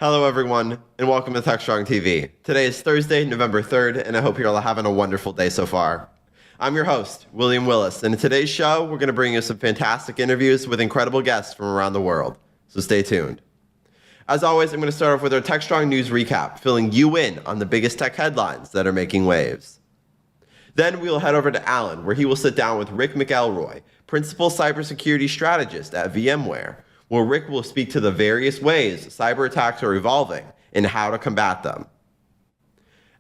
Hello everyone, and welcome to Techstrong TV. Today is Thursday, November 3rd, and I hope you're all having a wonderful day so far. I'm your host, William Willis, and in today's show, we're going to bring you some fantastic interviews with incredible guests from around the world, so stay tuned. As always, I'm going to start off with our Techstrong news recap, filling you in on the biggest tech headlines that are making waves. Then we will head over to Allen, where he will sit down with Rick McElroy, Principal Cybersecurity Strategist at VMware, where Rick will speak to the various ways cyber attacks are evolving and how to combat them.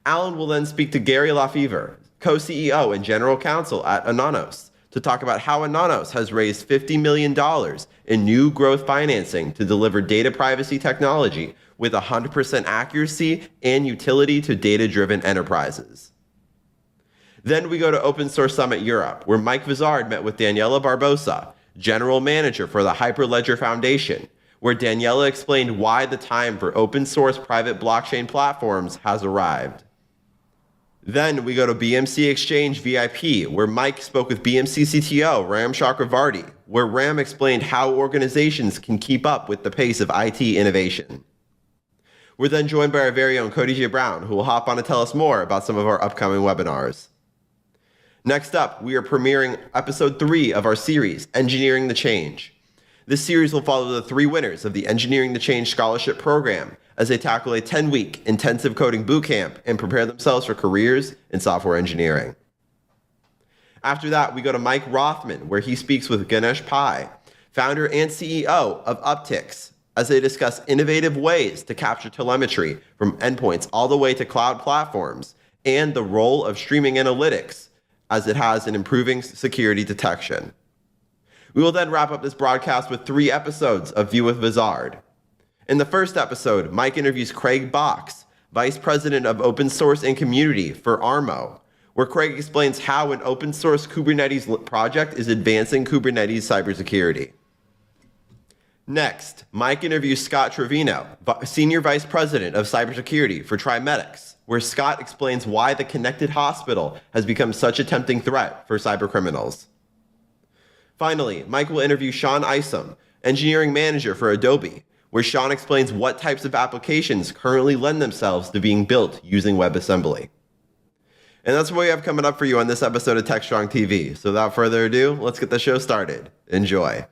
Allen will then speak to Gary Lafever, co-CEO and general counsel at Ananos, to talk about how Ananos has raised $50 million in new growth financing to deliver data privacy technology with 100% accuracy and utility to data-driven enterprises. Then we go to Open Source Summit Europe, where Mike Vizard met with Daniela Barbosa, General Manager for the Hyperledger Foundation, where Daniela explained why the time for open source private blockchain platforms has arrived. Then we go to BMC Exchange VIP, where Mike spoke with BMC CTO Ram Chakravarti, where Ram explained how organizations can keep up with the pace of IT innovation. We're then joined by our very own Cody J. Brown, who will hop on to tell us more about some of our upcoming webinars. Next up, we are premiering episode 3 of our series, Engineering the Change. This series will follow the 3 winners of the Engineering the Change Scholarship Program as they tackle a 10-week intensive coding bootcamp and prepare themselves for careers in software engineering. After that, we go to Mike Rothman, where he speaks with Ganesh Pai, founder and CEO of Uptix, as they discuss innovative ways to capture telemetry from endpoints all the way to cloud platforms and the role of streaming analytics as it has in improving security detection. We will then wrap up this broadcast with 3 episodes of View with Vizard. In the first episode, Mike interviews Craig Box, Vice President of Open Source and Community for Armo, where Craig explains how an open source Kubernetes project is advancing Kubernetes cybersecurity. Next, Mike interviews Scott Trevino, Senior Vice President of Cybersecurity for TriMedics, where Scott explains why the connected hospital has become such a tempting threat for cybercriminals. Finally, Mike will interview Sean Isom, Engineering Manager for Adobe, where Sean explains what types of applications currently lend themselves to being built using WebAssembly. And that's what we have coming up for you on this episode of Techstrong TV. So without further ado, let's get the show started. Enjoy.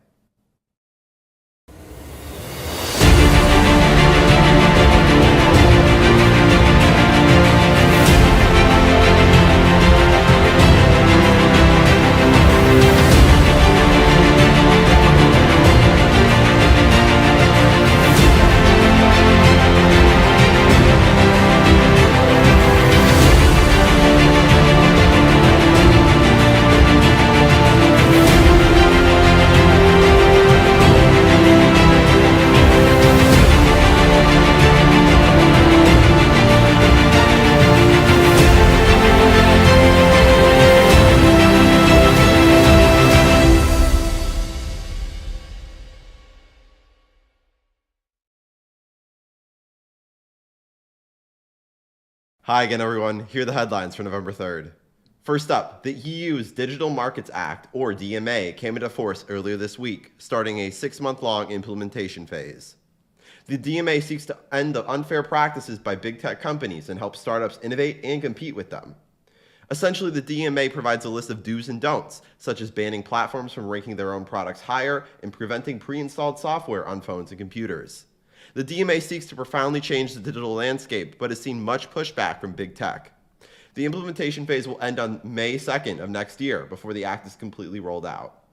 Hi again, everyone. Here are the headlines for November 3rd. First up, the EU's Digital Markets Act, or DMA, came into force earlier this week, starting a 6-month-long implementation phase. The DMA seeks to end the unfair practices by big tech companies and help startups innovate and compete with them. Essentially, the DMA provides a list of do's and don'ts, such as banning platforms from ranking their own products higher and preventing pre-installed software on phones and computers. The DMA seeks to profoundly change the digital landscape, but has seen much pushback from big tech. The implementation phase will end on May 2nd of next year before the act is completely rolled out.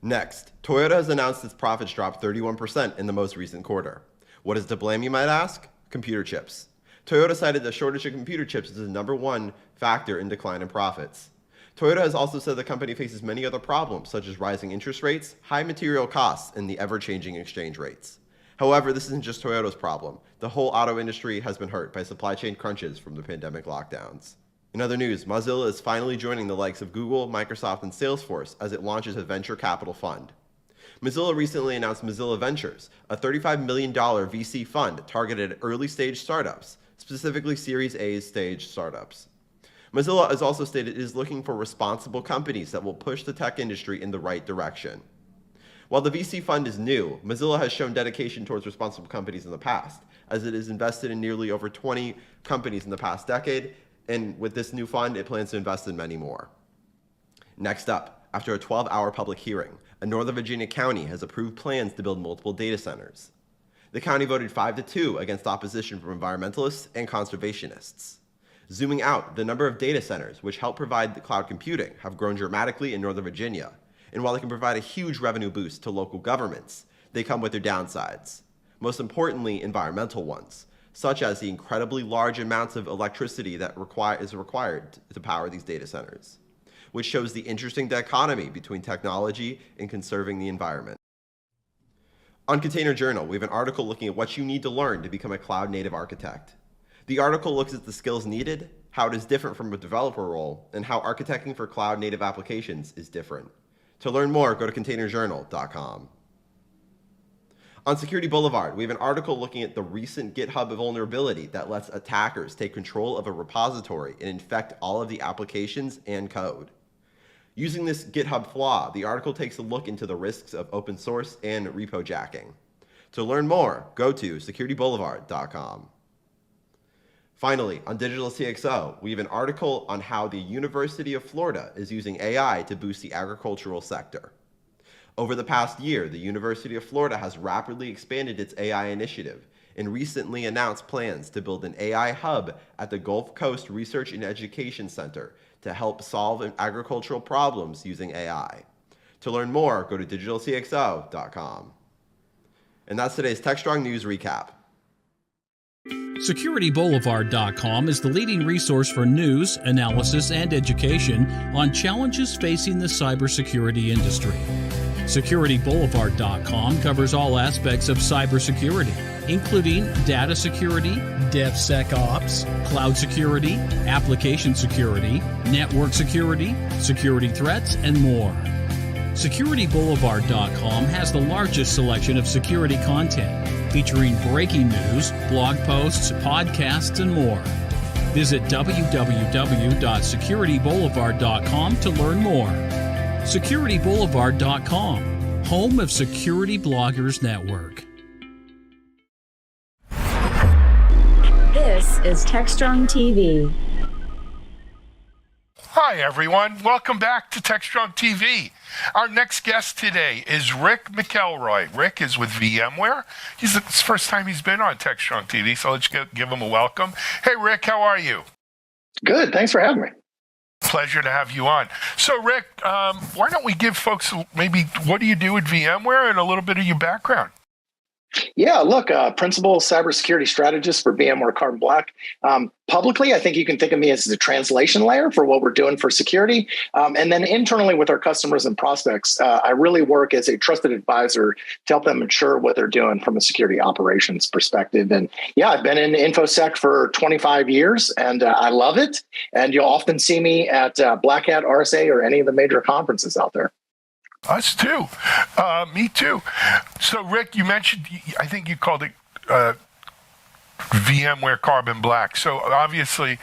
Next, Toyota has announced its profits dropped 31% in the most recent quarter. What is to blame, you might ask? Computer chips. Toyota cited the shortage of computer chips as the #1 factor in decline in profits. Toyota has also said the company faces many other problems, such as rising interest rates, high material costs, and the ever-changing exchange rates. However, this isn't just Toyota's problem. The whole auto industry has been hurt by supply chain crunches from the pandemic lockdowns. In other news, Mozilla is finally joining the likes of Google, Microsoft, and Salesforce as it launches a venture capital fund. Mozilla recently announced Mozilla Ventures, a $35 million VC fund targeted at early-stage startups, specifically Series A stage startups. Mozilla has also stated it is looking for responsible companies that will push the tech industry in the right direction. While the VC fund is new, Mozilla has shown dedication towards responsible companies in the past, as it has invested in nearly over 20 companies in the past decade, and with this new fund, it plans to invest in many more. Next up, after a 12-hour public hearing, a Northern Virginia county has approved plans to build multiple data centers. The county voted 5-2 against opposition from environmentalists and conservationists. Zooming out, the number of data centers, which help provide the cloud computing, have grown dramatically in Northern Virginia. And while they can provide a huge revenue boost to local governments, they come with their downsides. Most importantly, environmental ones, such as the incredibly large amounts of electricity that is required to power these data centers, which shows the interesting dichotomy between technology and conserving the environment. On Container Journal, we have an article looking at what you need to learn to become a cloud-native architect. The article looks at the skills needed, how it is different from a developer role, and how architecting for cloud-native applications is different. To learn more, go to containerjournal.com. On Security Boulevard, we have an article looking at the recent GitHub vulnerability that lets attackers take control of a repository and infect all of the applications and code. Using this GitHub flaw, the article takes a look into the risks of open source and repo jacking. To learn more, go to securityboulevard.com. Finally, on Digital CXO, we have an article on how the University of Florida is using AI to boost the agricultural sector. Over the past year, the University of Florida has rapidly expanded its AI initiative and recently announced plans to build an AI hub at the Gulf Coast Research and Education Center to help solve agricultural problems using AI. To learn more, go to digitalcxo.com. And that's today's Techstrong News Recap. SecurityBoulevard.com is the leading resource for news, analysis, and education on challenges facing the cybersecurity industry. SecurityBoulevard.com covers all aspects of cybersecurity, including data security, DevSecOps, cloud security, application security, network security, security threats, and more. SecurityBoulevard.com has the largest selection of security content, featuring breaking news, blog posts, podcasts, and more. Visit www.securityboulevard.com to learn more. SecurityBoulevard.com, home of Security Bloggers Network. This is Techstrong TV. Hi, everyone. Welcome back to Techstrong TV. Our next guest today is Rick McElroy. Rick is with VMware. It's the first time he's been on Techstrong TV, so let's give him a welcome. Hey, Rick, how are you? Good. Thanks for having me. Pleasure to have you on. So, Rick, why don't we give folks maybe what do you do at VMware and a little bit of your background? Yeah, look, principal cybersecurity strategist for VMware Carbon Black. Publicly, I think you can think of me as the translation layer for what we're doing for security. And then internally with our customers and prospects, I really work as a trusted advisor to help them ensure what they're doing from a security operations perspective. And yeah, I've been in InfoSec for 25 years and I love it. And you'll often see me at Black Hat, RSA, or any of the major conferences out there. Us too. Me too. So, Rick, you mentioned, I think you called it VMware Carbon Black. So, obviously,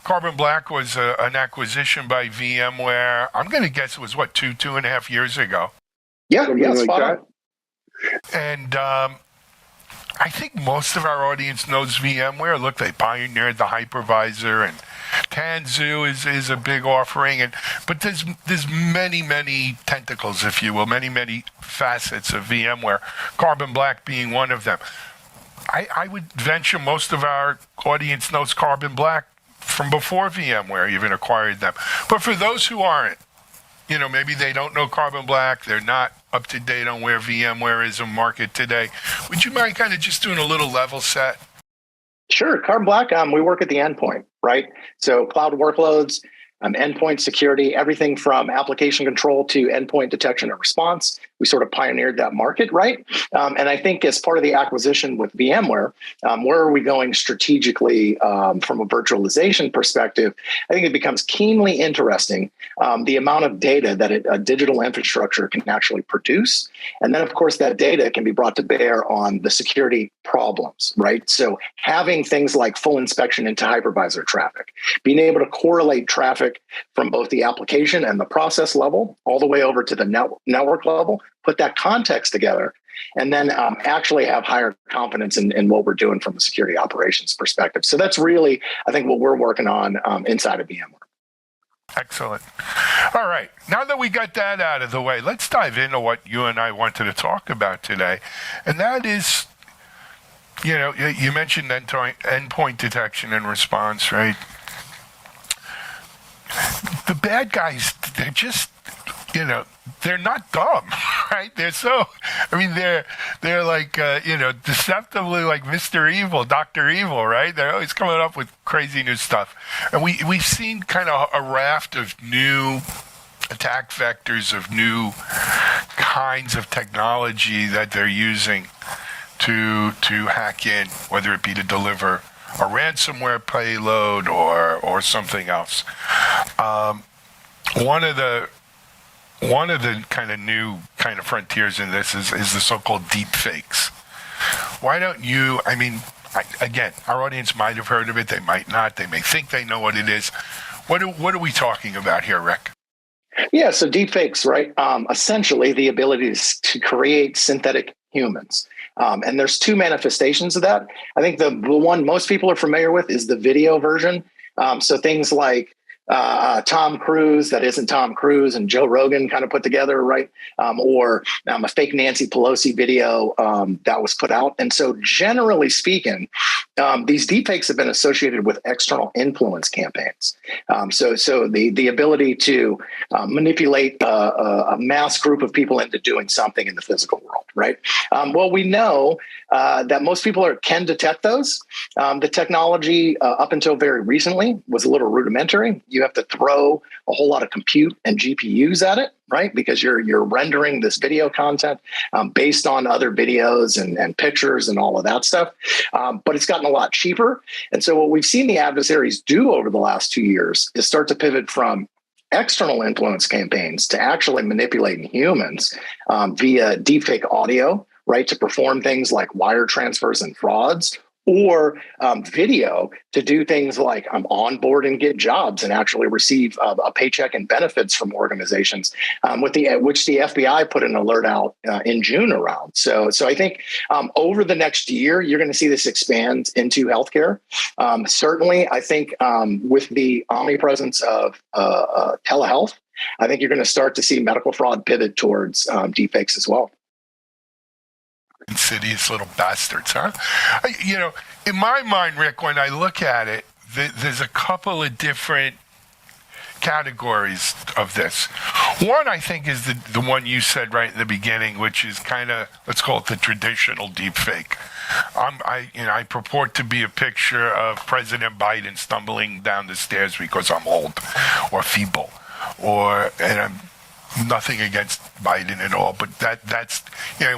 Carbon Black was an acquisition by VMware. I'm going to guess it was, what, two and a half years ago? Yeah, spot on. And I think most of our audience knows VMware. Look, they pioneered the hypervisor, and Tanzu is a big offering, but there's many tentacles, if you will, many facets of VMware. Carbon Black being one of them. I would venture most of our audience knows Carbon Black from before VMware even acquired them. But for those who aren't, maybe they don't know Carbon Black, they're not up to date on where VMware is in market today. Would you mind kind of just doing a little level set? Sure. Carbon Black, we work at the endpoint, right? So cloud workloads, endpoint security, everything from application control to endpoint detection and response. We sort of pioneered that market, right? And I think as part of the acquisition with VMware, where are we going strategically from a virtualization perspective? I think it becomes keenly interesting the amount of data that a digital infrastructure can actually produce. And then, of course, that data can be brought to bear on the security problems, right? So having things like full inspection into hypervisor traffic, being able to correlate traffic from both the application and the process level all the way over to the network level put that context together, and then actually have higher confidence in what we're doing from a security operations perspective. So that's really, I think, what we're working on inside of VMware. Excellent. All right. Now that we got that out of the way, let's dive into what you and I wanted to talk about today. And that is, you mentioned endpoint detection and response, right? The bad guys, they're just, they're not dumb, right? They're like, deceptively like Mr. Evil, Dr. Evil, right? They're always coming up with crazy new stuff. And we've seen kind of a raft of new attack vectors, of new kinds of technology that they're using to hack in, whether it be to deliver a ransomware payload or something else. One of the kind of new kind of frontiers in this is the so-called deep fakes. Why don't you, again, our audience might have heard of it, they might not, they may think they know what it is. What are we talking about here, Rick? Yeah, so deep fakes, right? Essentially the ability to create synthetic humans. And there's two manifestations of that. I think the one most people are familiar with is the video version. So things like Tom Cruise that isn't Tom Cruise and Joe Rogan kind of put together, right? Or a fake Nancy Pelosi video that was put out. And so generally speaking, these deepfakes have been associated with external influence campaigns. So the ability to manipulate a mass group of people into doing something in the physical world, right? Well, we know that most people can detect those. The technology up until very recently was a little rudimentary. You have to throw a whole lot of compute and GPUs at it, right? Because you're rendering this video content based on other videos and pictures and all of that stuff. But it's gotten a lot cheaper. And so what we've seen the adversaries do over the last 2 years is start to pivot from external influence campaigns to actually manipulating humans via deepfake audio, right, to perform things like wire transfers and frauds, or video to do things like onboard and get jobs and actually receive a paycheck and benefits from organizations, which the FBI put an alert out in June around. So I think over the next year, you're going to see this expand into healthcare. Certainly, I think with the omnipresence of telehealth, I think you're going to start to see medical fraud pivot towards deepfakes as well. Insidious little bastards, huh? In my mind, Rick, when I look at it, there's a couple of different categories of this. One, I think, is the one you said right in the beginning, which is kind of, let's call it the traditional deepfake. I purport to be a picture of President Biden stumbling down the stairs because I'm old or feeble, and I'm nothing against Biden at all, but that's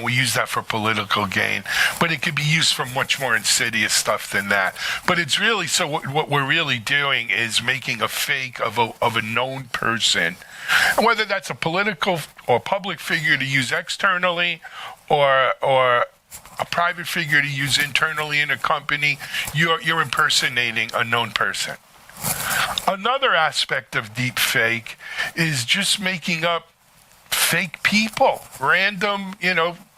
we use that for political gain. But it could be used for much more insidious stuff than that. But it's really, so what we're really doing is making a fake of a known person, and whether that's a political or public figure to use externally, or a private figure to use internally in a company, you're impersonating a known person. Another aspect of deep fake is just making up fake people, random,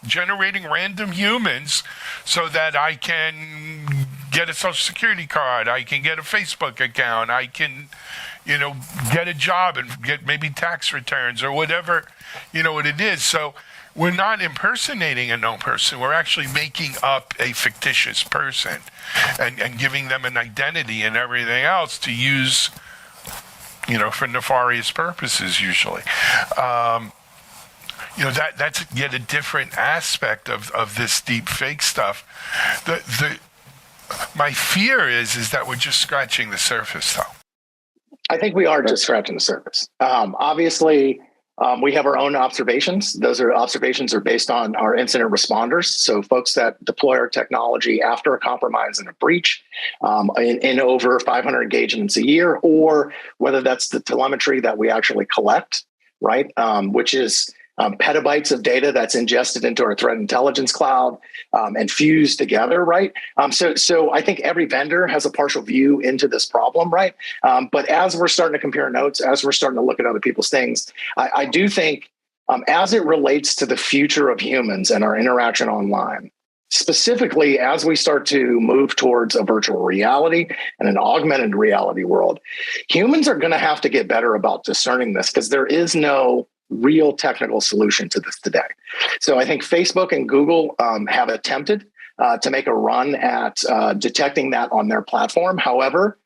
generating random humans so that I can get a social security card, I can get a Facebook account, I can, get a job and get maybe tax returns or whatever, what it is. So we're not impersonating a known person. We're actually making up a fictitious person and giving them an identity and everything else to use, for nefarious purposes usually. That's yet a different aspect of this deep fake stuff. My fear is that we're just scratching the surface, though. I think we are just scratching the surface. Obviously, we have our own observations. Those observations are based on our incident responders. So folks that deploy our technology after a compromise and a breach in over 500 engagements a year, or whether that's the telemetry that we actually collect, right? Which is petabytes of data that's ingested into our threat intelligence cloud and fused together, right? So I think every vendor has a partial view into this problem, right? But as we're starting to compare notes, as we're starting to look at other people's things, I do think as it relates to the future of humans and our interaction online. Specifically, as we start to move towards a virtual reality and an augmented reality world, humans are going to have to get better about discerning this because there is no real technical solution to this today. So I think Facebook and Google have attempted to make a run at detecting that on their platform. However,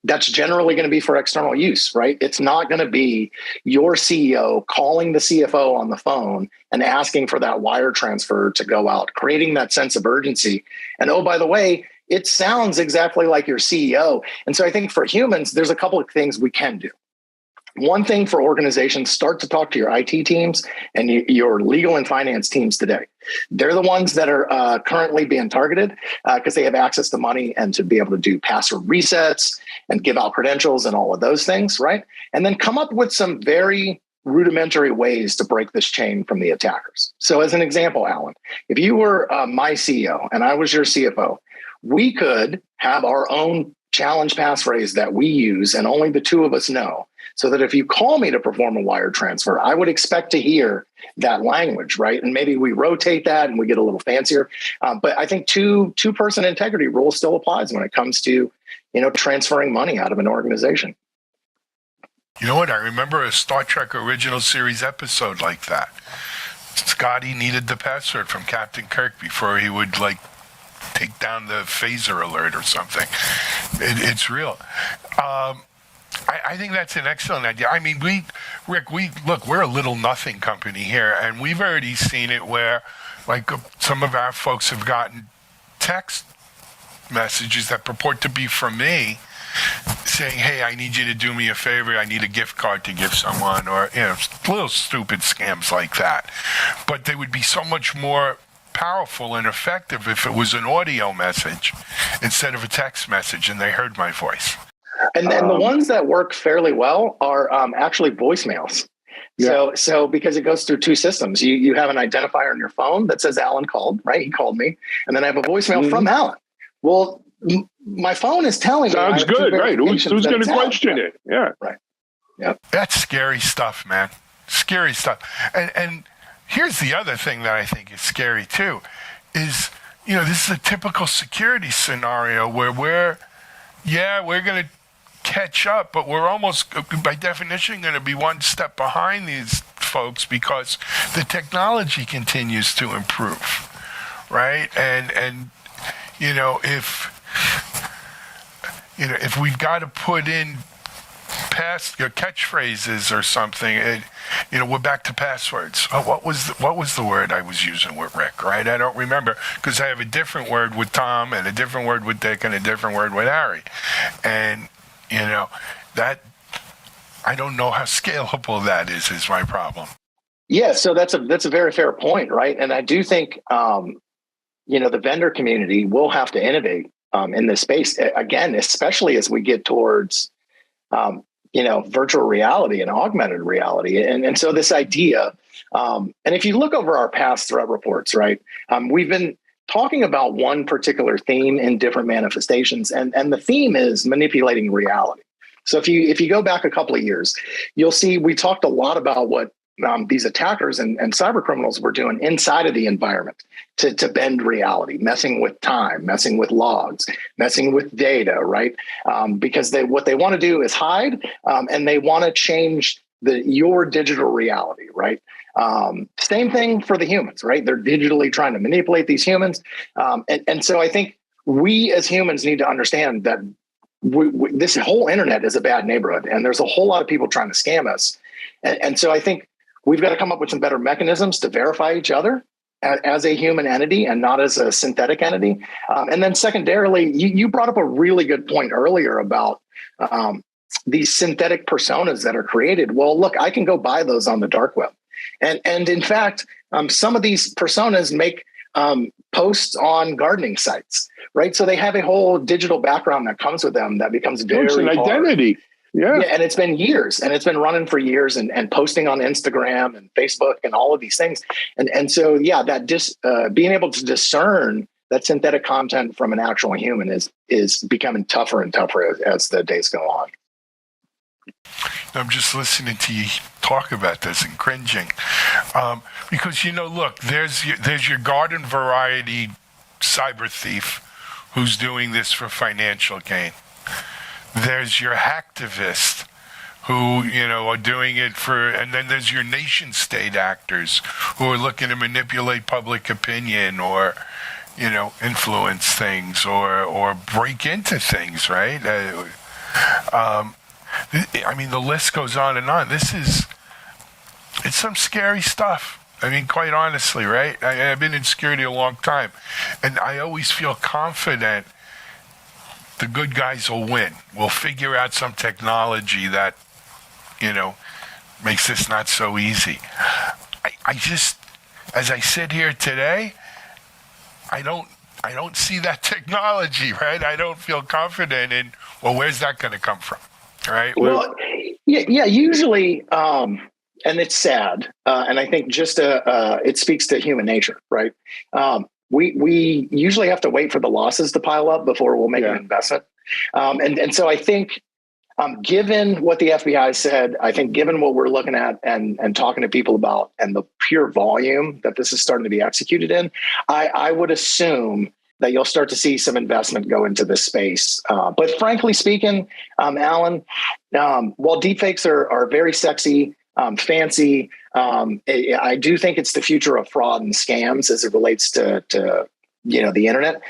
that's generally going to be for external use, right? It's not going to be your CEO calling the CFO on the phone and asking for that wire transfer to go out, creating that sense of urgency. And oh, by the way, it sounds exactly like your CEO. And so I think for humans, there's a couple of things we can do. One thing for organizations, start to talk to your IT teams and your legal and finance teams today. They're the ones that are currently being targeted because they have access to money and to be able to do password resets and give out credentials and all of those things, right? And then come up with some very rudimentary ways to break this chain from the attackers. So as an example, Alan, if you were my CEO and I was your CFO, we could have our own challenge passphrase that we use and only the two of us know. So that if you call me to perform a wire transfer, I would expect to hear that language, right? And maybe we rotate that and we get a little fancier. But I think two-person integrity rule still applies when it comes to, transferring money out of an organization. You know what? I remember a Star Trek original series episode like that. Scotty needed the password from Captain Kirk before he would take down the phaser alert or something. It's real. I think that's an excellent idea. I mean, we're a little nothing company here, and we've already seen it where, some of our folks have gotten text messages that purport to be from me saying, hey, I need you to do me a favor. I need a gift card to give someone, or, little stupid scams like that. But they would be so much more powerful and effective if it was an audio message instead of a text message and they heard my voice. And then the ones that work fairly well are actually voicemails. Yeah. So because it goes through two systems, you have an identifier on your phone that says Alan called, right? He called me. And then I have a voicemail from Alan. Well, my phone is telling me. Sounds good, right? Who's going to question it? Yeah. Right. Yeah. That's scary stuff, man. Scary stuff. And here's the other thing that I think is scary too, is, this is a typical security scenario where we're going to catch up, but we're almost, by definition, going to be one step behind these folks because the technology continues to improve, right? And if we've got to put in catchphrases or something, we're back to passwords. Oh, what was the word I was using with Rick, right? I don't remember because I have a different word with Tom and a different word with Dick and a different word with Harry, and that I don't know how scalable that is my problem. Yeah, so that's a very fair point, right? And I do think the vendor community will have to innovate in this space again, especially as we get towards virtual reality and augmented reality. And so this idea, and if you look over our past threat reports, right, we've been talking about one particular theme in different manifestations, and the theme is manipulating reality. So if you go back a couple of years, you'll see we talked a lot about what these attackers and cyber criminals were doing inside of the environment to bend reality, messing with time, messing with logs, messing with data, right? Because what they want to do is hide, and they want to change your digital reality, right? Same thing for the humans, right? They're digitally trying to manipulate these humans. And so I think we as humans need to understand that this whole internet is a bad neighborhood, and there's a whole lot of people trying to scam us. And so I think we've got to come up with some better mechanisms to verify each other as a human entity and not as a synthetic entity. And then secondarily, you brought up a really good point earlier about these synthetic personas that are created. Well, look, I can go buy those on the dark web. And in fact, some of these personas make posts on gardening sites, right? So they have a whole digital background that comes with them that becomes very it's an identity. Yeah. And it's been years, and it's been running for years, and posting on Instagram and Facebook and all of these things. And so, that being able to discern that synthetic content from an actual human is becoming tougher and tougher as the days go on. I'm just listening to you talk about this and cringing, because look, there's your garden variety cyber thief who's doing this for financial gain. There's your hacktivist who are doing it for, and then there's your nation state actors who are looking to manipulate public opinion or influence things or break into things, right? I mean, the list goes on and on. It's some scary stuff. I mean, quite honestly, right? I've been in security a long time, and I always feel confident the good guys will win. We'll figure out some technology that, makes this not so easy. I just, as I sit here today, I don't see that technology, right? I don't feel confident in, well, where's that going to come from, right? Well, yeah, usually, and it's sad, and I think just it speaks to human nature, right? We usually have to wait for the losses to pile up before we'll make an investment, and so I think, given what the FBI said, I think given what we're looking at and talking to people about, and the pure volume that this is starting to be executed in, I would assume that you'll start to see some investment go into this space. But frankly speaking, Alan, while deepfakes are very sexy, fancy, I do think it's the future of fraud and scams as it relates to the internet.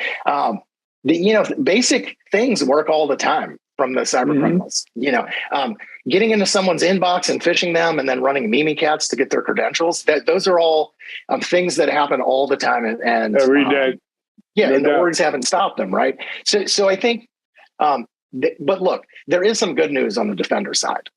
Basic things work all the time from the cyber criminals. Getting into someone's inbox and phishing them, and then running Mimikatz to get their credentials. Those are all things that happen all the time, and every day. And the orgs haven't stopped them, right? So I think, but look, there is some good news on the defender side,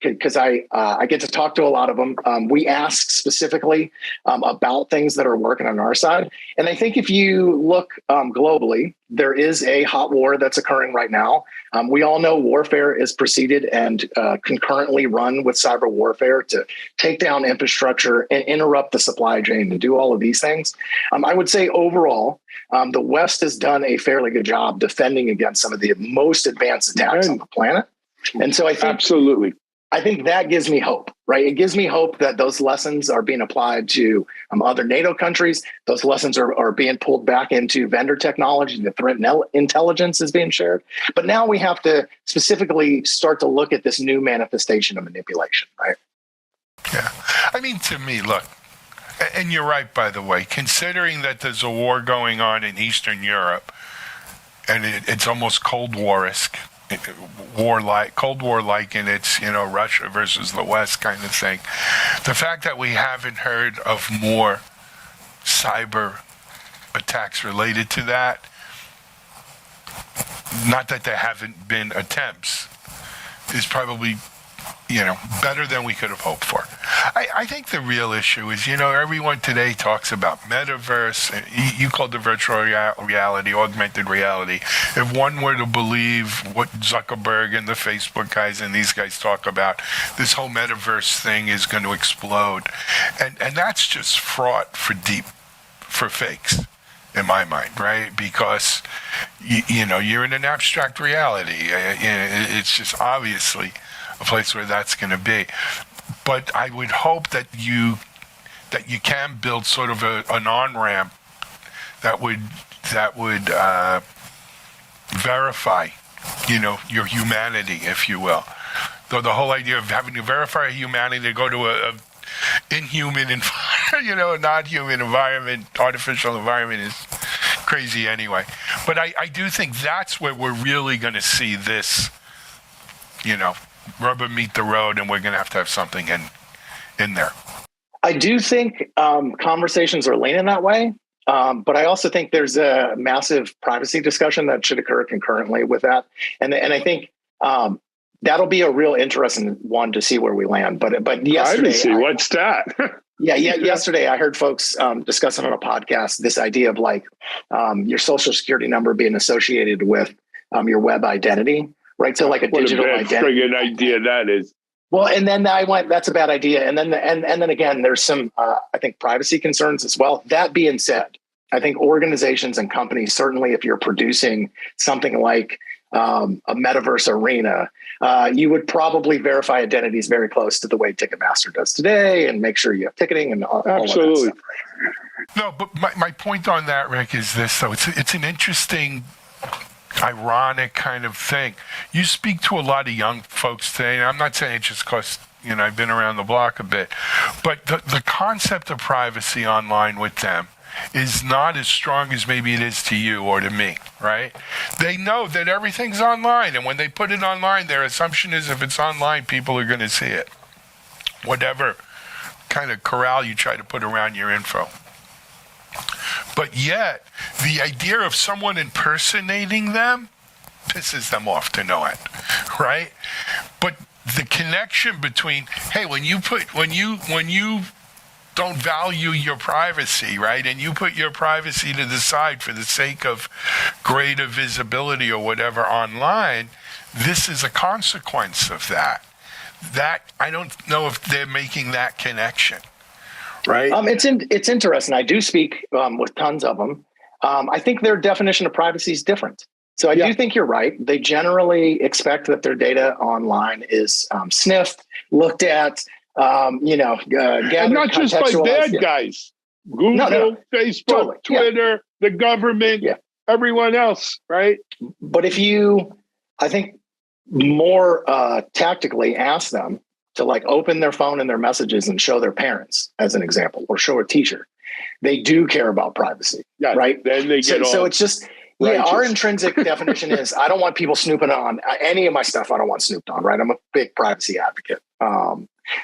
because I get to talk to a lot of them. We ask specifically about things that are working on our side, and I think if you look globally, there is a hot war that's occurring right now. We all know warfare is preceded and concurrently run with cyber warfare to take down infrastructure and interrupt the supply chain and do all of these things. I would say overall, the West has done a fairly good job defending against some of the most advanced attacks on the planet. And so I think absolutely, I think that gives me hope, right? It gives me hope that those lessons are being applied to other NATO countries. Those lessons are being pulled back into vendor technology. The threat intelligence is being shared. But now we have to specifically start to look at this new manifestation of manipulation, right? Yeah. I mean, to me, look, and you're right, by the way, considering that there's a war going on in Eastern Europe, and it's almost Cold War-esque, Cold War-like in its, Russia versus the West kind of thing. The fact that we haven't heard of more cyber attacks related to that, not that there haven't been attempts, is probably, better than we could have hoped for. I think the real issue is, everyone today talks about metaverse. You called it virtual reality, augmented reality. If one were to believe what Zuckerberg and the Facebook guys and these guys talk about, this whole metaverse thing is going to explode. And that's just fraught for fakes, in my mind, right? Because, you're in an abstract reality. It's just obviously a place where that's going to be. But I would hope that you can build sort of an on-ramp that would verify, your humanity, if you will. Though the whole idea of having to verify humanity to go to a inhuman, not human environment, artificial environment is crazy anyway. But I do think that's where we're really going to see this, rubber meet the road, and we're going to have something in there. I do think conversations are leaning that way, but I also think there's a massive privacy discussion that should occur concurrently with that, and I think that'll be a real interesting one to see where we land. But yesterday, what's that? Yesterday I heard folks discussing on a podcast this idea of your social security number being associated with your web identity. Right, so like a digital identity. What a friggin' idea that is. Well, and then I went, that's a bad idea. And then again, there's some, I think, privacy concerns as well. That being said, I think organizations and companies, certainly if you're producing something like a metaverse arena, you would probably verify identities very close to the way Ticketmaster does today and make sure you have ticketing and all of that Absolutely. stuff. No, but my point on that, Rick, is this, though. It's an interesting, ironic kind of thing. You speak to a lot of young folks today, and I'm not saying it's just because, I've been around the block a bit, but the concept of privacy online with them is not as strong as maybe it is to you or to me, right? They know that everything's online, and when they put it online, their assumption is if it's online, people are going to see it. Whatever kind of corral you try to put around your info. But yet, the idea of someone impersonating them pisses them off to no end, right? But the connection between, hey, when you don't value your privacy, right, and you put your privacy to the side for the sake of greater visibility or whatever online, this is a consequence of that. That, I don't know if they're making that connection. Right. It's interesting. I do speak with tons of them. I think their definition of privacy is different. So I do think you're right. They generally expect that their data online is sniffed, looked at, gathered, and not just by bad guys. Google, Facebook, Twitter, the government, everyone else, right? But if you, I think, more tactically ask them to open their phone and their messages and show their parents, as an example, or show a teacher, they do care about privacy, right? Then they get so it's just, our intrinsic definition is I don't want people snooping on any of my stuff. I don't want snooped on, right? I'm a big privacy advocate.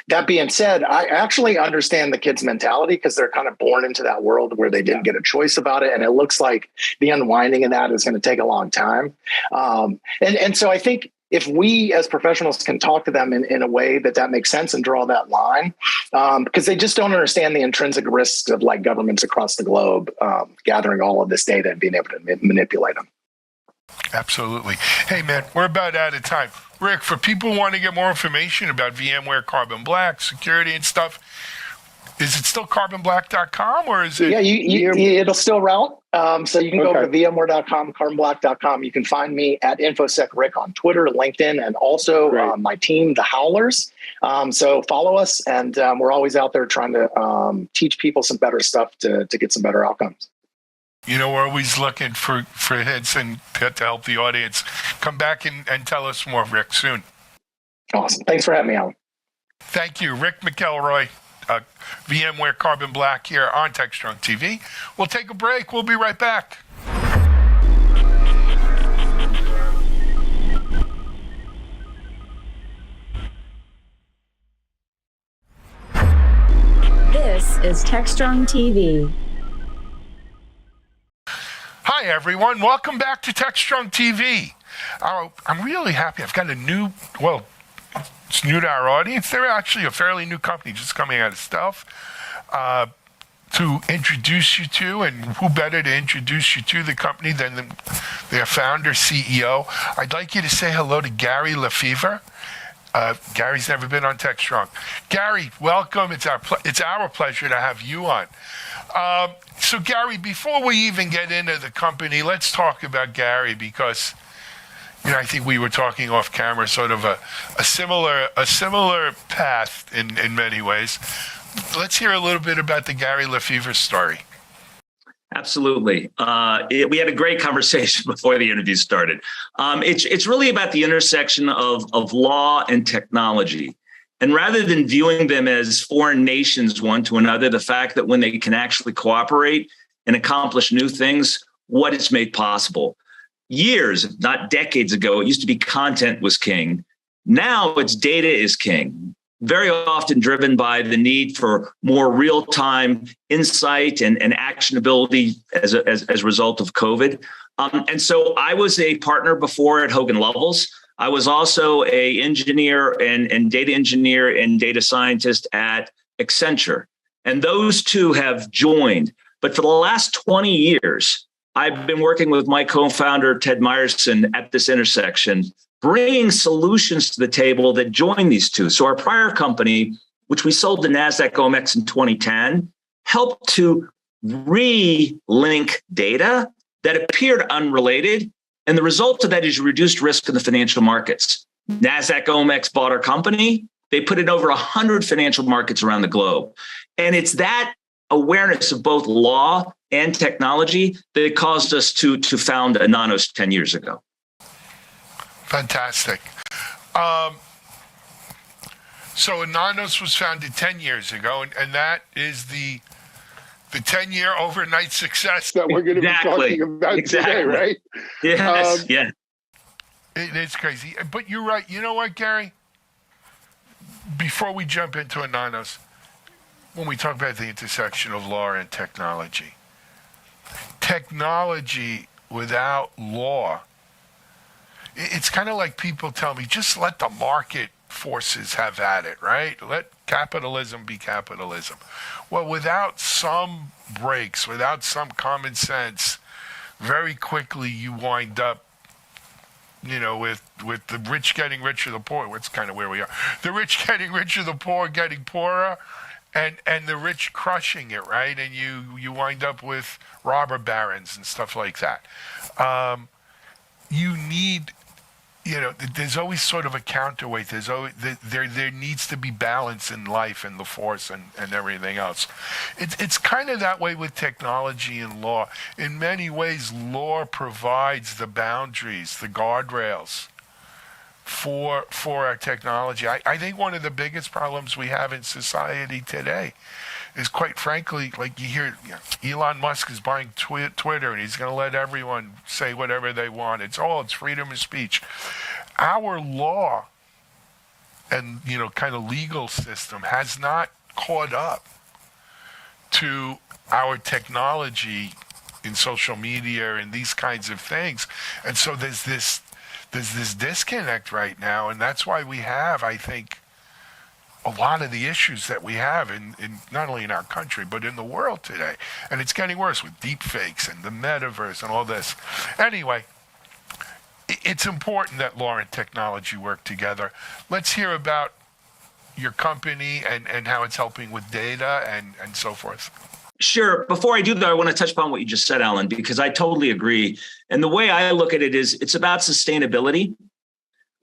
That being said, I actually understand the kids' mentality because they're kind of born into that world where they didn't get a choice about it. And it looks like the unwinding of that is going to take a long time. And so I think if we as professionals can talk to them in a way that makes sense and draw that line, because they just don't understand the intrinsic risks of governments across the globe gathering all of this data and being able to manipulate them. Absolutely. Hey, man, we're about out of time. Rick, for people who want to get more information about VMware Carbon Black, security and stuff, is it still carbonblack.com or is it? Yeah, it'll still route. So you can go to VMware.com, carbonblack.com. You can find me at InfoSecRick on Twitter, LinkedIn, and also my team, the Howlers. So follow us, and we're always out there trying to teach people some better stuff to get some better outcomes. We're always looking for hints and to help the audience. Come back and tell us more, Rick, soon. Awesome. Thanks for having me, Alan. Thank you. Rick McElroy, VMware Carbon Black here on Techstrong TV. We'll take a break. We'll be right back. This is Techstrong TV. Hi, everyone. Welcome back to Techstrong TV. I'm really happy. I've got it's new to our audience. They're actually a fairly new company just coming out of stealth to introduce you to, and who better to introduce you to the company than their founder, CEO. I'd like you to say hello to Gary Lefevre. Gary's never been on Techstrong. Gary, welcome. It's our pleasure to have you on. So Gary, before we even get into the company, let's talk about Gary because, I think we were talking off camera, sort of a similar path in many ways. Let's hear a little bit about the Gary Lefevre story. Absolutely. We had a great conversation before the interview started. It's really about the intersection of law and technology. And rather than viewing them as foreign nations one to another, the fact that when they can actually cooperate and accomplish new things, what it's made possible. Years, if not decades ago, it used to be content was king. Now it's data is king, very often driven by the need for more real-time insight and actionability as a result of COVID. And so I was a partner before at Hogan Lovells. I was also a engineer and data engineer and data scientist at Accenture. And those two have joined. But for the last 20 years, I've been working with my co-founder, Ted Meyerson, at this intersection, bringing solutions to the table that join these two. So our prior company, which we sold to NASDAQ OMX in 2010, helped to re-link data that appeared unrelated And the result of that is reduced risk in the financial markets. NASDAQ OMX bought our company. They put in over 100 financial markets around the globe. And it's that awareness of both law and technology that caused us to found Ananos 10 years ago. Fantastic. So Ananos was founded 10 years ago, and that is the 10-year overnight success that we're going to be talking about today, right? Yes, yeah. It's crazy. But you're right. You know what, Gary? Before we jump into Ananos, when we talk about the intersection of law and technology without law, it's kind of like people tell me, just let the market forces have at it, right? Let capitalism be capitalism. Well, without some breaks, without some common sense, very quickly you wind up, with the rich getting richer, the poor. That's kind of where we are. The rich getting richer, the poor getting poorer, and the rich crushing it, right? And you wind up with robber barons and stuff like that. You need, there's always sort of a counterweight. There's always there needs to be balance in life and the force and everything else. It's kind of that way with technology and law. In many ways, law provides the boundaries, the guardrails for our technology. I think one of the biggest problems we have in society today is, quite frankly, like you hear, Elon Musk is buying Twitter, and he's going to let everyone say whatever they want. It's freedom of speech. Our law and, kind of legal system has not caught up to our technology in social media and these kinds of things. And so there's this disconnect right now, and that's why we have, I think, a lot of the issues that we have in not only in our country, but in the world today. And it's getting worse with deep fakes and the metaverse and all this. Anyway, it's important that law and technology work together. Let's hear about your company and how it's helping with data and so forth. Sure. Before I do that, I want to touch upon what you just said, Alan, because I totally agree. And the way I look at it is it's about sustainability,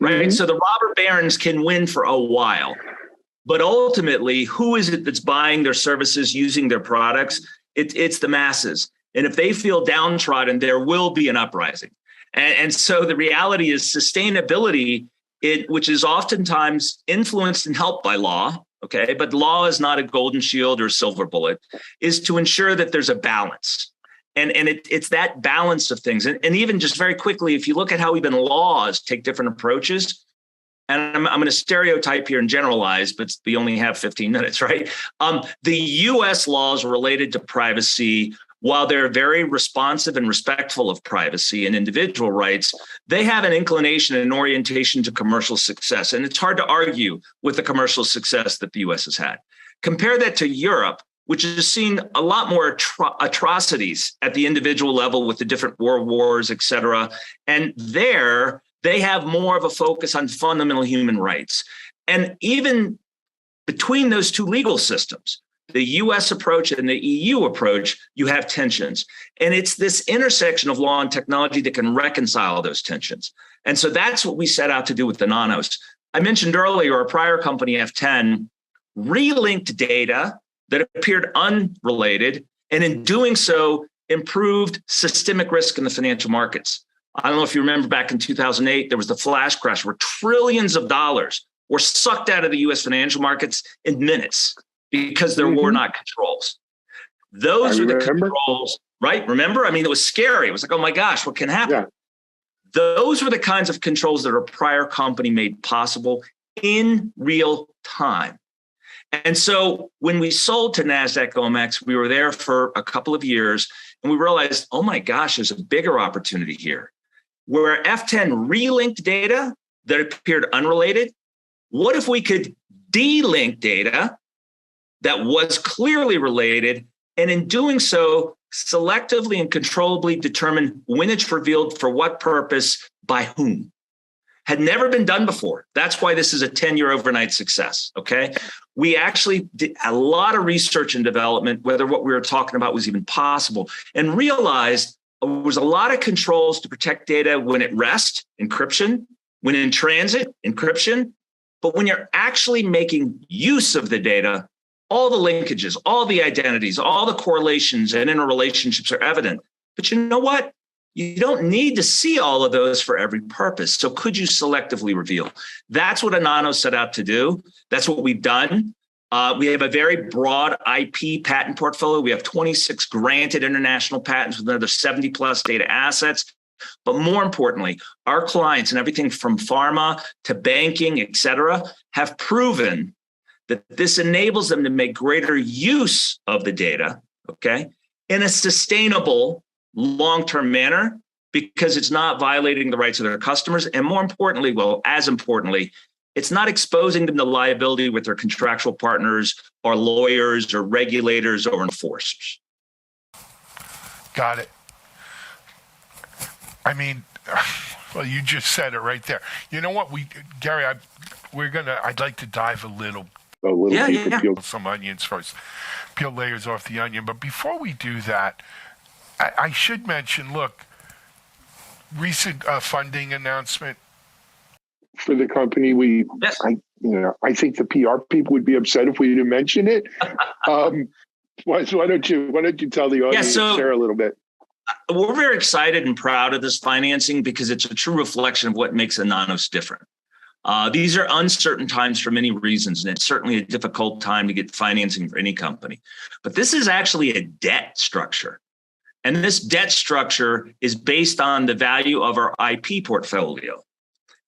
right? Mm-hmm. So the robber barons can win for a while. But ultimately, who is it that's buying their services, using their products? It's the masses. And if they feel downtrodden, there will be an uprising. And so the reality is sustainability, which is oftentimes influenced and helped by law, okay, but law is not a golden shield or a silver bullet, is to ensure that there's a balance. And it's that balance of things. And even just very quickly, if you look at how even laws take different approaches, and I'm going to stereotype here and generalize, but we only have 15 minutes, right? The U.S. laws related to privacy, while they're very responsive and respectful of privacy and individual rights, they have an inclination and orientation to commercial success. And it's hard to argue with the commercial success that the U.S. has had. Compare that to Europe, which has seen a lot more atrocities at the individual level with the different world wars, et cetera. And there, they have more of a focus on fundamental human rights. And even between those two legal systems, the US approach and the EU approach, you have tensions. And it's this intersection of law and technology that can reconcile those tensions. And so that's what we set out to do with the Ananos. I mentioned earlier, our prior company, F10, relinked data that appeared unrelated, and in doing so, improved systemic risk in the financial markets. I don't know if you remember back in 2008, there was the flash crash where trillions of dollars were sucked out of the US financial markets in minutes because there were not controls. Those were the controls, right? Remember? I mean, it was scary. It was like, oh my gosh, what can happen? Yeah. Those were the kinds of controls that our prior company made possible in real time. And so when we sold to NASDAQ OMX, we were there for a couple of years and we realized, oh my gosh, there's a bigger opportunity here. Where F10 relinked data that appeared unrelated, what if we could delink data that was clearly related, and in doing so, selectively and controllably determine when it's revealed for what purpose, by whom? Had never been done before. That's why this is a 10-year overnight success, okay? We actually did a lot of research and development, whether what we were talking about was even possible, and realized there was a lot of controls to protect data when at rest, encryption, when in transit, encryption. But when you're actually making use of the data, all the linkages, all the identities, all the correlations and interrelationships are evident. But you know what? You don't need to see all of those for every purpose. So could you selectively reveal? That's what Anano set out to do. That's what we've done. We have a very broad IP patent portfolio. We have 26 granted international patents with another 70 plus data assets. But more importantly, our clients and everything from pharma to banking, et cetera, have proven that this enables them to make greater use of the data, okay, in a sustainable long-term manner, because it's not violating the rights of their customers. And more importantly, well, as importantly, it's not exposing them to liability with their contractual partners or lawyers or regulators or enforcers. Got it. I mean, well, you just said it right there. You know what, Gary, I'd like to dive a little deeper, peel some onions first, peel layers off the onion. But before we do that, I should mention, look, recent funding announcement for the company. I think the PR people would be upset if we didn't mention it. Why don't you tell the audience, share a little bit? We're very excited and proud of this financing because it's a true reflection of what makes Ananos different. These are uncertain times for many reasons, and it's certainly a difficult time to get financing for any company. But this is actually a debt structure. And this debt structure is based on the value of our IP portfolio.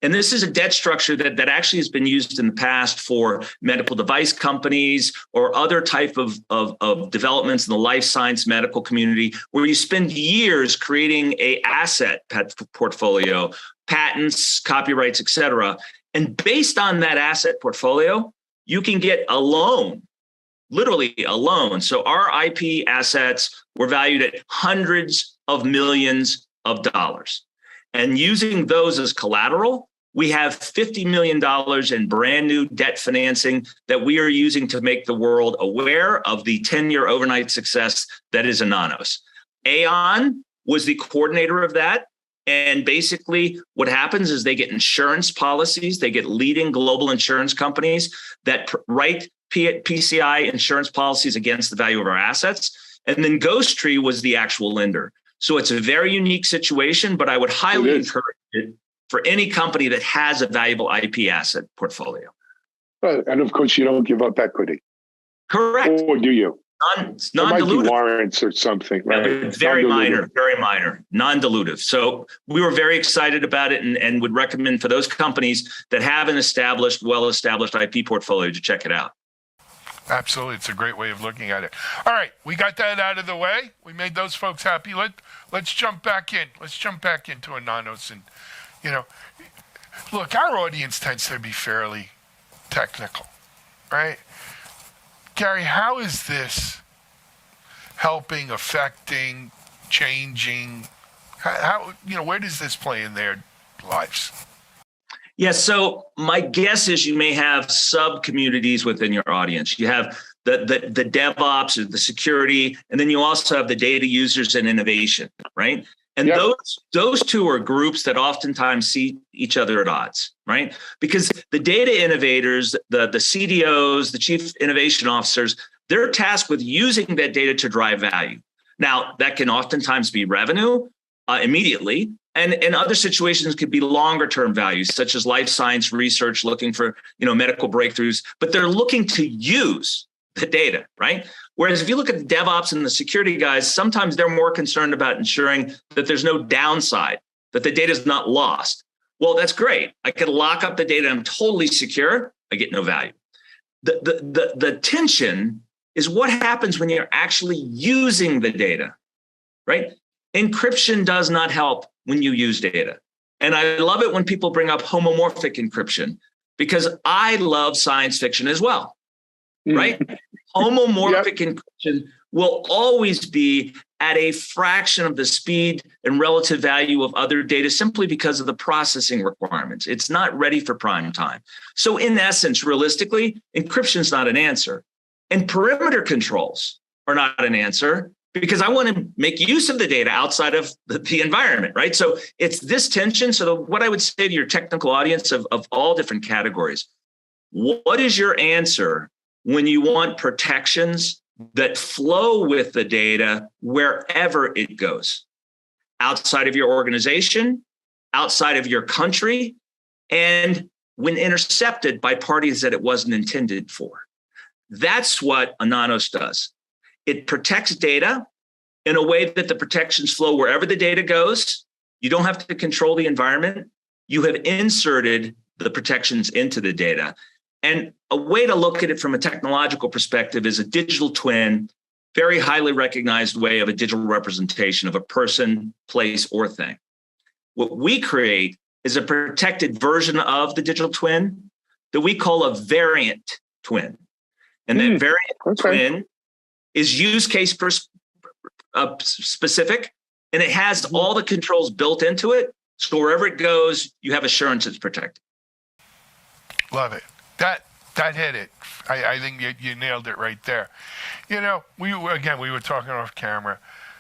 And this is a debt structure that actually has been used in the past for medical device companies or other type of developments in the life science medical community, where you spend years creating a asset portfolio, patents, copyrights, et cetera. And based on that asset portfolio, you can get a loan, literally a loan. So our IP assets were valued at hundreds of millions of dollars. And using those as collateral, we have $50 million in brand new debt financing that we are using to make the world aware of the 10-year overnight success that is Ananos. Aon was the coordinator of that. And basically what happens is they get insurance policies. They get leading global insurance companies that write PCI insurance policies against the value of our assets. And then Ghost Tree was the actual lender. So it's a very unique situation, but I would highly encourage it for any company that has a valuable IP asset portfolio. And of course, you don't give up equity. Correct. Or do you? Non-dilutive. Warrants or something, right? Yeah, very minor, non-dilutive. So we were very excited about it and would recommend for those companies that have an well-established IP portfolio to check it out. Absolutely. It's a great way of looking at it. All right. We got that out of the way. We made those folks happy. Let's jump back in. Let's jump back into Ananos. And, look, our audience tends to be fairly technical, right? Gary, how is this helping, affecting, changing? How where does this play in their lives? Yeah, so my guess is you may have sub-communities within your audience. You have the DevOps or the security, and then you also have the data users and innovation, right? And those two are groups that oftentimes see each other at odds, right? Because the data innovators, the CDOs, the chief innovation officers, they're tasked with using that data to drive value. Now, that can oftentimes be revenue immediately, and in other situations could be longer term values, such as life science research, looking for medical breakthroughs, but they're looking to use the data, right? Whereas if you look at the DevOps and the security guys, sometimes they're more concerned about ensuring that there's no downside, that the data is not lost. Well, that's great. I could lock up the data. I'm totally secure. I get no value. The tension is what happens when you're actually using the data, right? Encryption does not help when you use data. And I love it when people bring up homomorphic encryption, because I love science fiction as well, right? Homomorphic encryption will always be at a fraction of the speed and relative value of other data simply because of the processing requirements. It's not ready for prime time. So in essence, realistically, encryption is not an answer. And perimeter controls are not an answer. because I want to make use of the data outside of the environment, right? So it's this tension. So what I would say to your technical audience of all different categories, what is your answer when you want protections that flow with the data wherever it goes? Outside of your organization, outside of your country, and when intercepted by parties that it wasn't intended for. That's what Ananos does. It protects data in a way that the protections flow wherever the data goes. You don't have to control the environment. You have inserted the protections into the data. And a way to look at it from a technological perspective is a digital twin, very highly recognized way of a digital representation of a person, place, or thing. What we create is a protected version of the digital twin that we call a variant twin. And that variant twin is use case specific, and it has all the controls built into it. So wherever it goes, you have assurance it's protected. Love it. That hit it. I think you nailed it right there. You know, we were talking off camera.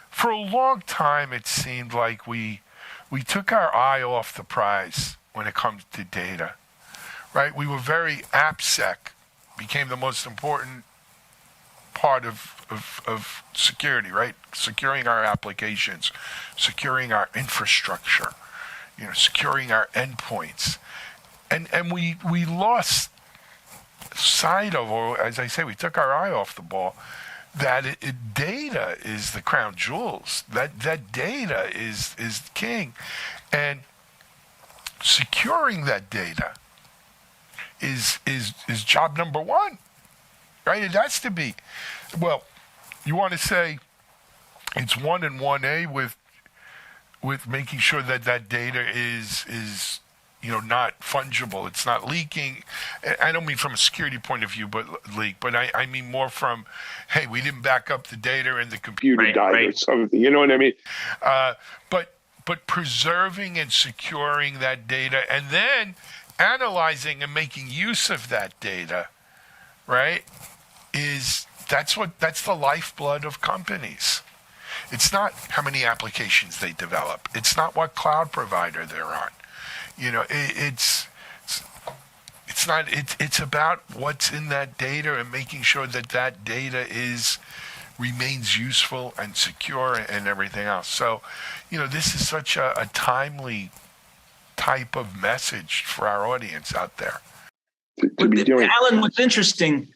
For a long time, it seemed like we took our eye off the prize when it comes to data, right? We were very AppSec, became the most important part of security, right? Securing our applications, securing our infrastructure, securing our endpoints. And we lost sight of, or as I say, we took our eye off the ball, that data is the crown jewels. That data is king. And securing that data is job number one, right? It has to be. Well, you want to say it's 1 and 1A with making sure that data is not fungible. It's not leaking. I don't mean from a security point of view, but I mean more from, hey, we didn't back up the data and the computer died or something. You know what I mean? But preserving and securing that data and then analyzing and making use of that data, right, that's the lifeblood of companies. It's not how many applications they develop. It's not what cloud provider they're on. It's about what's in that data and making sure that data remains useful and secure and everything else. So, this is such a timely type of message for our audience out there. Alan, what's interesting,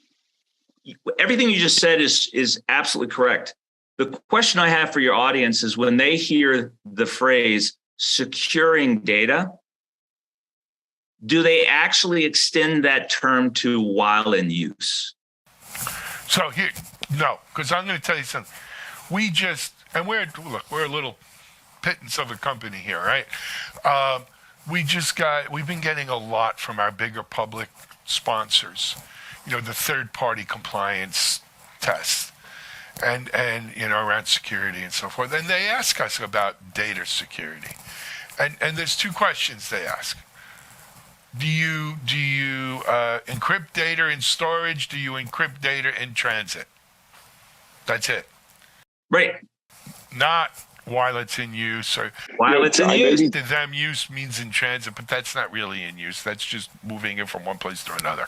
everything you just said is absolutely correct. The question I have for your audience is when they hear the phrase securing data, do they actually extend that term to while in use? So here, no, because I'm going to tell you something. We're a little pittance of a company here, right? We've been getting a lot from our bigger public sponsors, the third-party compliance tests and around security and so forth. And they ask us about data security. And there's two questions they ask. Do you encrypt data in storage? Do you encrypt data in transit? That's it. Right. Not while it's in use. Or while it's in use. To them, use means in transit, but that's not really in use. That's just moving it from one place to another.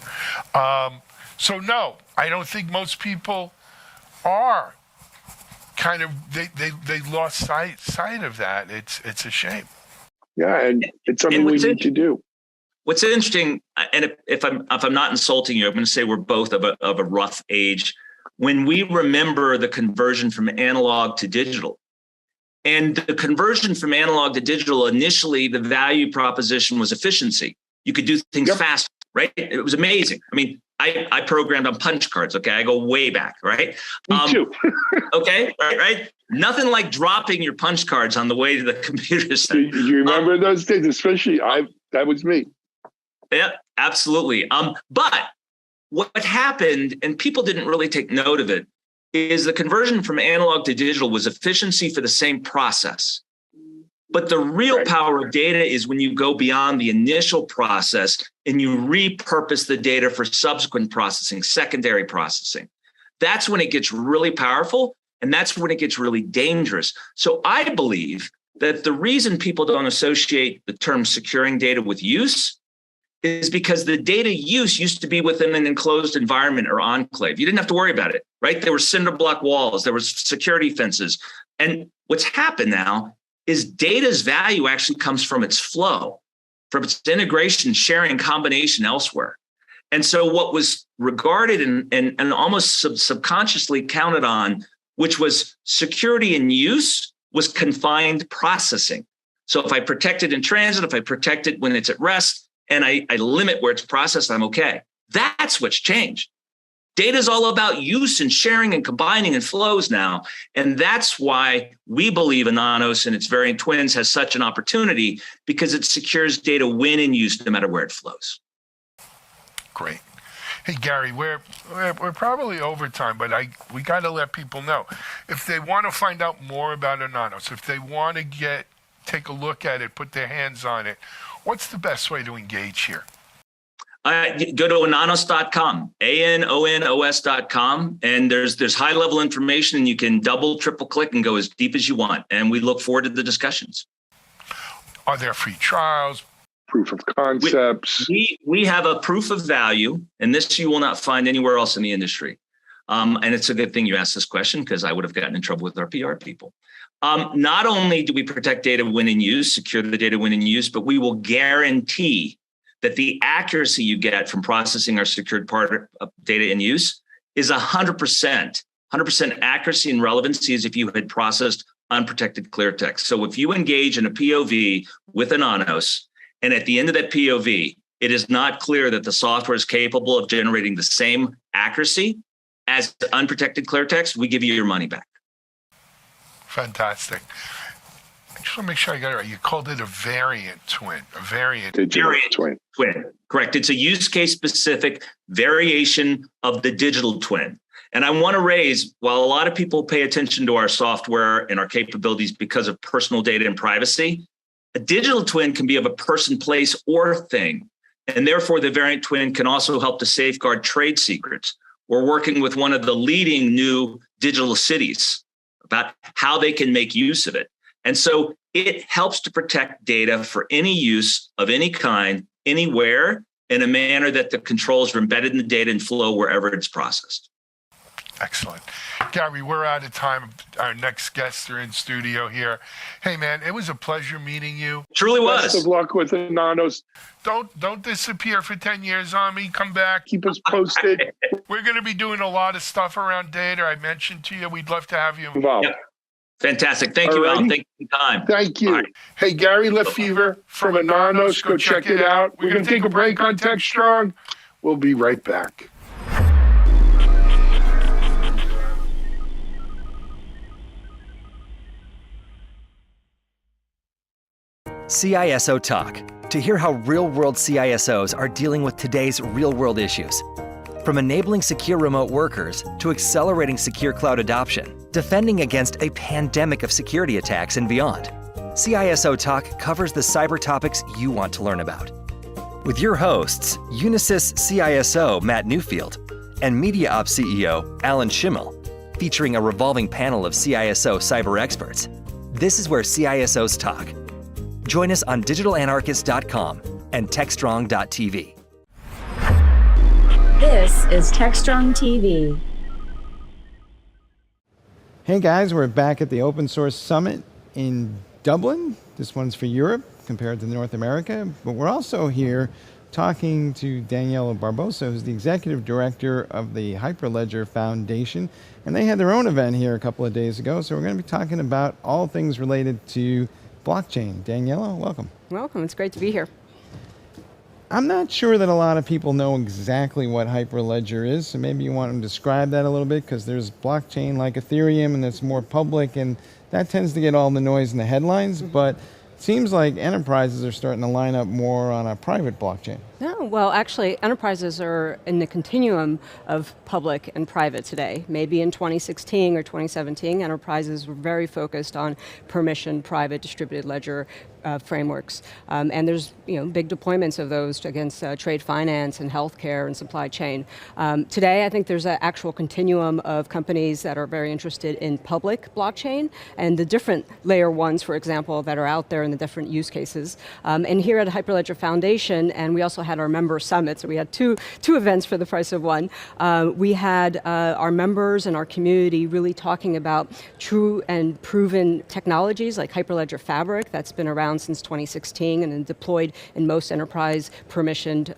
So no, I don't think most people are they lost sight of that. It's a shame. Yeah, and it's something we need to do. What's interesting, and if I'm not insulting you, I'm going to say we're both of a rough age. When we remember the conversion from analog to digital, and the conversion from analog to digital, initially the value proposition was efficiency. You could do things fast, right? It was amazing. I mean, I programmed on punch cards. Okay, I go way back, right? Me too. Okay, right. Nothing like dropping your punch cards on the way to the computer center. You remember those days? Especially, that was me. Yeah, absolutely. But what happened, and people didn't really take note of it, is the conversion from analog to digital was efficiency for the same process. But the real power of data is when you go beyond the initial process and you repurpose the data for subsequent processing, secondary processing. That's when it gets really powerful And that's when it gets really dangerous. So I believe that the reason people don't associate the term securing data with use is because the data use used to be within an enclosed environment or enclave. You didn't have to worry about it, right? There were cinder block walls, there was security fences. And what's happened now is data's value actually comes from its flow, from its integration, sharing, combination elsewhere. And so what was regarded and almost subconsciously counted on, which was security in use, was confined processing. So if I protect it in transit, if I protect it when it's at rest, and I limit where it's processed, I'm okay. That's what's changed. Data is all about use and sharing and combining and flows now. And that's why we believe Ananos and its variant twins has such an opportunity, because it secures data when in use, no matter where it flows. Great. Hey, Gary, we're probably over time, but we got to let people know. If they want to find out more about Ananos, if they want to take a look at it, put their hands on it, what's the best way to engage here? Go to ananos.com, ANONOS.com, and there's high-level information, and you can double, triple click and go as deep as you want. And we look forward to the discussions. Are there free trials? Proof of concepts? We have a proof of value, and this you will not find anywhere else in the industry. And it's a good thing you asked this question, because I would have gotten in trouble with our PR people. Not only do we protect data when in use, secure the data when in use, but we will guarantee that the accuracy you get from processing our secured part of data in use is 100%. 100% accuracy and relevancy as if you had processed unprotected clear text. So if you engage in a POV with Ananos, and at the end of that POV, it is not clear that the software is capable of generating the same accuracy as unprotected clear text, we give you your money back. Fantastic. I just want to make sure I got it right. You called it a variant twin, Digital twin. Correct. It's a use case specific variation of the digital twin. And I want to raise, while a lot of people pay attention to our software and our capabilities because of personal data and privacy, a digital twin can be of a person, place, or thing. And therefore, the variant twin can also help to safeguard trade secrets. We're working with one of the leading new digital cities about how they can make use of it. And so it helps to protect data for any use of any kind, anywhere, in a manner that the controls are embedded in the data and flow wherever it's processed. Excellent. Gary, we're out of time. Our next guests are in studio here. Hey, man, it was a pleasure meeting you. Truly was. Best of luck with Ananos. Don't disappear for 10 years on me. Come back. Keep us posted. We're going to be doing a lot of stuff around data. I mentioned to you, we'd love to have you involved. Yep. Fantastic. Thank you, Al. Thank you for your time. Thank you. Right. Hey, Gary Lefevre from Ananos. Go check it out. We're going to take a break on Techstrong. We'll be right back. CISO Talk, to hear how real-world CISOs are dealing with today's real-world issues. From enabling secure remote workers to accelerating secure cloud adoption, defending against a pandemic of security attacks and beyond. CISO Talk covers the cyber topics you want to learn about. With your hosts, Unisys CISO Matt Newfield and MediaOps CEO Alan Schimmel, featuring a revolving panel of CISO cyber experts. This is where CISOs talk. Join us on digitalanarchist.com and techstrong.tv. This is Techstrong TV. Hey guys, we're back at the Open Source Summit in Dublin. This one's for Europe compared to North America, but we're also here talking to Daniela Barbosa, who's the executive director of the Hyperledger Foundation, and they had their own event here a couple of days ago, so we're going to be talking about all things related to blockchain. Daniela, welcome. Welcome. It's great to be here. I'm not sure that a lot of people know exactly what Hyperledger is, so maybe you want to describe that a little bit, because there's blockchain like Ethereum and that's more public, and that tends to get all the noise in the headlines, but it seems like enterprises are starting to line up more on a private blockchain. No, well, actually, enterprises are in the continuum of public and private today. Maybe in 2016 or 2017, enterprises were very focused on permissioned, private, distributed ledger frameworks. And there's big deployments of those against trade finance and healthcare and supply chain. Today, I think there's an actual continuum of companies that are very interested in public blockchain and the different layer ones, for example, that are out there in the different use cases. And here at Hyperledger Foundation, and we also had our member summit, so we had two events for the price of one. We had our members and our community really talking about true and proven technologies like Hyperledger Fabric that's been around since 2016 and deployed in most enterprise permissioned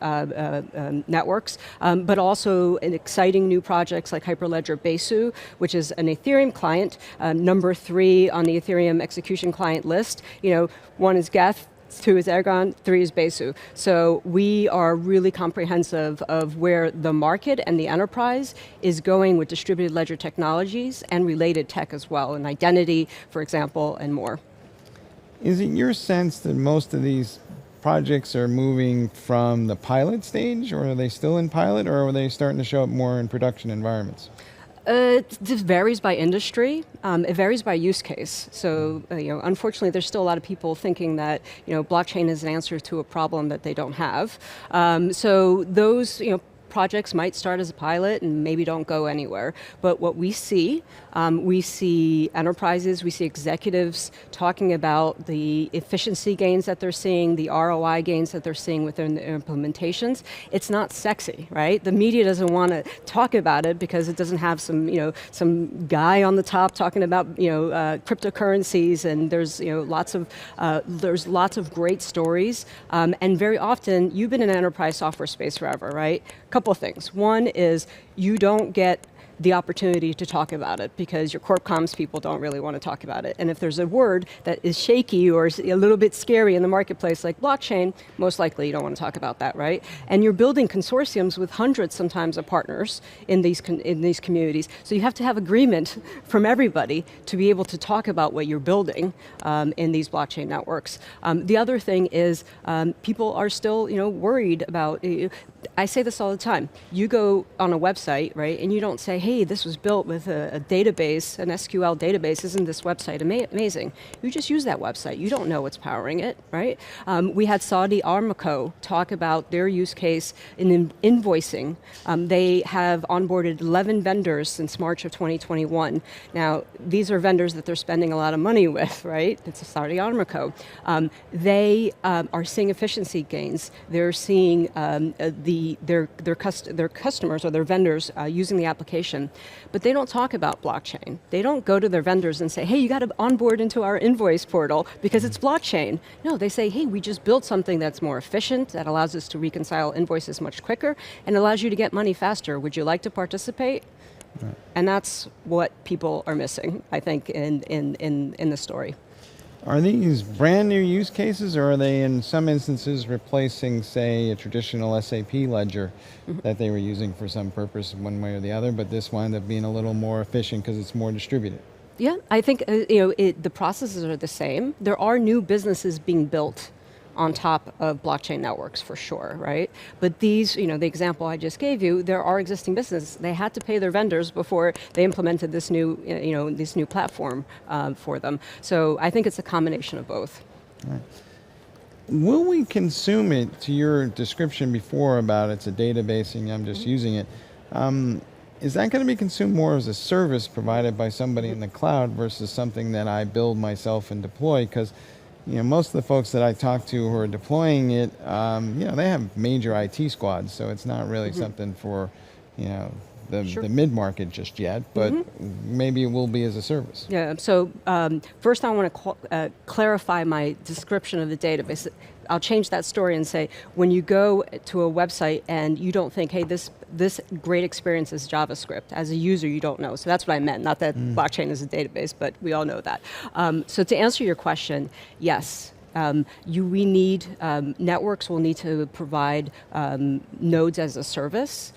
networks, but also in exciting new projects like Hyperledger Besu, which is an Ethereum client, number 3 on the Ethereum execution client list. 1 is Geth, 2 is Ergon, 3 is Besu. So we are really comprehensive of where the market and the enterprise is going with distributed ledger technologies and related tech as well, and identity, for example, and more. Is it your sense that most of these projects are moving from the pilot stage, or are they still in pilot, or are they starting to show up more in production environments? This varies by industry. It varies by use case. So, unfortunately, there's still a lot of people thinking that, blockchain is an answer to a problem that they don't have. So those, projects might start as a pilot and maybe don't go anywhere. But what we see enterprises, we see executives talking about the efficiency gains that they're seeing, the ROI gains that they're seeing within the implementations. It's not sexy, right? The media doesn't want to talk about it because it doesn't have some guy on the top talking about cryptocurrencies, and there's lots of great stories. And very often, you've been in an enterprise software space forever, right? Couple of things. One is you don't get the opportunity to talk about it because your corp comms people don't really want to talk about it. And if there's a word that is shaky or is a little bit scary in the marketplace like blockchain, most likely you don't want to talk about that, right? And you're building consortiums with hundreds sometimes of partners in these communities. So you have to have agreement from everybody to be able to talk about what you're building in these blockchain networks. The other thing is people are still worried about, I say this all the time, you go on a website, right, and you don't say, hey, this was built with a database, an SQL database, isn't this website amazing? You just use that website. You don't know what's powering it, right? We had Saudi Aramco talk about their use case in invoicing. They have onboarded 11 vendors since March of 2021. Now, these are vendors that they're spending a lot of money with, right? It's a Saudi Aramco. They are seeing efficiency gains. They're seeing their customers or their vendors using the application, but they don't talk about blockchain. They don't go to their vendors and say, hey, you got to onboard into our invoice portal because it's blockchain. No, they say, hey, we just built something that's more efficient, that allows us to reconcile invoices much quicker, and allows you to get money faster. Would you like to participate? Right. And that's what people are missing, I think, in the story. Are these brand new use cases, or are they in some instances replacing, say, a traditional SAP ledger that they were using for some purpose one way or the other, but this wound up being a little more efficient because it's more distributed? Yeah, I think the processes are the same. There are new businesses being built on top of blockchain networks for sure, right? But these, the example I just gave you, there are existing businesses. They had to pay their vendors before they implemented this new, this new platform for them. So I think it's a combination of both. Right. Will we consume it, to your description before about it's a database and I'm just using it, is that going to be consumed more as a service provided by somebody in the cloud versus something that I build myself and deploy? Because most of the folks that I talk to who are deploying it, they have major IT squads, so it's not really something for, the mid-market just yet, but maybe it will be as a service. Yeah, so first I want to clarify my description of the database. I'll change that story and say, when you go to a website and you don't think, hey, this great experience is JavaScript, as a user you don't know. So that's what I meant, not that blockchain is a database, but we all know that. So to answer your question, yes. We need, networks will need to provide nodes as a service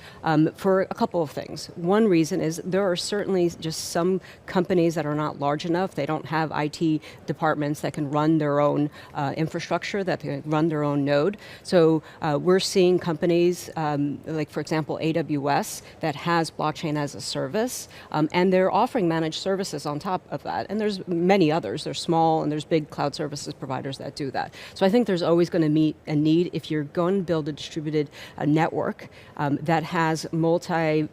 for a couple of things. One reason is there are certainly just some companies that are not large enough. They don't have IT departments that can run their own infrastructure, that can run their own node. So we're seeing companies like, for example, AWS that has blockchain as a service, and they're offering managed services on top of that. And there's many others. There's small and there's big cloud services providers that do that. So I think there's always going to be a need if you're going to build a distributed network that has multi,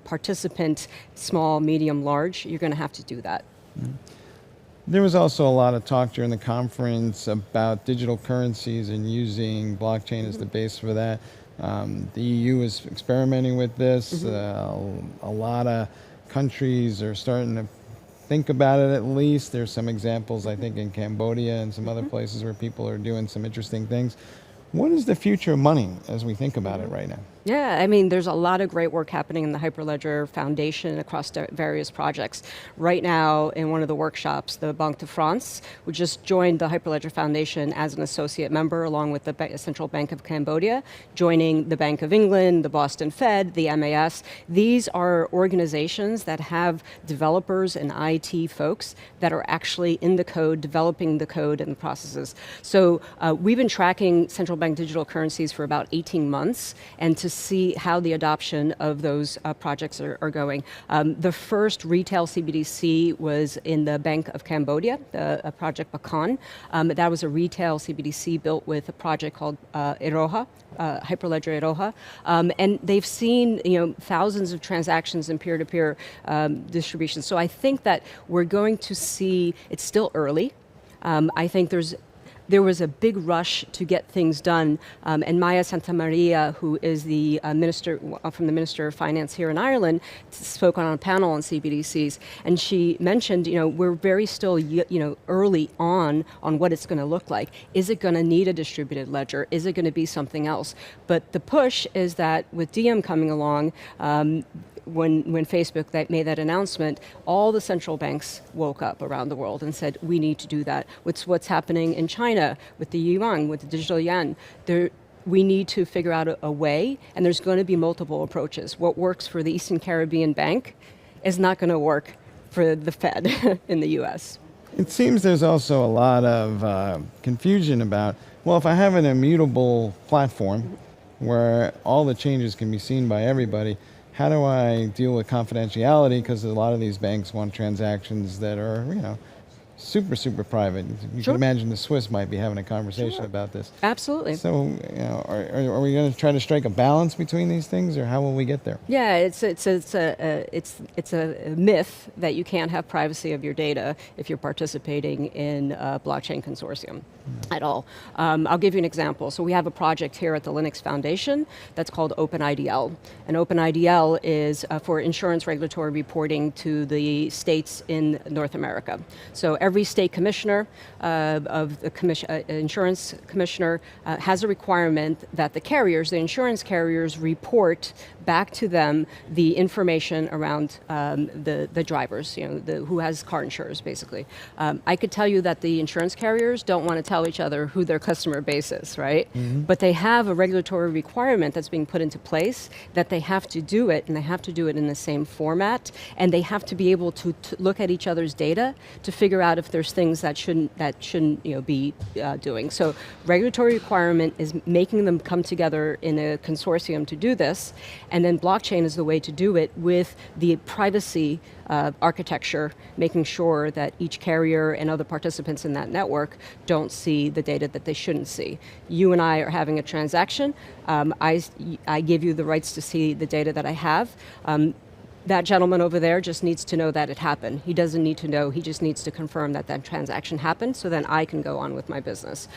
participant, small, medium, large. You're going to have to do that. Mm-hmm. There was also a lot of talk during the conference about digital currencies and using blockchain as the base for that. The EU is experimenting with this. A lot of countries are starting to think about it at least. There's some examples, I think, in Cambodia and some other places where people are doing some interesting things. What is the future of money as we think about it right now? Yeah, I mean, there's a lot of great work happening in the Hyperledger Foundation across various projects. Right now, in one of the workshops, the Banque de France, who just joined the Hyperledger Foundation as an associate member, along with the Central Bank of Cambodia, joining the Bank of England, the Boston Fed, the MAS. These are organizations that have developers and IT folks that are actually in the code, developing the code and the processes. So we've been tracking central bank digital currencies for about 18 months, and to see how the adoption of those projects are going. The first retail CBDC was in the Bank of Cambodia, the project Bakan. That was a retail CBDC built with a project called Iroha, Hyperledger Iroha. And they've seen thousands of transactions in peer-to-peer distribution. So I think that we're going to see, it's still early. I think there was a big rush to get things done, and Maya Santamaria, who is the minister from the Minister of Finance here in Ireland, spoke on a panel on CBDCs, and she mentioned, we're very still, early on what it's going to look like. Is it going to need a distributed ledger? Is it going to be something else? But the push is that with Diem coming along, when Facebook made that announcement, all the central banks woke up around the world and said, we need to do that. What's happening in China with the yuan, with the digital yuan, we need to figure out a way, and there's going to be multiple approaches. What works for the Eastern Caribbean Bank is not going to work for the Fed in the US. It seems there's also a lot of confusion about, well, if I have an immutable platform where all the changes can be seen by everybody, how do I deal with confidentiality? Because a lot of these banks want transactions that are, super, super private. You Sure. can imagine the Swiss might be having a conversation about this. Absolutely. So, are we going to try to strike a balance between these things, or how will we get there? Yeah, it's a myth that you can't have privacy of your data if you're participating in a blockchain consortium at all. I'll give you an example. So we have a project here at the Linux Foundation that's called OpenIDL. And OpenIDL is for insurance regulatory reporting to the states in North America. So every state commissioner of the insurance commissioner has a requirement that the insurance carriers report back to them the information around the drivers, who has car insurers, basically. I could tell you that the insurance carriers don't want to tell each other who their customer base is, right? Mm-hmm. But they have a regulatory requirement that's being put into place that they have to do it, and they have to do it in the same format, and they have to be able to look at each other's data to figure out if there's things that shouldn't be doing. So regulatory requirement is making them come together in a consortium to do this, and then blockchain is the way to do it with the privacy architecture, making sure that each carrier and other participants in that network don't see the data that they shouldn't see. You and I are having a transaction. I give you the rights to see the data that I have. That gentleman over there just needs to know that it happened. He doesn't need to know, he just needs to confirm that transaction happened, so then I can go on with my business.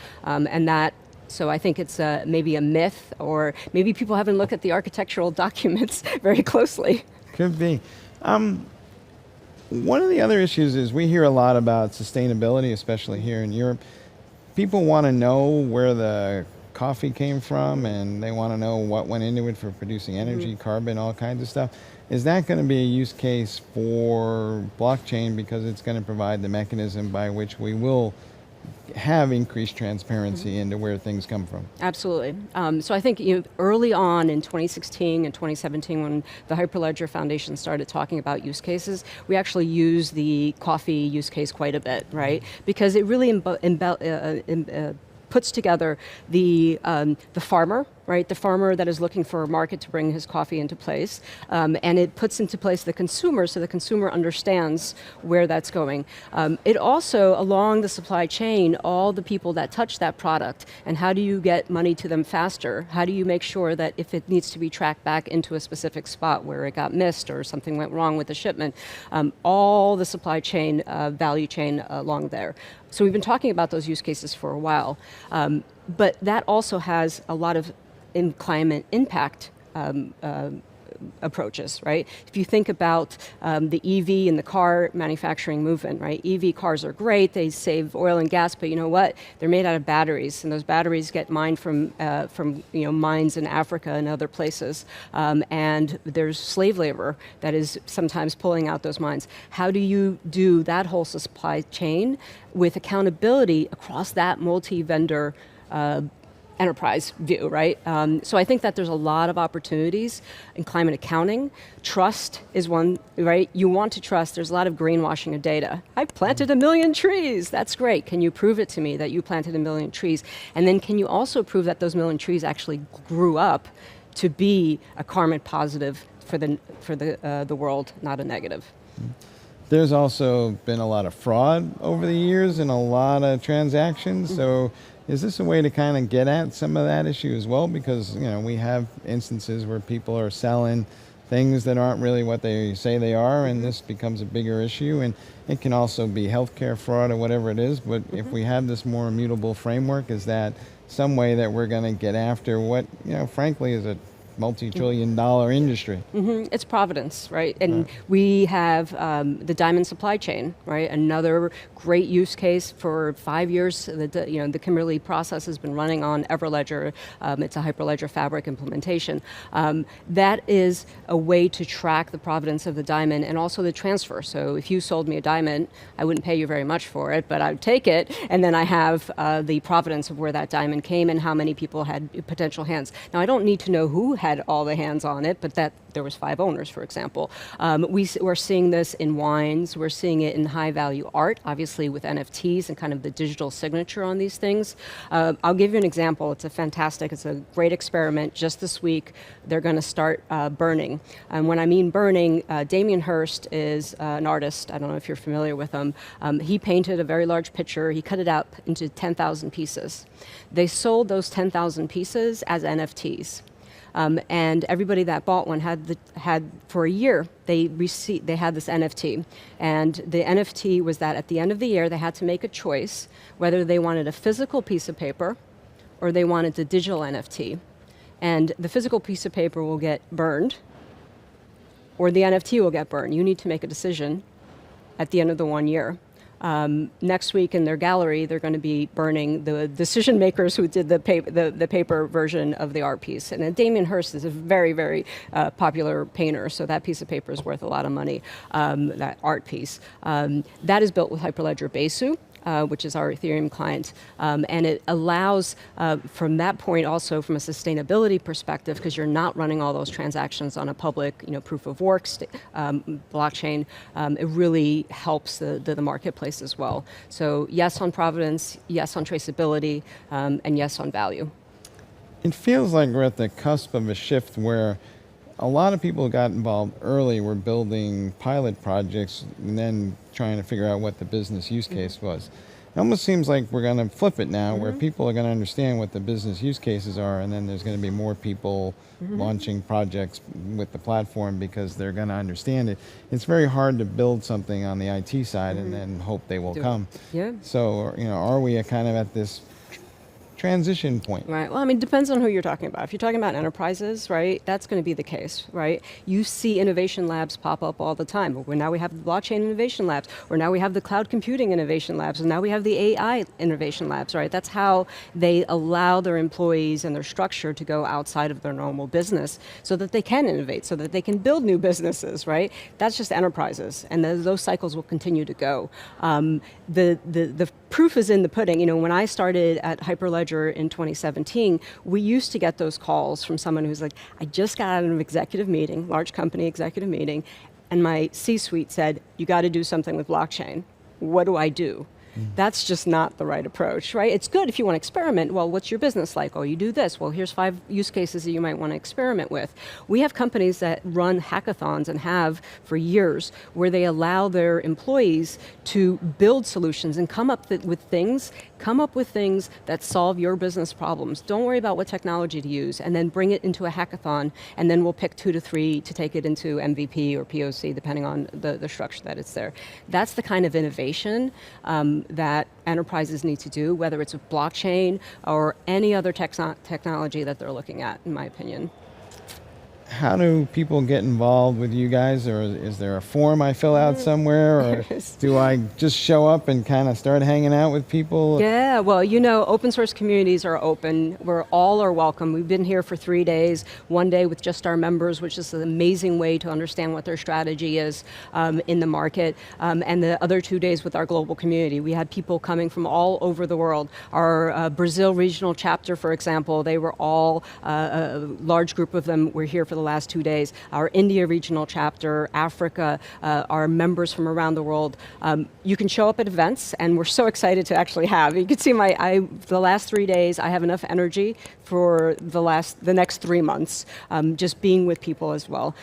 So I think it's maybe a myth, or maybe people haven't looked at the architectural documents very closely. Could be. One of the other issues is we hear a lot about sustainability, especially here in Europe. People want to know where the coffee came from, and they want to know what went into it for producing energy, carbon, all kinds of stuff. Is that going to be a use case for blockchain, because it's going to provide the mechanism by which we will have increased transparency into where things come from? Absolutely. So I think early on in 2016 and 2017, when the Hyperledger Foundation started talking about use cases, we actually used the coffee use case quite a bit, right? Because it really puts together the farmer, right? The farmer that is looking for a market to bring his coffee into place, and it puts into place the consumer, so the consumer understands where that's going. It also, along the supply chain, all the people that touch that product, and how do you get money to them faster? How do you make sure that if it needs to be tracked back into a specific spot where it got missed or something went wrong with the shipment, all the supply chain, value chain along there. So we've been talking about those use cases for a while, but that also has a lot of climate impact approaches, right? If you think about the EV and the car manufacturing movement, right? EV cars are great, they save oil and gas, but you know what? They're made out of batteries, and those batteries get mined from mines in Africa and other places, and there's slave labor that is sometimes pulling out those mines. How do you do that whole supply chain with accountability across that multi-vendor enterprise view, right? So I think that there's a lot of opportunities in climate accounting. Trust is one, right? You want to trust. There's a lot of greenwashing of data. I planted 1 million trees. That's great. Can you prove it to me that you planted 1 million trees? And then can you also prove that those 1 million trees actually grew up to be a climate positive for the world, not a negative? There's also been a lot of fraud over the years and a lot of transactions. So is this a way to kind of get at some of that issue as well? Because, we have instances where people are selling things that aren't really what they say they are, and this becomes a bigger issue. And it can also be healthcare fraud or whatever it is. But if we have this more immutable framework, is that some way that we're going to get after what, frankly, is a multi-trillion-dollar industry? It's providence, right? And we have the diamond supply chain, right? Another great use case. For 5 years. The Kimberly process has been running on Everledger. It's a Hyperledger Fabric implementation. That is a way to track the provenance of the diamond and also the transfer. So if you sold me a diamond, I wouldn't pay you very much for it, but I would take it, and then I have the provenance of where that diamond came and how many people had potential hands. Now, I don't need to know who had all the hands on it, but that there was 5 owners, for example. We're seeing this in wines. We're seeing it in high-value art, obviously with NFTs and kind of the digital signature on these things. I'll give you an example. It's a great experiment. Just this week, they're going to start burning. And when I mean burning, Damien Hirst is an artist. I don't know if you're familiar with him. He painted a very large picture. He cut it up into 10,000 pieces. They sold those 10,000 pieces as NFTs. And everybody that bought one had for a year, they had this NFT. And the NFT was that at the end of the year, they had to make a choice whether they wanted a physical piece of paper or they wanted the digital NFT. And the physical piece of paper will get burned or the NFT will get burned. You need to make a decision at the end of the 1 year. Next week in their gallery, they're going to be burning the decision makers who did the paper version of the art piece. And Damien Hirst is a very, very popular painter, so that piece of paper is worth a lot of money, that art piece. That is built with Hyperledger Besu, which is our Ethereum client. And it allows, from that point also from a sustainability perspective, because you're not running all those transactions on a public proof of work blockchain, it really helps the marketplace as well. So yes on provenance, yes on traceability, and yes on value. It feels like we're at the cusp of a shift where a lot of people who got involved early were building pilot projects and then trying to figure out what the business use case was. It almost seems like we're going to flip it now, where people are going to understand what the business use cases are, and then there's going to be more people launching projects with the platform because they're going to understand it. It's very hard to build something on the IT side and then hope they will come. Yeah. So, are we kind of at this transition point? Right. Well, it depends on who you're talking about. If you're talking about enterprises, right, that's going to be the case, right? You see innovation labs pop up all the time. Well, now we have the blockchain innovation labs, or now we have the cloud computing innovation labs, and now we have the AI innovation labs, right? That's how they allow their employees and their structure to go outside of their normal business so that they can innovate, so that they can build new businesses, right? That's just enterprises, and those cycles will continue to go. The proof is in the pudding. When I started at Hyperledger in 2017, we used to get those calls from someone who's like, I just got out of an executive meeting, large company executive meeting, and my C-suite said, you got to do something with blockchain. What do I do? That's just not the right approach, right? It's good if you want to experiment. Well, what's your business like? Oh, you do this. Well, here's 5 use cases that you might want to experiment with. We have companies that run hackathons and have for years where they allow their employees to build solutions and come up with things that solve your business problems. Don't worry about what technology to use, and then bring it into a hackathon, and then we'll pick 2 to 3 to take it into MVP or POC, depending on the structure that it's there. That's the kind of innovation that enterprises need to do, whether it's with blockchain or any other technology that they're looking at, in my opinion. How do people get involved with you guys, or is there a form I fill out somewhere, or do I just show up and kind of start hanging out with people? Yeah, well, open source communities are open. All are welcome. We've been here for 3 days, 1 day with just our members, which is an amazing way to understand what their strategy is in the market, and the other 2 days with our global community. We had people coming from all over the world. Our Brazil regional chapter, for example, they were all, a large group of them were here for the last 2 days. Our India regional chapter, Africa, our members from around the world. You can show up at events, and we're so excited to actually have. You can see the last 3 days, I have enough energy for the next 3 months, just being with people as well.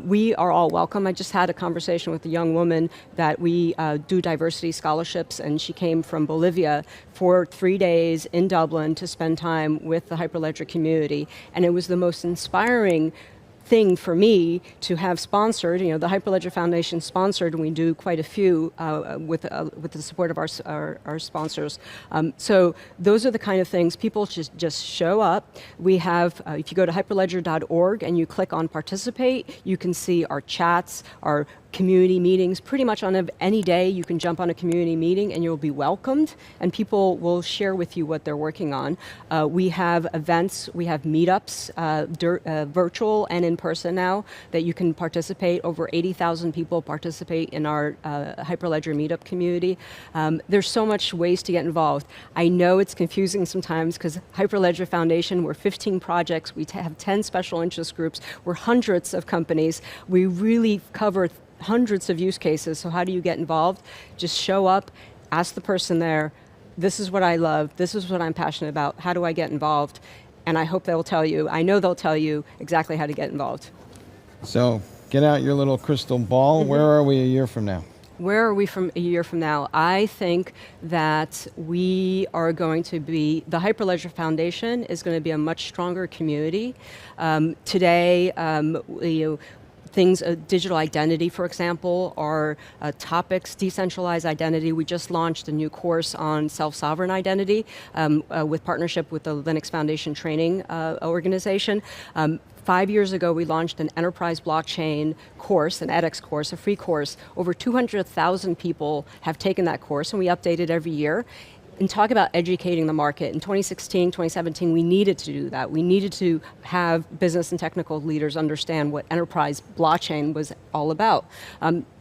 We are all welcome. I just had a conversation with a young woman that we do diversity scholarships, and she came from Bolivia for 3 days in Dublin to spend time with the Hyperledger community, and it was the most inspiring thing for me to have sponsored. The Hyperledger Foundation sponsored, and we do quite a few with the support of our sponsors. So those are the kind of things people just show up. We have, if you go to hyperledger.org and you click on participate, you can see our chats, our community meetings. Pretty much on any day you can jump on a community meeting and you'll be welcomed, and people will share with you what they're working on. We have events, we have meetups, virtual and in person now, that you can participate. Over 80,000 people participate in our Hyperledger meetup community. There's so much ways to get involved. I know it's confusing sometimes because Hyperledger Foundation, we're 15 projects, we have 10 special interest groups, we're hundreds of companies. We really cover hundreds of use cases. So how do you get involved? Just show up, ask the person there, this is what I love, this is what I'm passionate about, how do I get involved? And I hope they'll tell you, I know they'll tell you exactly how to get involved. So get out your little crystal ball. Where are we a year from now? Where are we from a year from now? I think that we are going to be, the Hyperledger Foundation is going to be a much stronger community. Today, things, digital identity, for example, are topics, decentralized identity. We just launched a new course on self-sovereign identity with partnership with the Linux Foundation training organization. 5 years ago, we launched an enterprise blockchain course, an edX course, a free course. Over 200,000 people have taken that course, and we update it every year. And talk about educating the market. In 2016, 2017, we needed to do that. We needed to have business and technical leaders understand what enterprise blockchain was all about.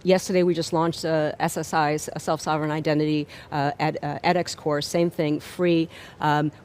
Yesterday, we just launched SSI's, a self-sovereign identity edX course, same thing, free,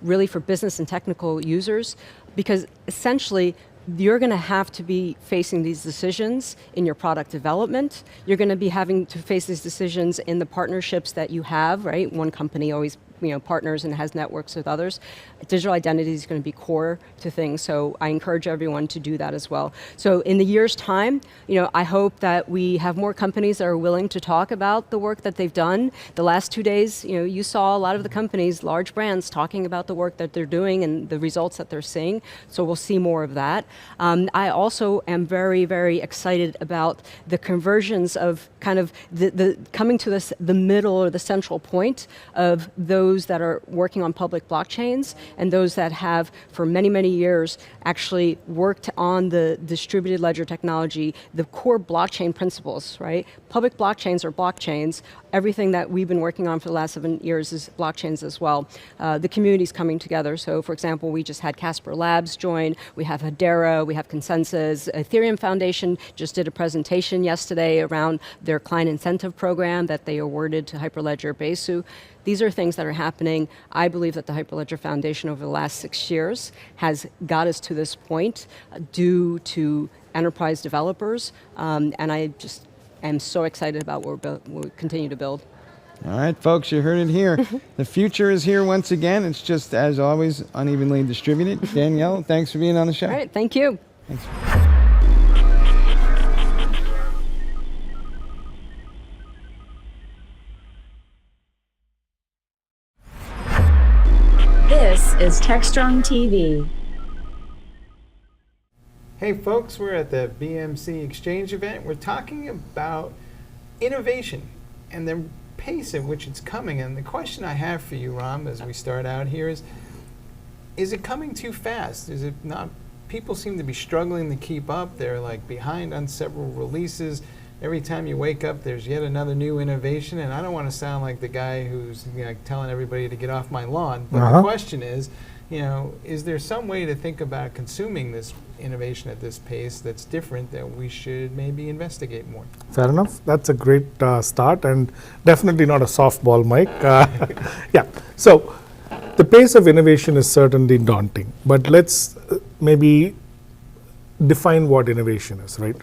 really for business and technical users, because essentially, you're going to have to be facing these decisions in your product development. You're going to be having to face these decisions in the partnerships that you have, right? One company always partners and has networks with others. Digital identity is going to be core to things, so I encourage everyone to do that as well. So in the year's time, I hope that we have more companies that are willing to talk about the work that they've done. The last 2 days, you saw a lot of the companies, large brands, talking about the work that they're doing and the results that they're seeing, so we'll see more of that. I also am very, very excited about the conversions of kind of the coming to the middle or the central point of those that are working on public blockchains and those that have for many, many years actually worked on the distributed ledger technology, the core blockchain principles, right? Public blockchains are blockchains. Everything that we've been working on for the last 7 years is blockchains as well. The community's coming together. So for example, we just had Casper Labs join, we have Hedera, we have Consensus. Ethereum Foundation just did a presentation yesterday around their client incentive program that they awarded to Hyperledger Besu. These are things that are happening. I believe that the Hyperledger Foundation over the last 6 years has got us to this point due to enterprise developers, and I just am so excited about what we'll continue to build. All right, folks, you heard it here. The future is here once again. It's just, as always, unevenly distributed. Danielle, thanks for being on the show. All right, thank you. Thanks. This is Techstrong TV. Hey, folks, we're at the BMC Exchange event. We're talking about innovation and the pace at which it's coming. And the question I have for you, Ram, as we start out here is it coming too fast? Is it not? People seem to be struggling to keep up. They're like behind on several releases. Every time you wake up, there's yet another new innovation. And I don't want to sound like the guy who's telling everybody to get off my lawn. But the question is, is there some way to think about consuming this innovation at this pace that's different that we should maybe investigate more? Fair enough. That's a great start, and definitely not a softball, Mike. Yeah. So the pace of innovation is certainly daunting, but let's maybe define what innovation is, right?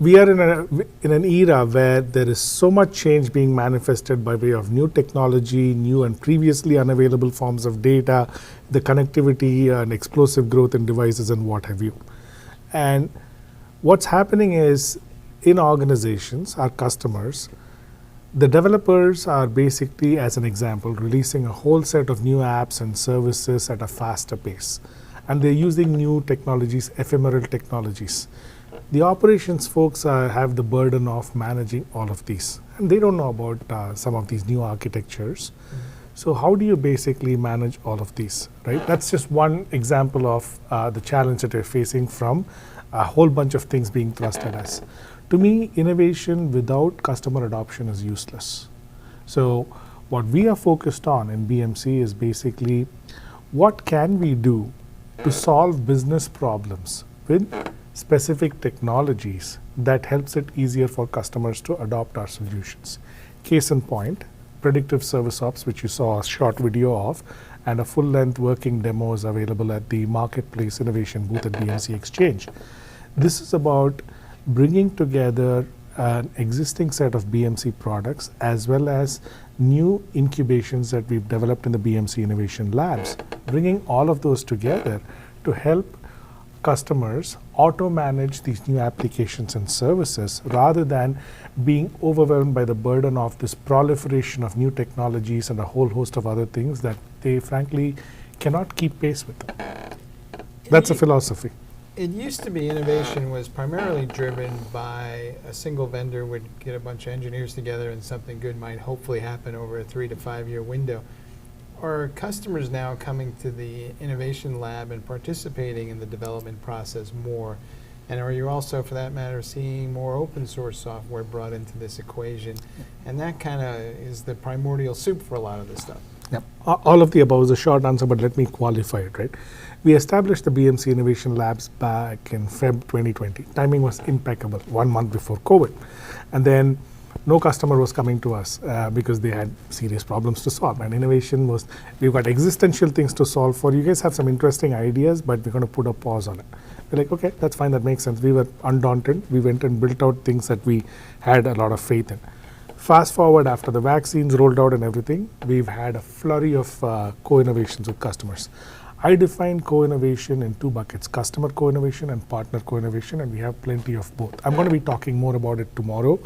We are in an era where there is so much change being manifested by way of new technology, new and previously unavailable forms of data, the connectivity and explosive growth in devices and what have you. And what's happening is in organizations, our customers, the developers are basically, as an example, releasing a whole set of new apps and services at a faster pace. And they're using new technologies, ephemeral technologies. The operations folks have the burden of managing all of these, and they don't know about some of these new architectures. So how do you basically manage all of these, right? That's just one example of the challenge that we're facing from a whole bunch of things being thrust at us. To me, innovation without customer adoption is useless. So what we are focused on in BMC is basically what can we do to solve business problems with specific technologies that helps it easier for customers to adopt our solutions. Case in point, predictive service ops, which you saw a short video of, and a full-length working demo is available at the Marketplace Innovation booth at BMC Exchange. This is about bringing together an existing set of BMC products as well as new incubations that we've developed in the BMC Innovation Labs, bringing all of those together to help customers auto-manage these new applications and services rather than being overwhelmed by the burden of this proliferation of new technologies and a whole host of other things that they frankly cannot keep pace with. That's a philosophy. It used to be innovation was primarily driven by a single vendor would get a bunch of engineers together and something good might hopefully happen over a 3 to 5 year window. Are customers now coming to the innovation lab and participating in the development process more? And are you also, for that matter, seeing more open source software brought into this equation? And that kind of is the primordial soup for a lot of this stuff. Yep. All of the above is a short answer, but let me qualify it, right? We established the BMC Innovation Labs back in Feb 2020. Timing was impeccable, 1 month before COVID. And then no customer was coming to us because they had serious problems to solve. And innovation was, we've got existential things to solve for. You guys have some interesting ideas, but we're going to put a pause on it. We're like, okay, that's fine, that makes sense. We were undaunted. We went and built out things that we had a lot of faith in. Fast forward, after the vaccines rolled out and everything, we've had a flurry of co-innovations with customers. I define co-innovation in 2 buckets, customer co-innovation and partner co-innovation, and we have plenty of both. I'm going to be talking more about it tomorrow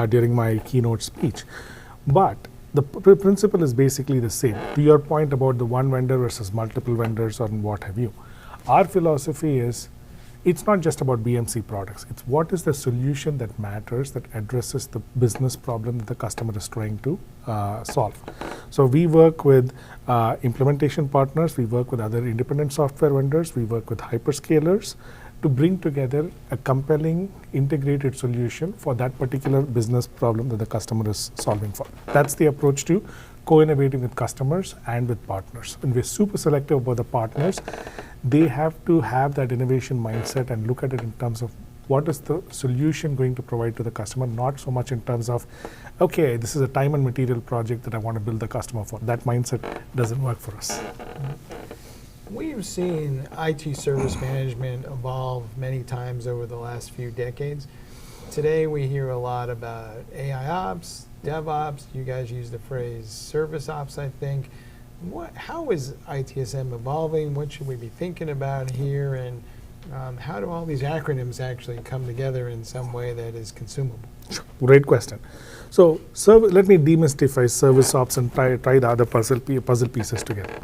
during my keynote speech. But the principle is basically the same. To your point about the one vendor versus multiple vendors or what have you, our philosophy is it's not just about BMC products. It's what is the solution that matters, that addresses the business problem that the customer is trying to solve. So we work with implementation partners, we work with other independent software vendors, we work with hyperscalers to bring together a compelling integrated solution for that particular business problem that the customer is solving for. That's the approach to co-innovating with customers and with partners. And we're super selective about the partners. They have to have that innovation mindset and look at it in terms of what is the solution going to provide to the customer, not so much in terms of, okay, this is a time and material project that I want to build the customer for. That mindset doesn't work for us. We've seen IT service management evolve many times over the last few decades. today we hear a lot about AI ops, DevOps. You guys use the phrase service ops, I think. How is ITSM evolving? What should we be thinking about here? And how do all these acronyms actually come together in some way that is consumable? Great question. So let me demystify service ops and try the other puzzle pieces together.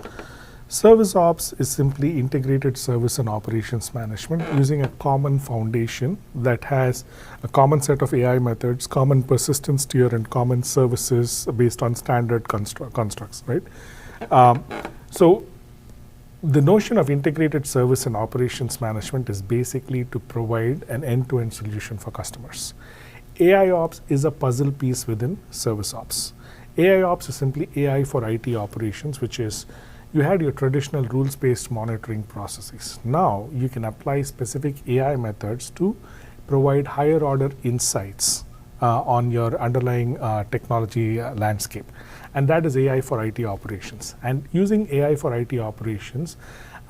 Service ops is simply integrated service and operations management using a common foundation that has a common set of AI methods, common persistence tier, and common services based on standard constructs, right? So the notion of integrated service and operations management is basically to provide an end-to-end solution for customers. AI ops is a puzzle piece within service ops. AI ops is simply AI for IT operations, which is you had your traditional rules-based monitoring processes. Now you can apply specific AI methods to provide higher order insights on your underlying technology landscape. And that is AI for IT operations. And using AI for IT operations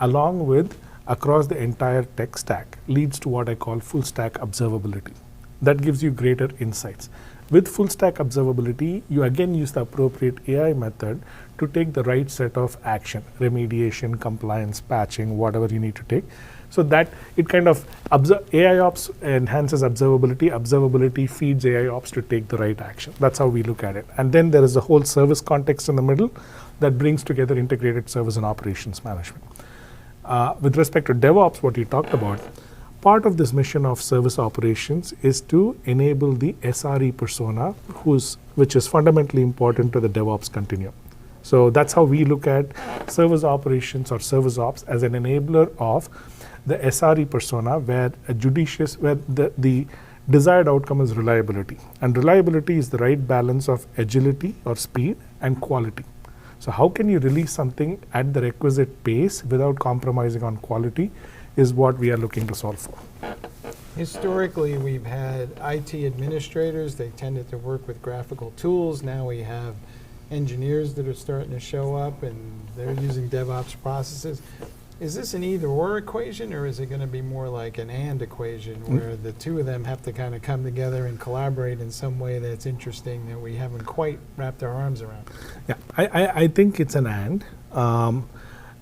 along with across the entire tech stack leads to what I call full stack observability. That gives you greater insights. With full stack observability, you again use the appropriate AI method to take the right set of action, remediation, compliance, patching, whatever you need to take. So that it kind of AI ops enhances observability. Observability feeds AI ops to take the right action. That's how we look at it. And then there is a whole service context in the middle that brings together integrated service and operations management. With respect to DevOps, what you talked about, part of this mission of service operations is to enable the SRE persona, which is fundamentally important to the DevOps continuum. So that's how we look at service operations or service ops as an enabler of the SRE persona, where the desired outcome is reliability. And reliability is the right balance of agility or speed and quality. So how can you release something at the requisite pace without compromising on quality is what we are looking to solve for. Historically, we've had IT administrators. They tended to work with graphical tools. Now we have engineers that are starting to show up, and they're using DevOps processes. Is this an either-or equation, or is it going to be more like an and equation, where the two of them have to kind of come together and collaborate in some way that's interesting that we haven't quite wrapped our arms around? Yeah, I think it's an and.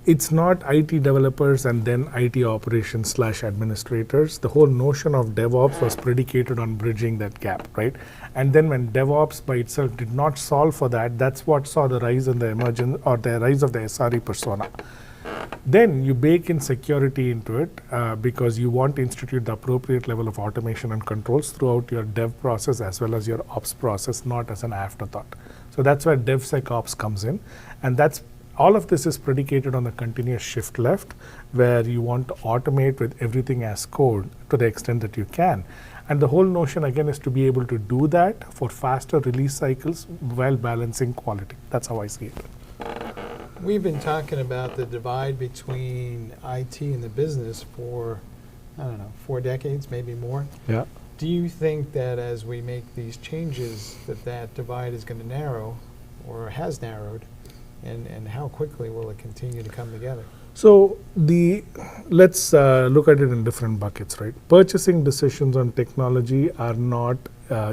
It's not IT developers and then IT operations / administrators. The whole notion of DevOps was predicated on bridging that gap, right? And then when DevOps by itself did not solve for that, that's what saw the rise in the emergence or the rise of the SRE persona. Then you bake in security into it because you want to institute the appropriate level of automation and controls throughout your dev process as well as your ops process, not as an afterthought. So that's where DevSecOps comes in, and all of this is predicated on the continuous shift left, where you want to automate with everything as code to the extent that you can. And the whole notion again is to be able to do that for faster release cycles while balancing quality. That's how I see it. We've been talking about the divide between IT and the business for, 4 decades, maybe more. Yeah. Do you think that as we make these changes that divide is going to narrow or has narrowed? And how quickly will it continue to come together? So let's look at it in different buckets, right? Purchasing decisions on technology are not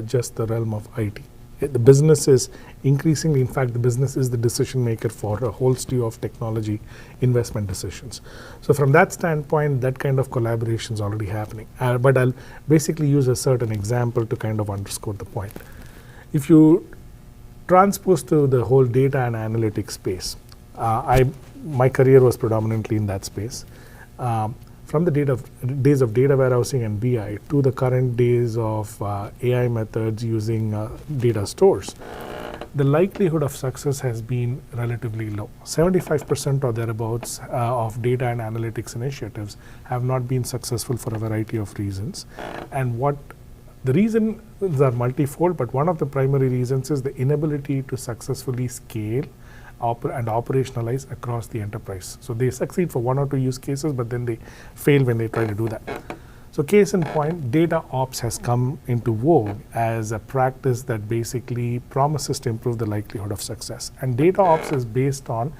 just the realm of IT. The business is increasingly, in fact, the business is the decision maker for a whole slew of technology investment decisions. So from that standpoint, that kind of collaboration is already happening. But I'll basically use a certain example to kind of underscore the point. If you transpose to the whole data and analytics space, my career was predominantly in that space. From the days of data warehousing and BI to the current days of AI methods using data stores, the likelihood of success has been relatively low. 75% or thereabouts of data and analytics initiatives have not been successful for a variety of reasons. And the reasons are multifold, but one of the primary reasons is the inability to successfully scale and operationalize across the enterprise. So they succeed for 1 or 2 use cases, but then they fail when they try to do that. So case in point, data ops has come into vogue as a practice that basically promises to improve the likelihood of success. And data ops is based on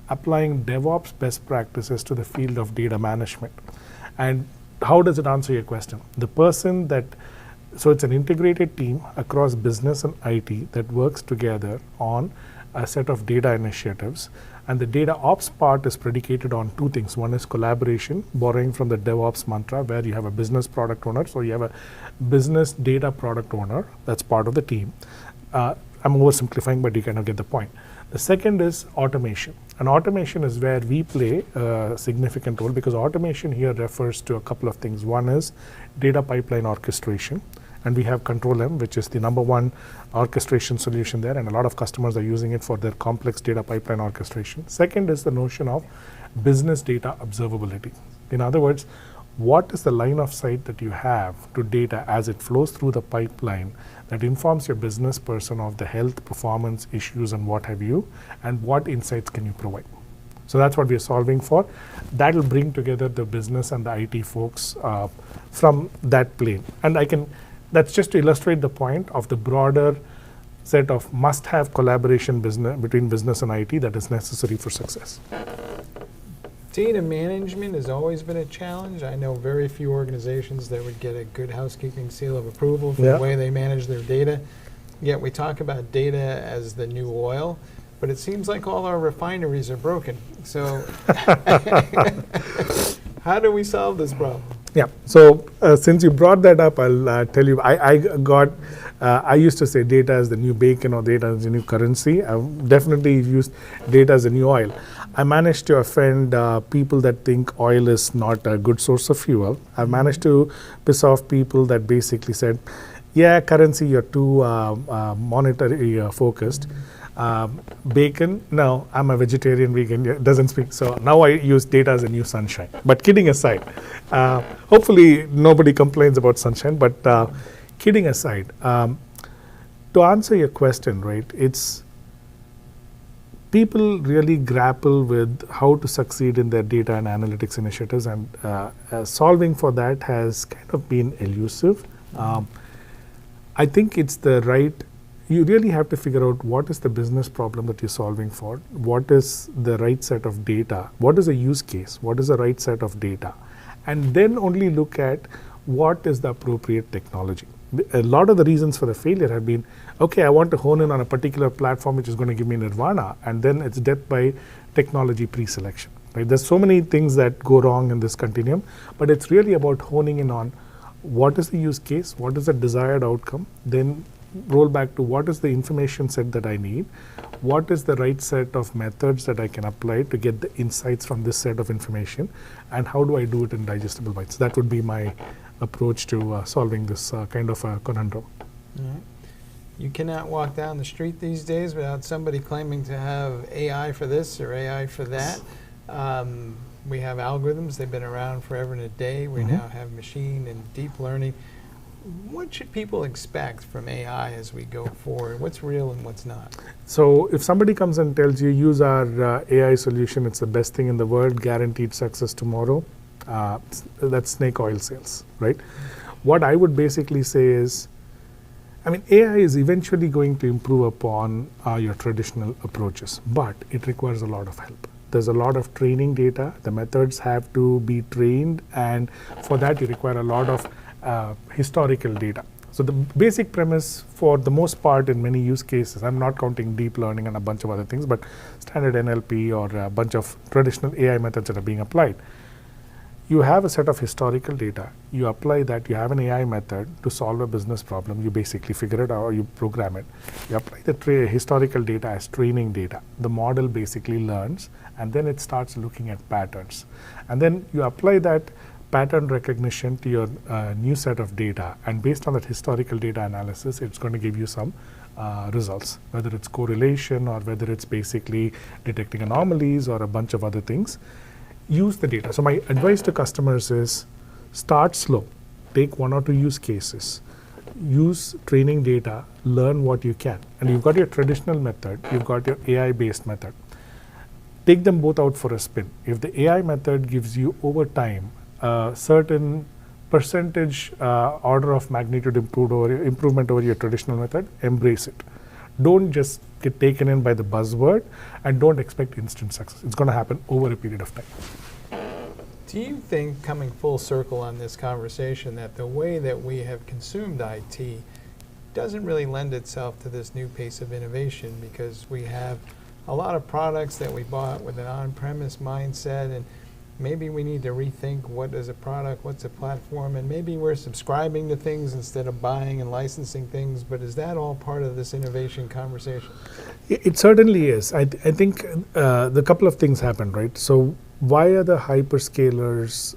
applying DevOps best practices to the field of data management. And how does it answer your question? The person that So it's an integrated team across business and IT that works together on a set of data initiatives. And the data ops part is predicated on two things. One is collaboration, borrowing from the DevOps mantra, where you have a business product owner. So you have a business data product owner that's part of the team. I'm oversimplifying, but you kind of get the point. The second is automation. And automation is where we play a significant role, because automation here refers to a couple of things. One is data pipeline orchestration. And we have Control M, which is the number one orchestration solution there, and a lot of customers are using it for their complex data pipeline orchestration. Second is the notion of business data observability. In other words, what is the line of sight that you have to data as it flows through the pipeline that informs your business person of the health, performance, issues, and what have you, and what insights can you provide? So that's what we are solving for. That will bring together the business and the IT folks from that plane. And that's just to illustrate the point of the broader set of must-have collaboration between business and IT that is necessary for success. Data management has always been a challenge. I know very few organizations that would get a good housekeeping seal of approval for the way they manage their data. Yet we talk about data as the new oil, but it seems like all our refineries are broken. So how do we solve this problem? Yeah. So since you brought that up, I'll tell you. I used to say data is the new bacon or data is the new currency. I've definitely used data as the new oil. I managed to offend people that think oil is not a good source of fuel. I've managed to piss off people that basically said, yeah, currency, you're too monetary focused. Bacon, no, I'm a vegetarian, vegan, it doesn't speak. So now I use data as a new sunshine. But kidding aside, hopefully nobody complains about sunshine, but kidding aside, to answer your question, right, it's people really grapple with how to succeed in their data and analytics initiatives, and solving for that has kind of been elusive. I think it's you really have to figure out what is the business problem that you're solving for, what is the right set of data, what is the use case, what is the right set of data, and then only look at what is the appropriate technology. A lot of the reasons for the failure have been, okay, I want to hone in on a particular platform which is going to give me nirvana, and then it's death by technology pre-selection. Right? There's so many things that go wrong in this continuum, but it's really about honing in on what is the use case, what is the desired outcome, then roll back to what is the information set that I need, what is the right set of methods that I can apply to get the insights from this set of information, and how do I do it in digestible bites. That would be my approach to solving this kind of a conundrum. Right. You cannot walk down the street these days without somebody claiming to have AI for this or AI for that. We have algorithms, they've been around forever and a day. We now have machine and deep learning. What should people expect from AI as we go forward? What's real and what's not? So if somebody comes and tells you, use our AI solution, it's the best thing in the world, guaranteed success tomorrow, that's snake oil sales, right? What I would basically say is, AI is eventually going to improve upon your traditional approaches, but it requires a lot of help. There's a lot of training data. The methods have to be trained, and for that you require a lot of historical data. So the basic premise for the most part in many use cases, I'm not counting deep learning and a bunch of other things, but standard NLP or a bunch of traditional AI methods that are being applied. You have a set of historical data, you apply that, you have an AI method to solve a business problem, you basically figure it out or you program it. You apply the historical data as training data. The model basically learns, and then it starts looking at patterns. And then you apply that pattern recognition to your new set of data, and based on that historical data analysis, it's going to give you some results, whether it's correlation or whether it's basically detecting anomalies or a bunch of other things. Use the data. So my advice to customers is start slow, take one or two use cases, use training data, learn what you can. And you've got your traditional method, you've got your AI-based method. Take them both out for a spin. If the AI method gives you over time a certain percentage order of magnitude improvement over your traditional method, embrace it. Don't just get taken in by the buzzword, and don't expect instant success. It's going to happen over a period of time. Do you think, coming full circle on this conversation, that the way that we have consumed IT doesn't really lend itself to this new pace of innovation, because we have a lot of products that we bought with an on-premise mindset, and maybe we need to rethink what is a product, what's a platform, and maybe we're subscribing to things instead of buying and licensing things, but is that all part of this innovation conversation? It certainly is. I think the couple of things happened, right? So why are the hyperscalers,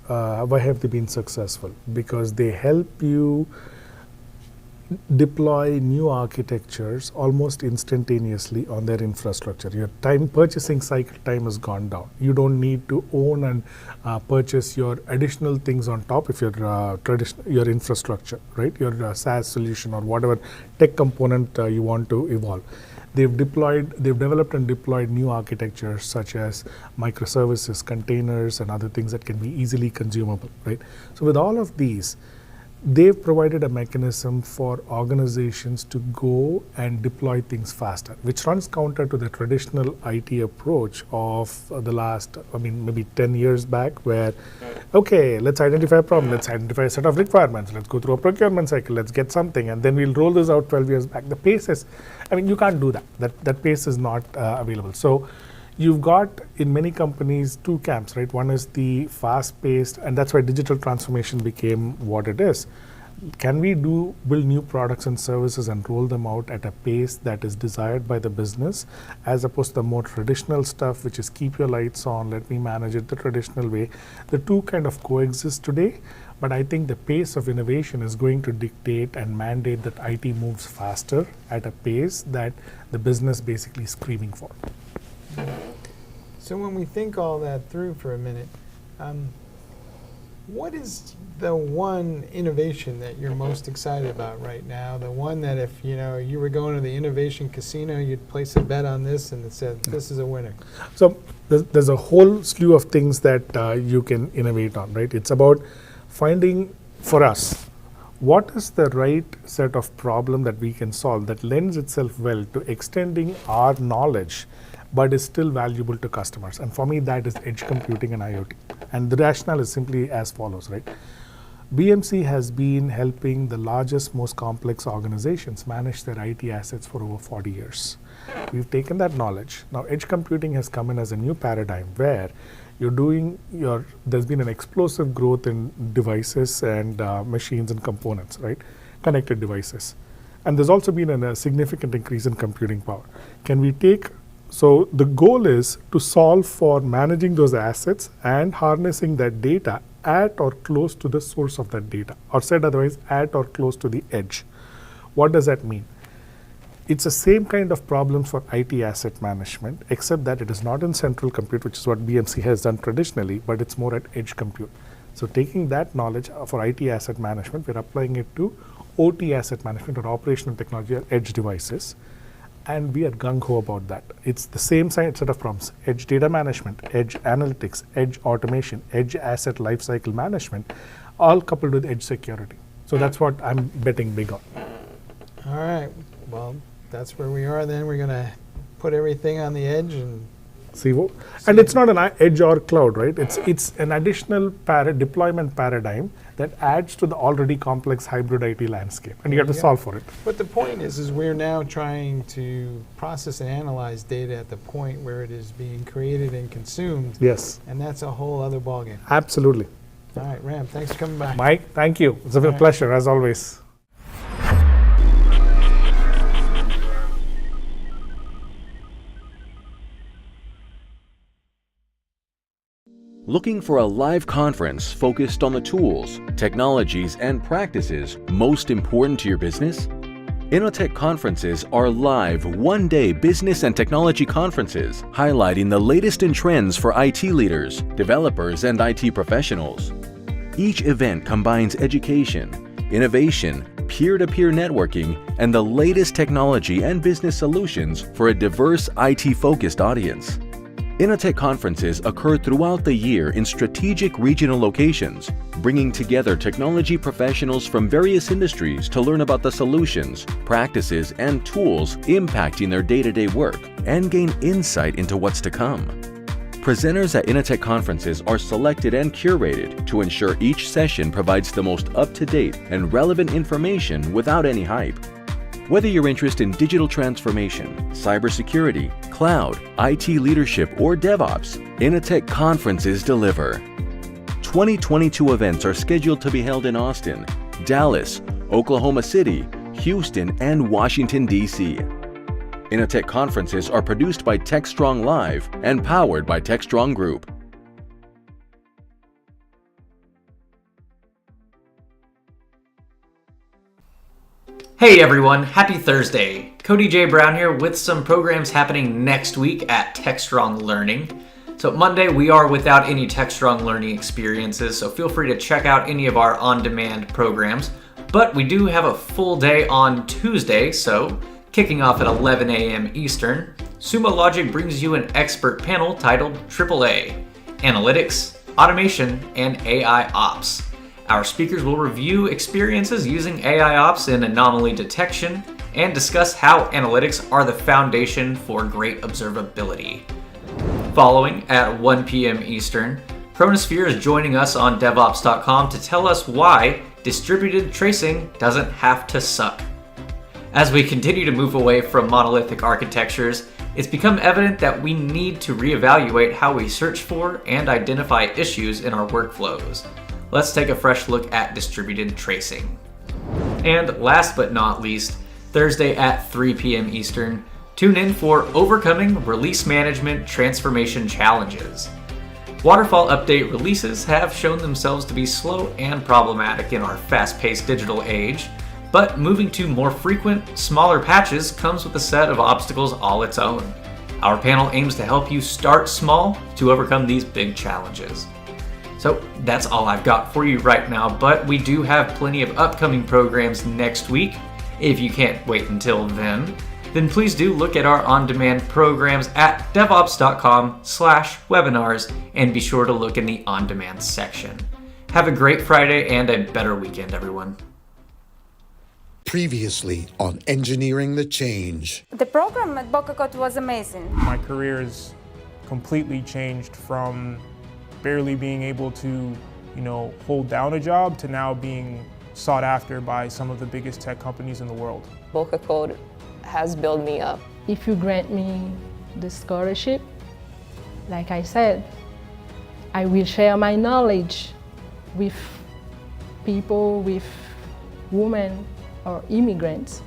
why have they been successful? Because they help you deploy new architectures almost instantaneously on their infrastructure. Your purchasing cycle time has gone down. You don't need to own and purchase your additional things on top of your your infrastructure, right? Your SaaS solution or whatever tech component you want to evolve. They've developed and deployed new architectures such as microservices, containers, and other things that can be easily consumable, right? So with all of these, they've provided a mechanism for organizations to go and deploy things faster, which runs counter to the traditional IT approach of the last, maybe 10 years back, where, okay, let's identify a problem, let's identify a set of requirements, let's go through a procurement cycle, let's get something, and then we'll roll this out 12 years back. The pace is, you can't do that. That pace is not available. So you've got, in many companies, two camps, right? One is the fast-paced, and that's why digital transformation became what it is. Can we build new products and services and roll them out at a pace that is desired by the business, as opposed to the more traditional stuff, which is keep your lights on, let me manage it the traditional way? The two kind of coexist today, but I think the pace of innovation is going to dictate and mandate that IT moves faster at a pace that the business basically is screaming for. So when we think all that through for a minute, what is the one innovation that you're most excited about right now? The one that if you were going to the innovation casino, you'd place a bet on this and it said, this is a winner. So there's a whole slew of things that you can innovate on, right? It's about finding, for us, what is the right set of problem that we can solve that lends itself well to extending our knowledge but is still valuable to customers. And for me, that is edge computing and IoT. And the rationale is simply as follows, right? BMC has been helping the largest, most complex organizations manage their IT assets for over 40 years. We've taken that knowledge. Now, edge computing has come in as a new paradigm where there's been an explosive growth in devices and machines and components, right? Connected devices. And there's also been a significant increase in computing power. So the goal is to solve for managing those assets and harnessing that data at or close to the source of that data, or said otherwise, at or close to the edge. What does that mean? It's the same kind of problems for IT asset management, except that it is not in central compute, which is what BMC has done traditionally, but it's more at edge compute. So taking that knowledge for IT asset management, we're applying it to OT asset management, or operational technology, or edge devices. And we are gung-ho about that. It's the same set of problems: edge data management, edge analytics, edge automation, edge asset lifecycle management, all coupled with edge security. So that's what I'm betting big on. All right, well, that's where we are then. We're going to put everything on the edge and and it's not an edge or cloud, right? It's an additional deployment paradigm that adds to the already complex hybrid IT landscape, and you have to solve for it. But the point is we're now trying to process and analyze data at the point where it is being created and consumed. Yes. And that's a whole other ballgame. Absolutely. All right, Ram, thanks for coming back. Mike, thank you. It's a pleasure, as always. Looking for a live conference focused on the tools, technologies, and practices most important to your business? Innotech conferences are live one-day business and technology conferences highlighting the latest in trends for IT leaders, developers, and IT professionals. Each event combines education, innovation, peer-to-peer networking, and the latest technology and business solutions for a diverse IT-focused audience. Innotech conferences occur throughout the year in strategic regional locations, bringing together technology professionals from various industries to learn about the solutions, practices, and tools impacting their day-to-day work and gain insight into what's to come. Presenters at Initech conferences are selected and curated to ensure each session provides the most up-to-date and relevant information without any hype. Whether you're interested in digital transformation, cybersecurity, cloud, IT leadership, or DevOps, Initech conferences deliver. 2022 events are scheduled to be held in Austin, Dallas, Oklahoma City, Houston, and Washington, D.C. Initech conferences are produced by Techstrong Live and powered by Techstrong Group. Hey everyone, happy Thursday. Cody J. Brown here with some programs happening next week at Techstrong Learning. So Monday we are without any Techstrong Learning experiences, so feel free to check out any of our on-demand programs. But we do have a full day on Tuesday, so kicking off at 11 a.m. Eastern, Sumo Logic brings you an expert panel titled AAA, Analytics, Automation, and AI Ops. Our speakers will review experiences using AI Ops in anomaly detection and discuss how analytics are the foundation for great observability. Following at 1 p.m. Eastern, Chronosphere is joining us on DevOps.com to tell us why distributed tracing doesn't have to suck. As we continue to move away from monolithic architectures, it's become evident that we need to reevaluate how we search for and identify issues in our workflows. Let's take a fresh look at distributed tracing. And last but not least, Thursday at 3 p.m. Eastern, tune in for Overcoming Release Management Transformation Challenges. Waterfall update releases have shown themselves to be slow and problematic in our fast-paced digital age, but moving to more frequent, smaller patches comes with a set of obstacles all its own. Our panel aims to help you start small to overcome these big challenges. So that's all I've got for you right now, but we do have plenty of upcoming programs next week. If you can't wait until then please do look at our on-demand programs at devops.com/webinars and be sure to look in the on-demand section. Have a great Friday and a better weekend, everyone. Previously on Engineering the Change. The program at Boca Code was amazing. My career has completely changed from barely being able to, hold down a job to now being sought after by some of the biggest tech companies in the world. Boca Code has built me up. If you grant me the scholarship, like I said, I will share my knowledge with people, with women or immigrants.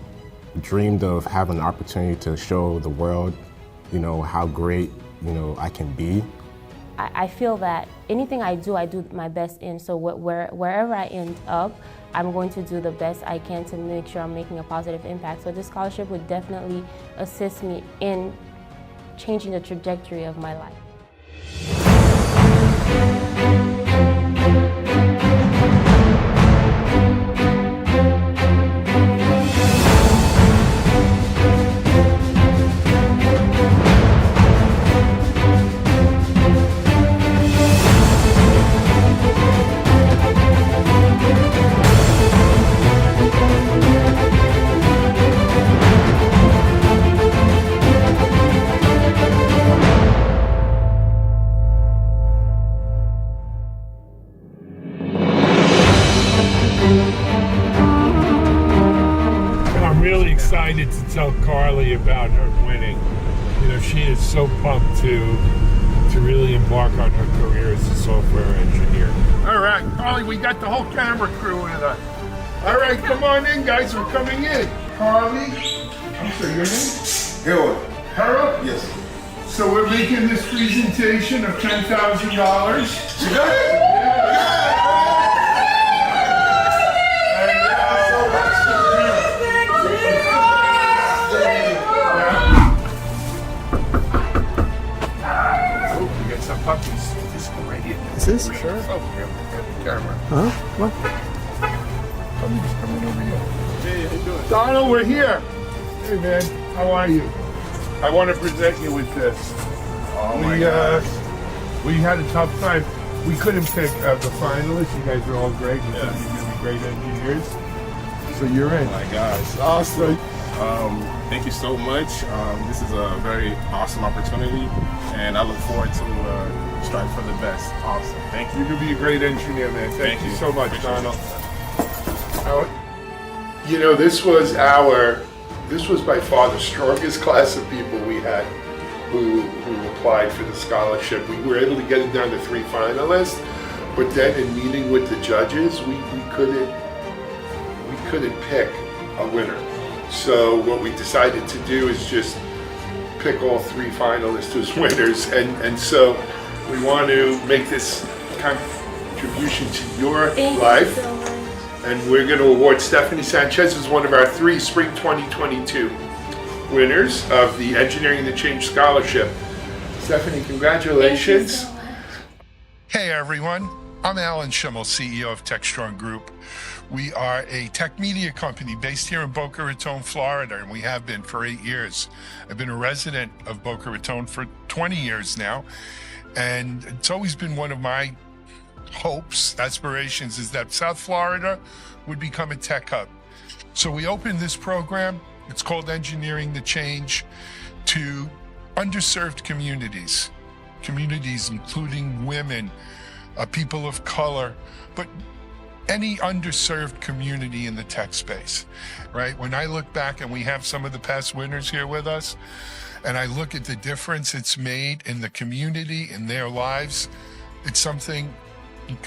Dreamed of having an opportunity to show the world, how great, I can be. I feel that anything I do my best in. So wherever I end up, I'm going to do the best I can to make sure I'm making a positive impact. So this scholarship would definitely assist me in changing the trajectory of my life. Excited to tell Carly about her winning. She is so pumped to really embark on her career as a software engineer. All right, Carly, we got the whole camera crew with us. All right, come on in, guys. We're coming in. Carly, I'm sorry, your name? Harold. Harold? Yes. So we're making this presentation of $10,000. Puppies. Just go right in. Is this? Sure. Oh, camera. Huh? What? Puppies coming over here. Hey, how you doing? Donald, we're here. Hey, man. How are you? I want to present you with this. Oh, my gosh. We had a tough time. We couldn't pick the finalists. You guys are all great. You think you're going to be great engineers. So you're in. Oh, my gosh. Awesome. Thank you so much. This is a very awesome opportunity, and I look forward to strive for the best. Awesome. Thank you. You're going to be a great engineer, man. Thank you so much, Donald. You know, this was by far the strongest class of people we had who applied for the scholarship. We were able to get it down to 3 finalists, but then in meeting with the judges, we couldn't pick a winner. So what we decided to do is just pick all 3 finalists as winners, and so we want to make this contribution to your life. And we're going to award Stephanie Sanchez as one of our 3 Spring 2022 winners of the Engineering the Change Scholarship. Stephanie, congratulations. Thank you so much. Hey everyone, I'm Alan Schimmel, CEO of Techstrong Group. We are a tech media company based here in Boca Raton, Florida, and we have been for 8 years. I've been a resident of Boca Raton for 20 years now, and it's always been one of my hopes, aspirations, is that South Florida would become a tech hub. So we opened this program, it's called Engineering the Change, to underserved communities including women, people of color, but any underserved community in the tech space, right? When I look back, and we have some of the past winners here with us, and I look at the difference it's made in the community, in their lives, it's something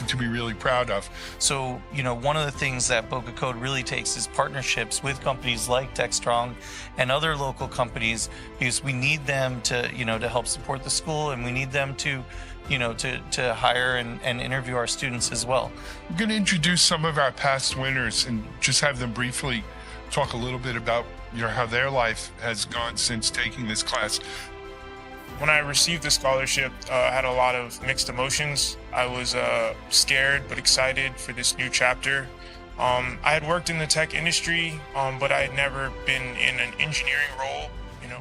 to be really proud of. So, one of the things that Boca Code really takes is partnerships with companies like Techstrong and other local companies, because we need them to, to help support the school, and we need them to, to hire and interview our students as well. I'm going to introduce some of our past winners and just have them briefly talk a little bit about, how their life has gone since taking this class. When I received the scholarship, I had a lot of mixed emotions. I was scared but excited for this new chapter. I had worked in the tech industry, but I had never been in an engineering role.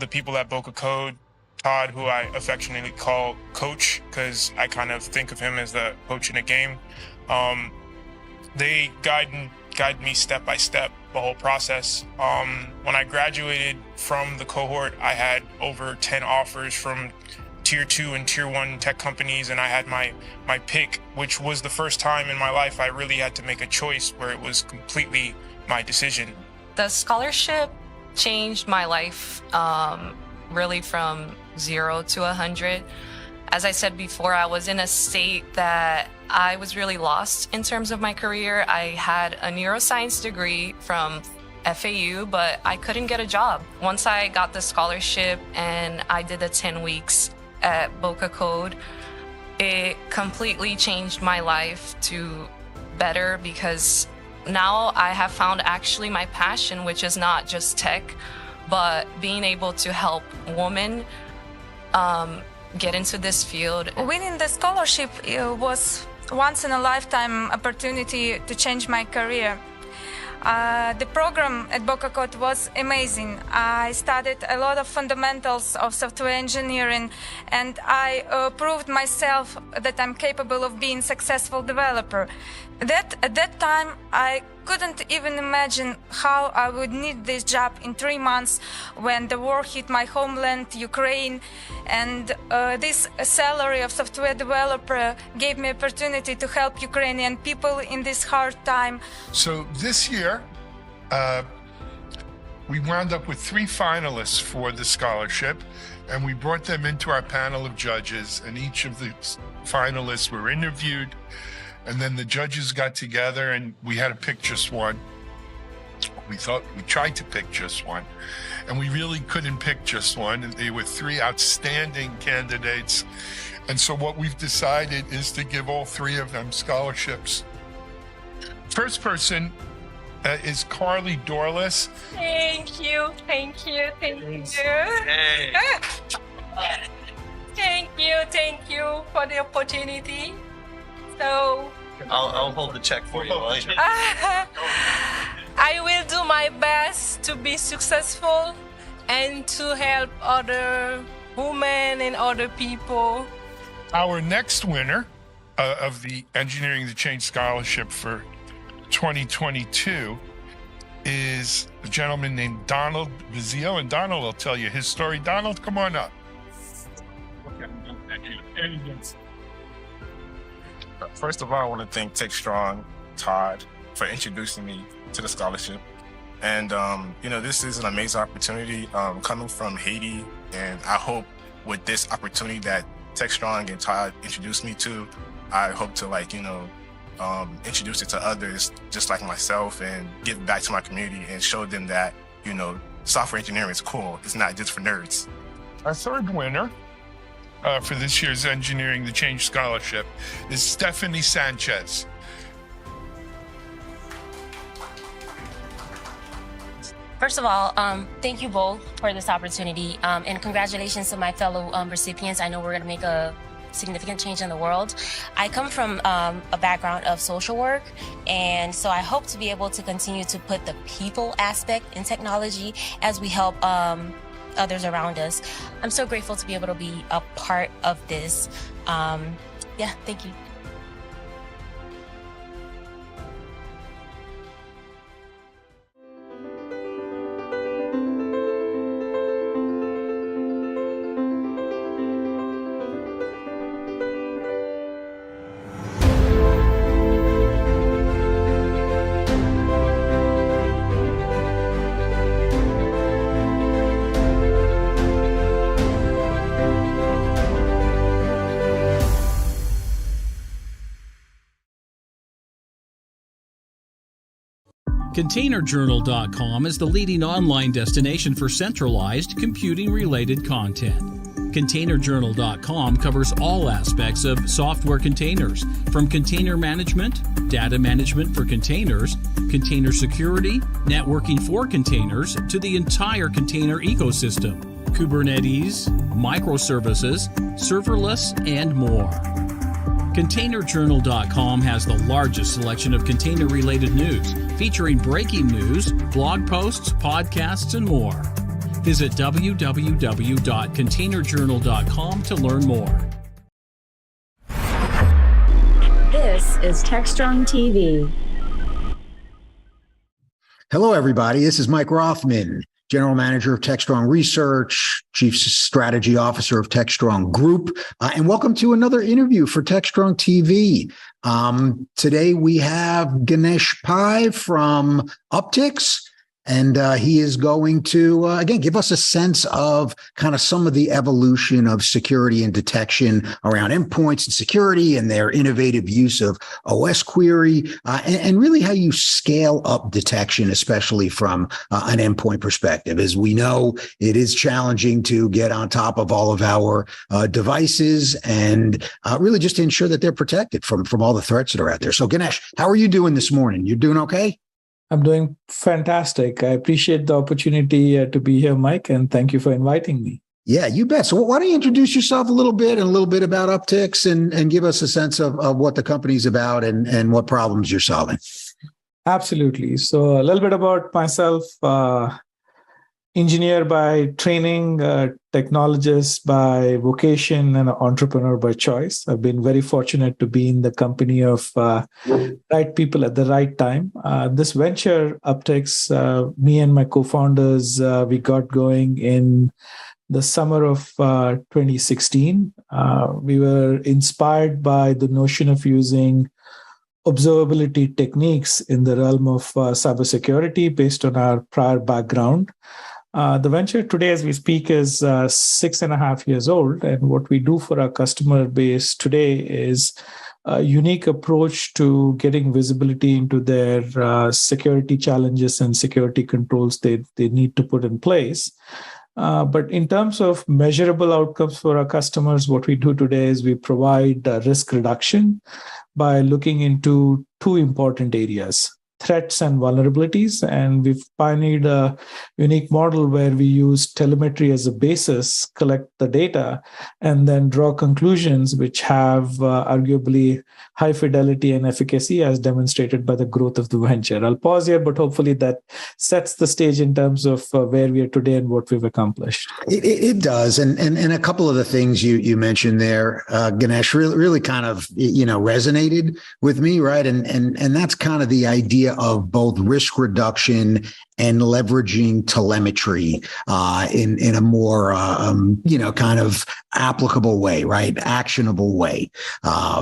The people at Boca Code, Todd, who I affectionately call Coach, because I kind of think of him as the coach in a game, they guide me step by step the whole process. When I graduated from the cohort, I had over 10 offers from tier 2 and tier 1 tech companies, and I had my pick, which was the first time in my life I really had to make a choice where it was completely my decision. The scholarship changed my life really from 0 to 100. As I said before, I was in a state that I was really lost in terms of my career. I had a neuroscience degree from FAU, but I couldn't get a job. Once I got the scholarship and I did the 10 weeks at Boca Code, it completely changed my life to better, because now I have found actually my passion, which is not just tech, but being able to help women get into this field. Winning the scholarship was once in a lifetime opportunity to change my career. The program at Boca Code was amazing. I studied a lot of fundamentals of software engineering, and I proved myself that I'm capable of being a successful developer. At that time, I couldn't even imagine how I would need this job in 3 months when the war hit my homeland, Ukraine, and this salary of software developer gave me opportunity to help Ukrainian people in this hard time. So this year, we wound up with 3 finalists for the scholarship, and we brought them into our panel of judges, and each of the finalists were interviewed. And then the judges got together and we had to pick just one. We tried to pick just one, and we really couldn't pick just one. And there were 3 outstanding candidates. And so what we've decided is to give all 3 of them scholarships. First person is Carly Dorless. Thank you. Hey. Thank you for the opportunity. So I'll hold the check for you. I will do my best to be successful and to help other women and other people. Our next winner of the Engineering the Change Scholarship for 2022 is a gentleman named Donald Vizio, and Donald will tell you his story. Donald, come on up. Okay, thank you. First of all, I want to thank Techstrong, Todd, for introducing me to the scholarship. And, this is an amazing opportunity coming from Haiti. And I hope with this opportunity that Techstrong and Todd introduced me to, I hope to introduce it to others just like myself and give back to my community and show them that, software engineering is cool. It's not just for nerds. Our third winner for this year's Engineering the Change Scholarship is Stephanie Sanchez. First of all, thank you both for this opportunity, and congratulations to my fellow recipients. I know we're going to make a significant change in the world. I come from a background of social work, and so I hope to be able to continue to put the people aspect in technology as we help others around us. I'm so grateful to be able to be a part of this. Thank you. ContainerJournal.com is the leading online destination for centralized computing-related content. ContainerJournal.com covers all aspects of software containers, from container management, data management for containers, container security, networking for containers, to the entire container ecosystem, Kubernetes, microservices, serverless, and more. ContainerJournal.com has the largest selection of container-related news, featuring breaking news, blog posts, podcasts, and more. Visit www.containerjournal.com to learn more. This is Techstrong TV. Hello, everybody. This is Mike Rothman, General Manager of Techstrong Research, Chief Strategy Officer of Techstrong Group, and welcome to another interview for Techstrong TV. Today we have Ganesh Pai from Uptycs, and he is going to, again, give us a sense of kind of some of the evolution of security and detection around endpoints and security and their innovative use of OS query, and really how you scale up detection, especially from an endpoint perspective. As we know, it is challenging to get on top of all of our devices and really just to ensure that they're protected from all the threats that are out there. So Ganesh, how are you doing this morning? You doing okay? I'm doing fantastic. I appreciate the opportunity to be here, Mike, and thank you for inviting me. Yeah, you bet. So why don't you introduce yourself a little bit and a little bit about Uptycs and give us a sense of what the company's about and what problems you're solving. Absolutely. So a little bit about myself. Engineer by training, technologist by vocation, and an entrepreneur by choice. I've been very fortunate to be in the company of right people at the right time. This venture, Uptycs, me and my co-founders, we got going in the summer of 2016. We were inspired by the notion of using observability techniques in the realm of cybersecurity based on our prior background. The venture today, as we speak, is 6.5 years old. And what we do for our customer base today is a unique approach to getting visibility into their security challenges and security controls they need to put in place. But in terms of measurable outcomes for our customers, what we do today is we provide risk reduction by looking into two important areas: threats and vulnerabilities. And we've pioneered a unique model where we use telemetry as a basis, collect the data, and then draw conclusions which have arguably high fidelity and efficacy as demonstrated by the growth of the venture. I'll pause here, but hopefully that sets the stage in terms of where we are today and what we've accomplished. It does. And a couple of the things you mentioned there, Ganesh, really kind of, resonated with me, right? And that's kind of the idea idea of both risk reduction and leveraging telemetry in a more kind of applicable way, right? Actionable way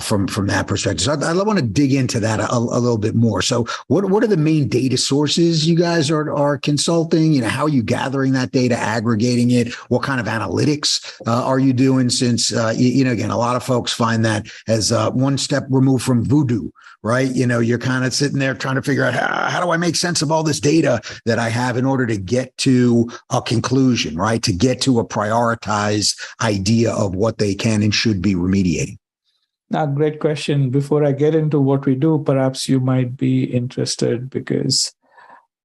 from that perspective. So I want to dig into that a little bit more. So what are the main data sources you guys are consulting? You know, how are you gathering that data, aggregating it? What kind of analytics are you doing? Since again, a lot of folks find that as one step removed from voodoo, right? You know, you're kind of sitting there trying to figure out how do I make sense of all this data that I have in order to get to a conclusion, right? To get to a prioritized idea of what they can and should be remediating. Now, great question. Before I get into what we do, perhaps you might be interested because,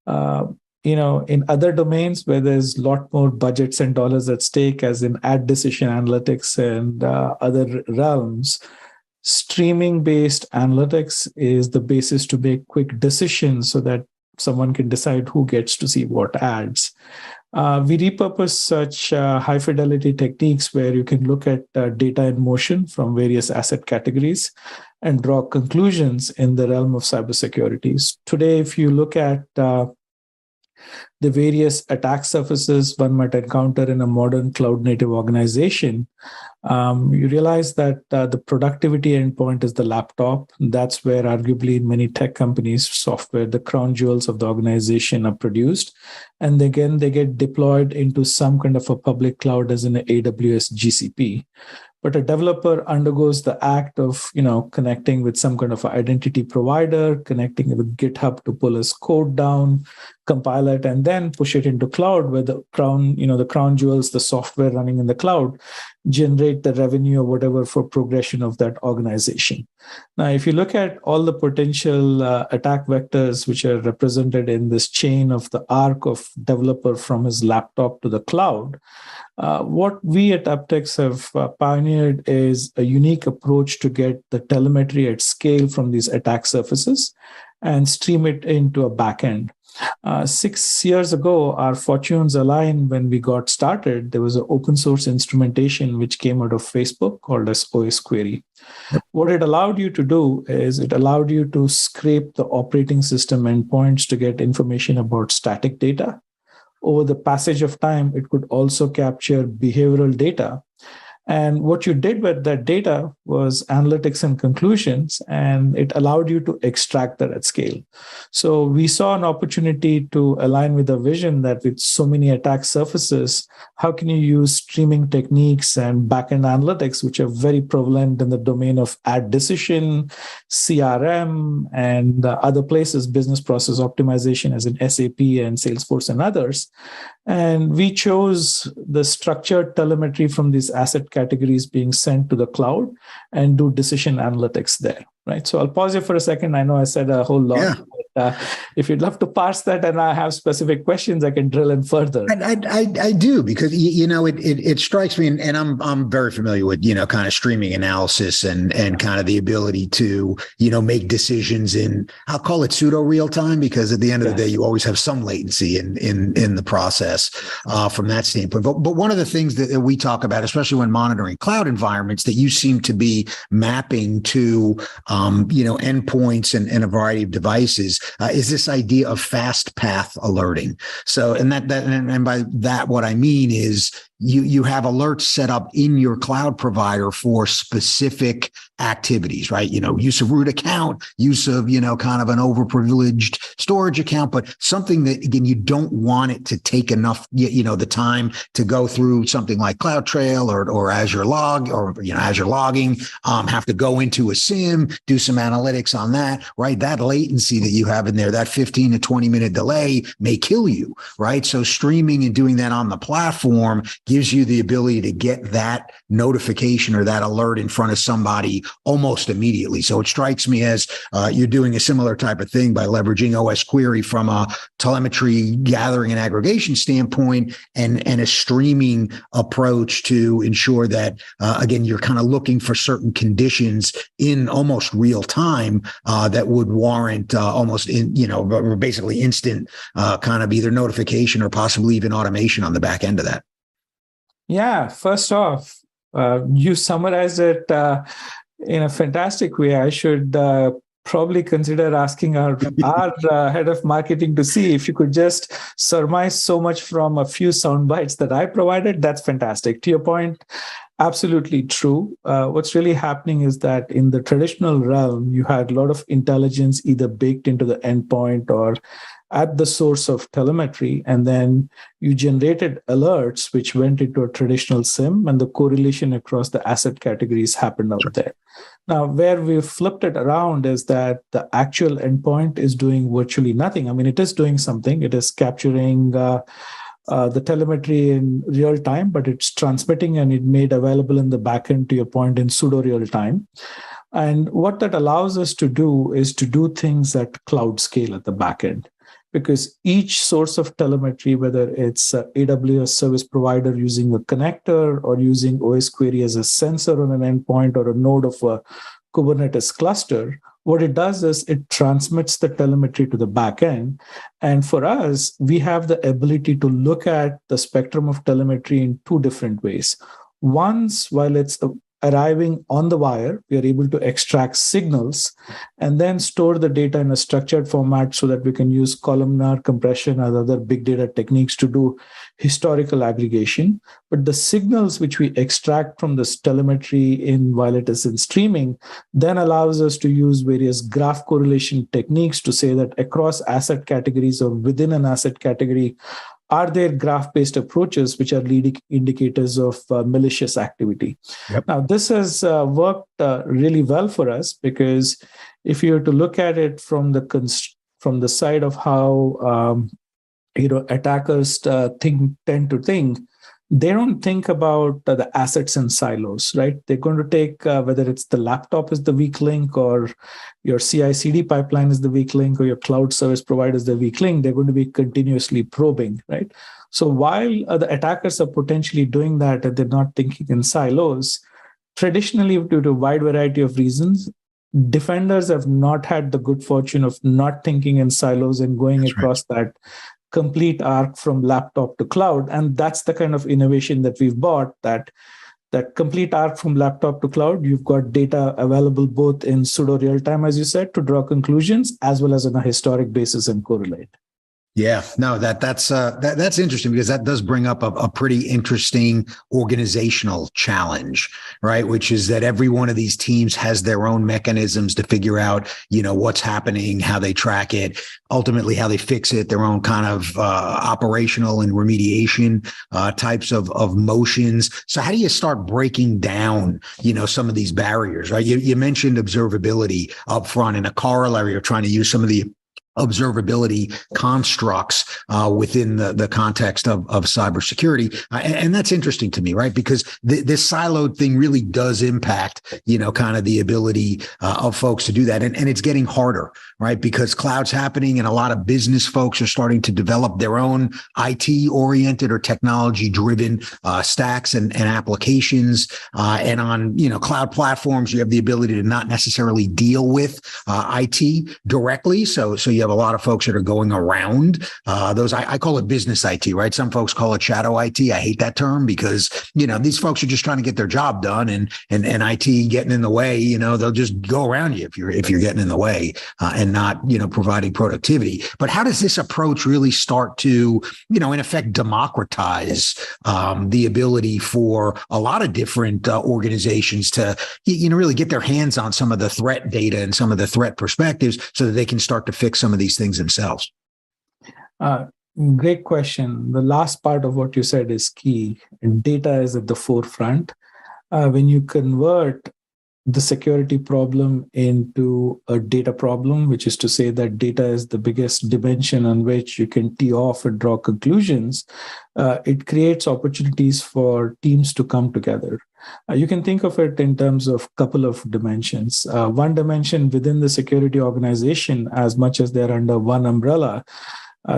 in other domains where there's a lot more budgets and dollars at stake, as in ad decision analytics and other realms, streaming-based analytics is the basis to make quick decisions so that someone can decide who gets to see what ads. We repurpose such high-fidelity techniques where you can look at data in motion from various asset categories and draw conclusions in the realm of cybersecurity. Today, if you look at the various attack surfaces one might encounter in a modern cloud-native organization, you realize that the productivity endpoint is the laptop. That's where arguably in many tech companies, software, the crown jewels of the organization are produced. And again, they get deployed into some kind of a public cloud as in AWS GCP. But a developer undergoes the act of, connecting with some kind of identity provider, connecting with GitHub to pull his code down, compile it, and then push it into cloud where the crown jewels, the software running in the cloud, generate the revenue or whatever for progression of that organization. Now, if you look at all the potential attack vectors which are represented in this chain of the arc of developer from his laptop to the cloud, what we at Aptex have pioneered is a unique approach to get the telemetry at scale from these attack surfaces and stream it into a backend. 6 years ago, our fortunes aligned when we got started. There was an open source instrumentation which came out of Facebook called as OS Query. What it allowed you to do is it allowed you to scrape the operating system endpoints to get information about static data. Over the passage of time, it could also capture behavioral data. And what you did with that data was analytics and conclusions, and it allowed you to extract that at scale. So we saw an opportunity to align with a vision that with so many attack surfaces, how can you use streaming techniques and backend analytics, which are very prevalent in the domain of ad decision, CRM, and other places, business process optimization as in SAP and Salesforce and others. And we chose the structured telemetry from these asset categories being sent to the cloud and do decision analytics there, right? So I'll pause you for a second. I know I said a whole lot. Yeah. But, if you'd love to parse that and I have specific questions, I can drill in further. I do, because it strikes me, and I'm very familiar with kind of streaming analysis and kind of the ability to make decisions in, I'll call it pseudo real time, because at the end of the day you always have some latency in the process from that standpoint. But one of the things that we talk about, especially when monitoring cloud environments, that you seem to be mapping to endpoints and a variety of devices is this idea of fast path alerting. So, and by that, what I mean is you have alerts set up in your cloud provider for specific activities, right? Use of root account, use of, kind of an overprivileged storage account, but something that, again, you don't want it to take enough, the time to go through something like CloudTrail or Azure Log or, Azure Logging, have to go into a SIM, do some analytics on that, right? That latency that you have in there, that 15 to 20 minute delay may kill you, right? So streaming and doing that on the platform gives you the ability to get that notification or that alert in front of somebody almost immediately. So it strikes me as you're doing a similar type of thing by leveraging OS Query from a telemetry gathering and aggregation standpoint and a streaming approach to ensure that, again, you're kind of looking for certain conditions in almost real time that would warrant almost basically instant kind of either notification or possibly even automation on the back end of that. Yeah, first off, you summarized it in a fantastic way. I should probably consider asking our head of marketing to see if you could just surmise so much from a few sound bites that I provided. That's fantastic. To your point, absolutely true. What's really happening is that in the traditional realm, you had a lot of intelligence either baked into the endpoint or at the source of telemetry, and then you generated alerts which went into a traditional SIM, and the correlation across the asset categories happened out there. Now, where we've flipped it around is that the actual endpoint is doing virtually nothing. I mean, it is doing something. It is capturing the telemetry in real time, but it's transmitting and it made available in the backend, to your point, in pseudo real time. And what that allows us to do is to do things at cloud scale at the backend, because each source of telemetry, whether it's AWS service provider using a connector or using OS Query as a sensor on an endpoint or a node of a Kubernetes cluster, what it does is it transmits the telemetry to the backend. And for us, we have the ability to look at the spectrum of telemetry in two different ways. Once, while it's arriving on the wire, we are able to extract signals and then store the data in a structured format so that we can use columnar compression and other big data techniques to do historical aggregation. But the signals which we extract from this telemetry while it is in streaming then allows us to use various graph correlation techniques to say that across asset categories or within an asset category, are there graph-based approaches which are leading indicators of malicious activity? Yep. Now, this has worked really well for us, because if you were to look at it from the side of how attackers tend to think, they don't think about the assets in silos, right? They're going to take whether it's the laptop is the weak link, or your CI/CD pipeline is the weak link, or your cloud service provider is the weak link. They're going to be continuously probing, right? So while the attackers are potentially doing that and they're not thinking in silos, traditionally, due to a wide variety of reasons, defenders have not had the good fortune of not thinking in silos and going across that complete arc from laptop to cloud. And that's the kind of innovation that we've bought, that complete arc from laptop to cloud. You've got data available both in pseudo real time, as you said, to draw conclusions, as well as on a historic basis and correlate. Yeah, no, that's interesting, because that does bring up a pretty interesting organizational challenge, right? Which is that every one of these teams has their own mechanisms to figure out, what's happening, how they track it, ultimately how they fix it, their own kind of operational and remediation types of motions. So how do you start breaking down, some of these barriers, right? You mentioned observability up front, and a corollary of trying to use some of the observability constructs within the context of cybersecurity. And that's interesting to me, right? Because this siloed thing really does impact, kind of the ability of folks to do that. And it's getting harder, right? Because cloud's happening and a lot of business folks are starting to develop their own IT-oriented or technology-driven stacks and applications. And on, cloud platforms, you have the ability to not necessarily deal with IT directly. So you have a lot of folks that are going around those. I call it business IT, right? Some folks call it shadow IT. I hate that term, because these folks are just trying to get their job done, and IT getting in the way. They'll just go around you if you're getting in the way and not providing productivity. But how does this approach really start to in effect democratize the ability for a lot of different organizations to really get their hands on some of the threat data and some of the threat perspectives, so that they can start to fix some of these things themselves? Great question. The last part of what you said is key. Data is at the forefront. When you convert the security problem into a data problem, which is to say that data is the biggest dimension on which you can tee off and draw conclusions, it creates opportunities for teams to come together. You can think of it in terms of a couple of dimensions. One dimension within the security organization, as much as they're under one umbrella,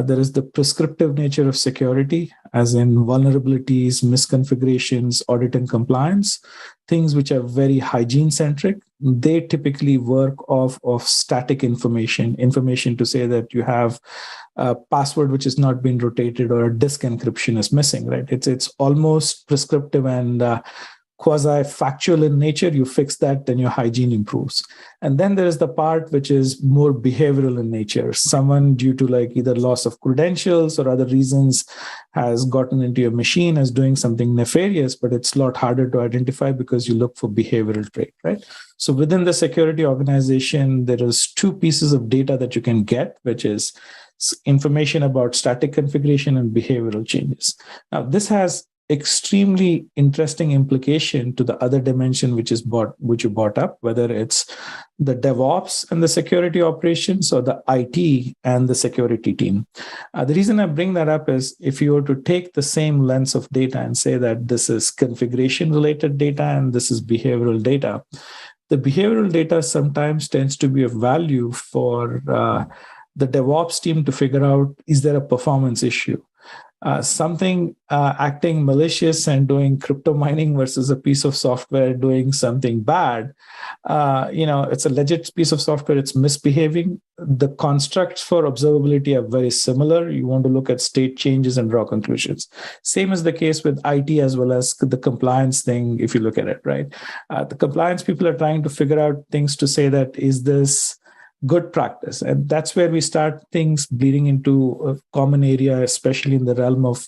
there is the prescriptive nature of security, as in vulnerabilities, misconfigurations, audit and compliance, things which are very hygiene-centric. They typically work off of static information to say that you have a password which has not been rotated or a disk encryption is missing, right? It's almost prescriptive and quasi-factual in nature, you fix that, then your hygiene improves. And then there is the part which is more behavioral in nature. Someone, due to like either loss of credentials or other reasons, has gotten into your machine as doing something nefarious, but it's a lot harder to identify because you look for behavioral trait, right? So within the security organization, there is two pieces of data that you can get, which is information about static configuration and behavioral changes. Now, this has extremely interesting implication to the other dimension which you brought up, whether it's the DevOps and the security operations or the IT and the security team. The reason I bring that up is if you were to take the same lens of data and say that this is configuration related data and this is behavioral data, the behavioral data sometimes tends to be of value for the DevOps team to figure out, is there a performance issue? Something acting malicious and doing crypto mining versus a piece of software doing something bad, it's a legit piece of software, it's misbehaving. The constructs for observability are very similar. You want to look at state changes and draw conclusions. Same is the case with IT as well as the compliance thing, if you look at it, right? The compliance people are trying to figure out things to say that, is this good practice? And that's where we start things bleeding into a common area, especially in the realm of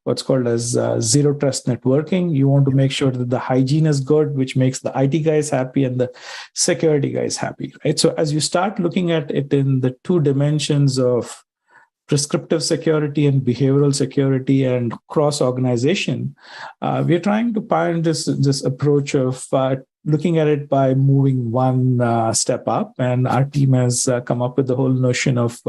what's called as zero trust networking. You want to make sure that the hygiene is good, which makes the IT guys happy and the security guys happy, right? So as you start looking at it in the two dimensions of prescriptive security and behavioral security and cross-organization, we're trying to find this approach of looking at it by moving one step up. And our team has come up with the whole notion of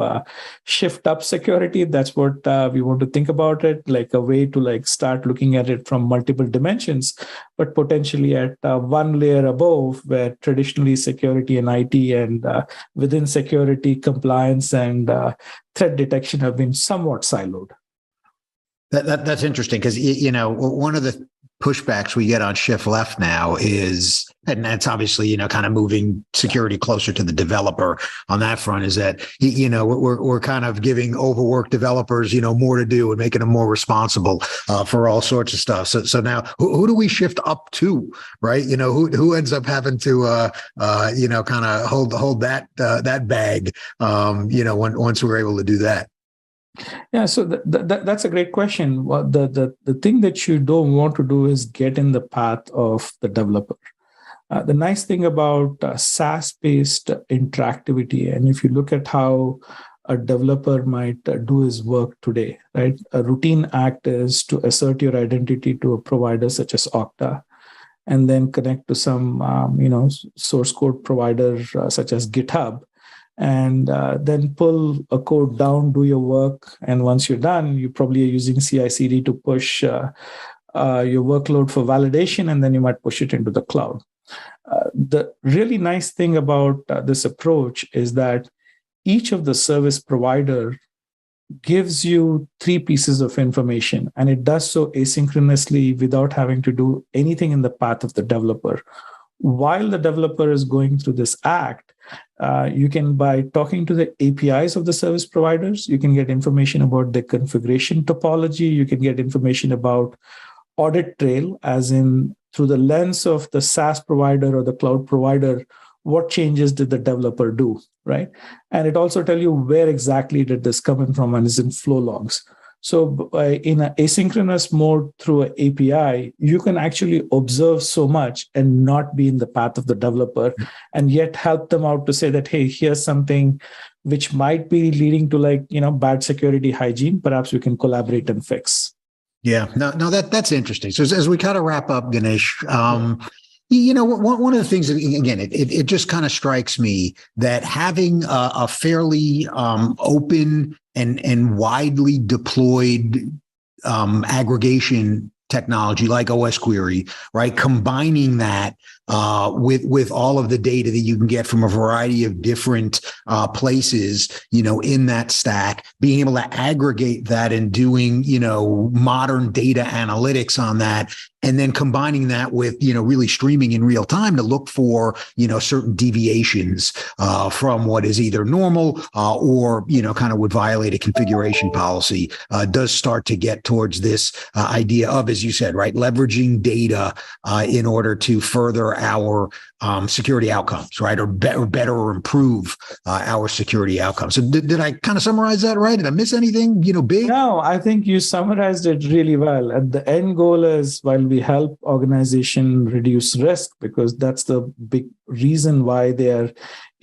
shift up security. That's what we want to think about it, like a way to like start looking at it from multiple dimensions, but potentially at one layer above, where traditionally security and IT and within security, compliance and threat detection have been somewhat siloed. That's interesting because, one of the pushbacks we get on shift left now is, and that's obviously, kind of moving security closer to the developer on that front, is that, we're kind of giving overworked developers, more to do and making them more responsible for all sorts of stuff. So now who do we shift up to, right? Who ends up having to, kind of hold that bag, once we're able to do that? Yeah, so that's a great question. Well, the thing that you don't want to do is get in the path of the developer. The nice thing about SaaS-based interactivity, and if you look at how a developer might do his work today, right? A routine act is to assert your identity to a provider such as Okta, and then connect to some, source code provider such as GitHub, and then pull a code down, do your work. And once you're done, you probably are using CI/CD to push your workload for validation, and then you might push it into the cloud. The really nice thing about this approach is that each of the service provider gives you three pieces of information, and it does so asynchronously without having to do anything in the path of the developer. While the developer is going through this act, you can, by talking to the APIs of the service providers, you can get information about the configuration topology. You can get information about audit trail, as in through the lens of the SaaS provider or the cloud provider, what changes did the developer do, right? And it also tells you where exactly did this come in from, and is in flow logs. So in an asynchronous mode through an API, you can actually observe so much and not be in the path of the developer, and yet help them out to say that, hey, here's something which might be leading to bad security hygiene. Perhaps we can collaborate and fix. Yeah, no, that's interesting. So as we kind of wrap up, Ganesh, one of the things, again, it just kind of strikes me that having a fairly open and widely deployed aggregation technology like OS Query, right? Combining that with all of the data that you can get from a variety of different places, in that stack, being able to aggregate that and doing, modern data analytics on that, and then combining that with, really streaming in real time to look for, certain deviations from what is either normal or, kind of would violate a configuration policy, does start to get towards this idea of, as you said, right, leveraging data in order to further our security outcomes, right, or better or improve our security outcomes. So did I kind of summarize that right? Did I miss anything, big? No, I think you summarized it really well. And the end goal is, while we help organization reduce risk, because that's the big reason why they are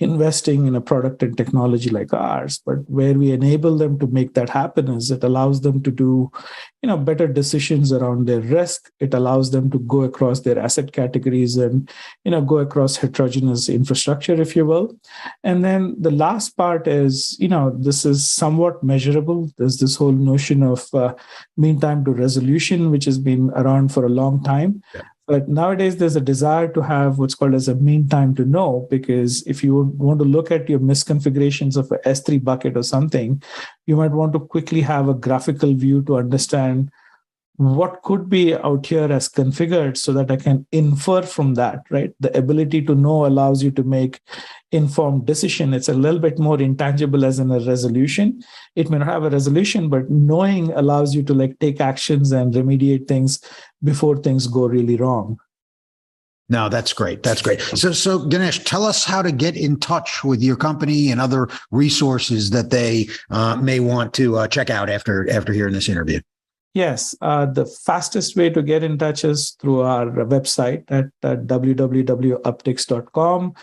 investing in a product and technology like ours, but where we enable them to make that happen is it allows them to do, better decisions around their risk. It allows them to go across their asset categories and, go across heterogeneous infrastructure, if you will. And then the last part is, this is somewhat measurable. There's this whole notion of mean time to resolution, which has been around for a long time. Yeah. But nowadays, there's a desire to have what's called as a mean time to know, because if you want to look at your misconfigurations of a S3 bucket or something, you might want to quickly have a graphical view to understand what could be out here as configured so that I can infer from that, right? The ability to know allows you to make informed decision. It's a little bit more intangible as in a resolution. It may not have a resolution, but knowing allows you to take actions and remediate things before things go really wrong. No, that's great. That's great. So Ganesh, tell us how to get in touch with your company and other resources that they may want to check out after hearing this interview. Yes, the fastest way to get in touch is through our website at www.uptix.com.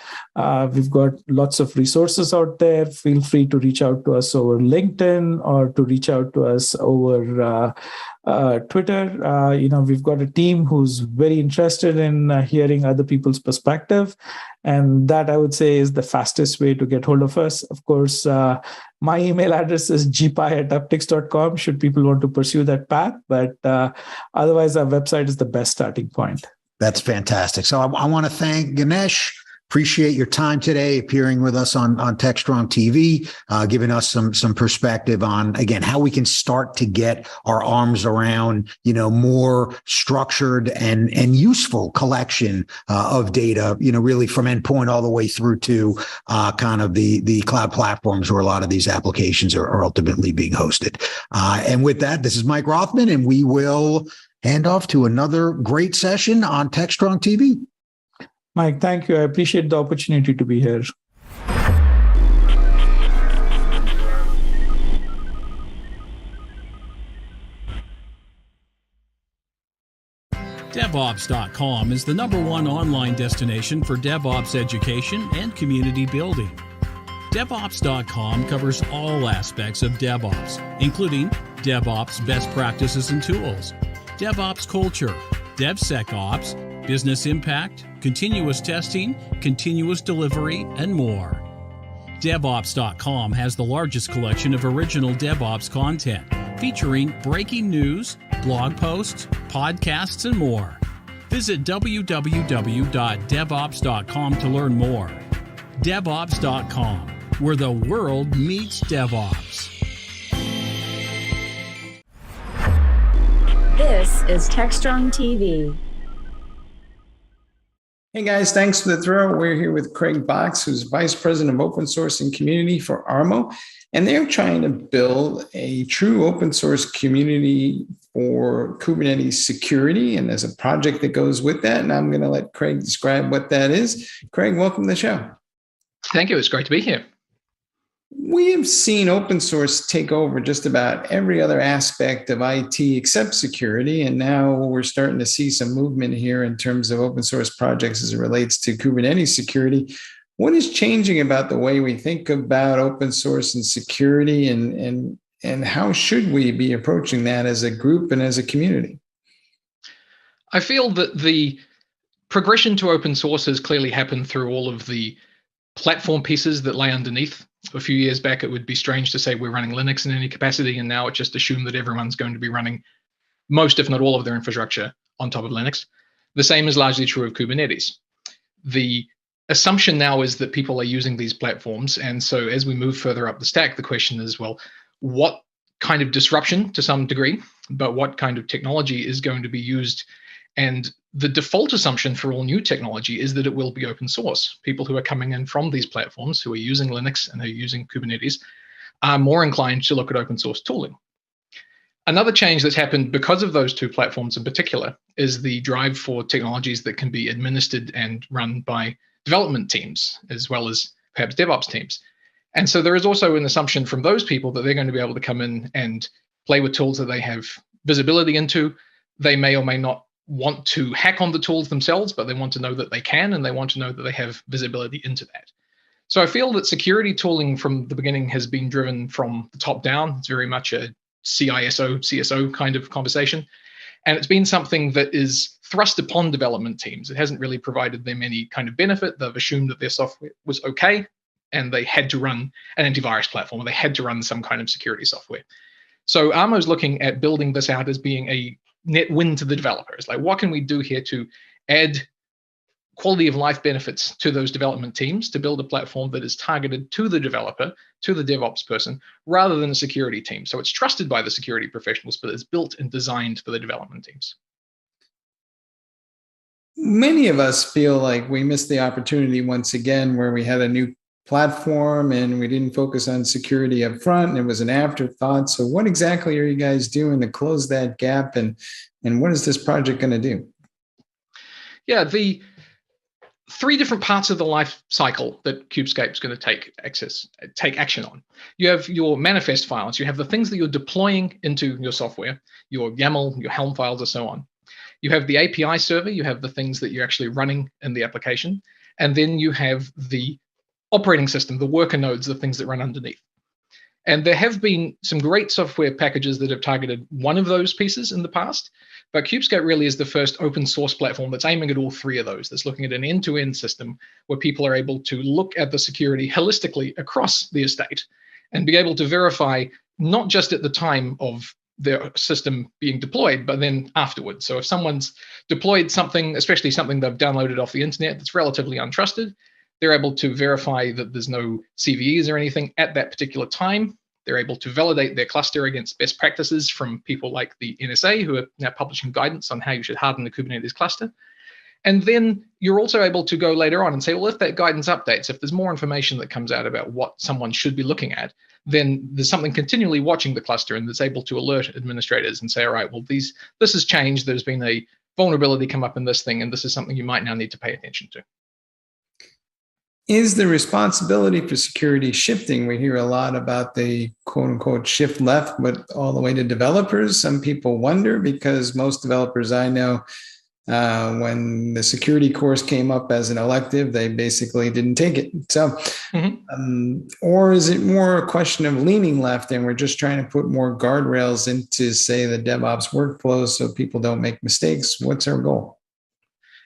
We've got lots of resources out there. Feel free to reach out to us over LinkedIn or to reach out to us over Twitter. We've got a team who's very interested in hearing other people's perspective. And that, I would say, is the fastest way to get hold of us. Of course, my email address is gpi@uptix.com should people want to pursue that path. But otherwise, our website is the best starting point. That's fantastic. So I want to thank Ganesh. Appreciate your time today, appearing with us on Techstrong TV, giving us some perspective on, again, how we can start to get our arms around, more structured and useful collection of data, really from endpoint all the way through to kind of the cloud platforms where a lot of these applications are ultimately being hosted. And with that, this is Mike Rothman, and we will hand off to another great session on Techstrong TV. Mike, thank you. I appreciate the opportunity to be here. DevOps.com is the #1 online destination for DevOps education and community building. DevOps.com covers all aspects of DevOps, including DevOps best practices and tools, DevOps culture, DevSecOps, business impact, continuous testing, continuous delivery, and more. DevOps.com has the largest collection of original DevOps content, featuring breaking news, blog posts, podcasts, and more. Visit www.devops.com to learn more. DevOps.com, where the world meets DevOps. This is Techstrong TV. Hey guys, thanks for the throw. We're here with Craig Box, who's Vice President of Open Source and Community for Armo, and they're trying to build a true open source community for Kubernetes security, and there's a project that goes with that, and I'm going to let Craig describe what that is. Craig, welcome to the show. Thank you. It's great to be here. We have seen open source take over just about every other aspect of IT except security. And now we're starting to see some movement here in terms of open source projects as it relates to Kubernetes security. What is changing about the way we think about open source and security, and how should we be approaching that as a group and as a community? I feel that the progression to open source has clearly happened through all of the platform pieces that lay underneath. A few years back, it would be strange to say we're running Linux in any capacity, and now it's just assumed that everyone's going to be running most, if not all, of their infrastructure on top of Linux. The same is largely true of Kubernetes. the assumption now is that people are using these platforms. And so as we move further up the stack, the question is, well, what kind of disruption to some degree, but what kind of technology is going to be used? And the default assumption for all new technology is that it will be open source. People who are coming in from these platforms, who are using Linux and who are using Kubernetes, are more inclined to look at open source tooling. Another change that's happened because of those two platforms in particular is the drive for technologies that can be administered and run by development teams, as well as perhaps DevOps teams. And so there is also an assumption from those people that they're going to be able to come in and play with tools that they have visibility into. They may or may not want to hack on the tools themselves, but they want to know that they can, and they want to know that they have visibility into that. So I feel that security tooling from the beginning has been driven from the top down. It's very much a CISO, CSO kind of conversation. And it's been something that is thrust upon development teams. It hasn't really provided them any kind of benefit. They've assumed that their software was okay, and they had to run an antivirus platform, or they had to run some kind of security software. So Armo's looking at building this out as being a net win to the developers. Like, what can we do here to add quality of life benefits to those development teams to build a platform that is targeted to the developer, to the DevOps person, rather than a security team. So it's trusted by the security professionals, but it's built and designed for the development teams. Many of us feel like we missed the opportunity once again, where we had a new platform and we didn't focus on security up front, and it was an afterthought. So what exactly are you guys doing to close that gap, and what is this project going to do? Yeah, the three different parts of the life cycle that Kubescape is going to take action on. You have your manifest files. You have the things that you're deploying into your software, your YAML, your Helm files, and so on. You have the API server. You have the things that you're actually running in the application. And then you have the operating system, the worker nodes, the things that run underneath. And there have been some great software packages that have targeted one of those pieces in the past, but Kubescape really is the first open source platform that's aiming at all three of those, that's looking at an end-to-end system where people are able to look at the security holistically across the estate and be able to verify not just at the time of their system being deployed, but then afterwards. So if someone's deployed something, especially something they've downloaded off the internet that's relatively untrusted, they're able to verify that there's no CVEs or anything at that particular time. They're able to validate their cluster against best practices from people like the NSA, who are now publishing guidance on how you should harden the Kubernetes cluster. And then you're also able to go later on and say, well, if that guidance updates, if there's more information that comes out about what someone should be looking at, then there's something continually watching the cluster and that's able to alert administrators and say, all right, well, this has changed. There's been a vulnerability come up in this thing, and this is something you might now need to pay attention to. Is the responsibility for security shifting? We hear a lot about the quote unquote shift left, but all the way to developers. Some people wonder, because most developers I know, when the security course came up as an elective, they basically didn't take it. So, or is it more a question of leaning left and we're just trying to put more guardrails into, say, the DevOps workflows so people don't make mistakes? What's our goal?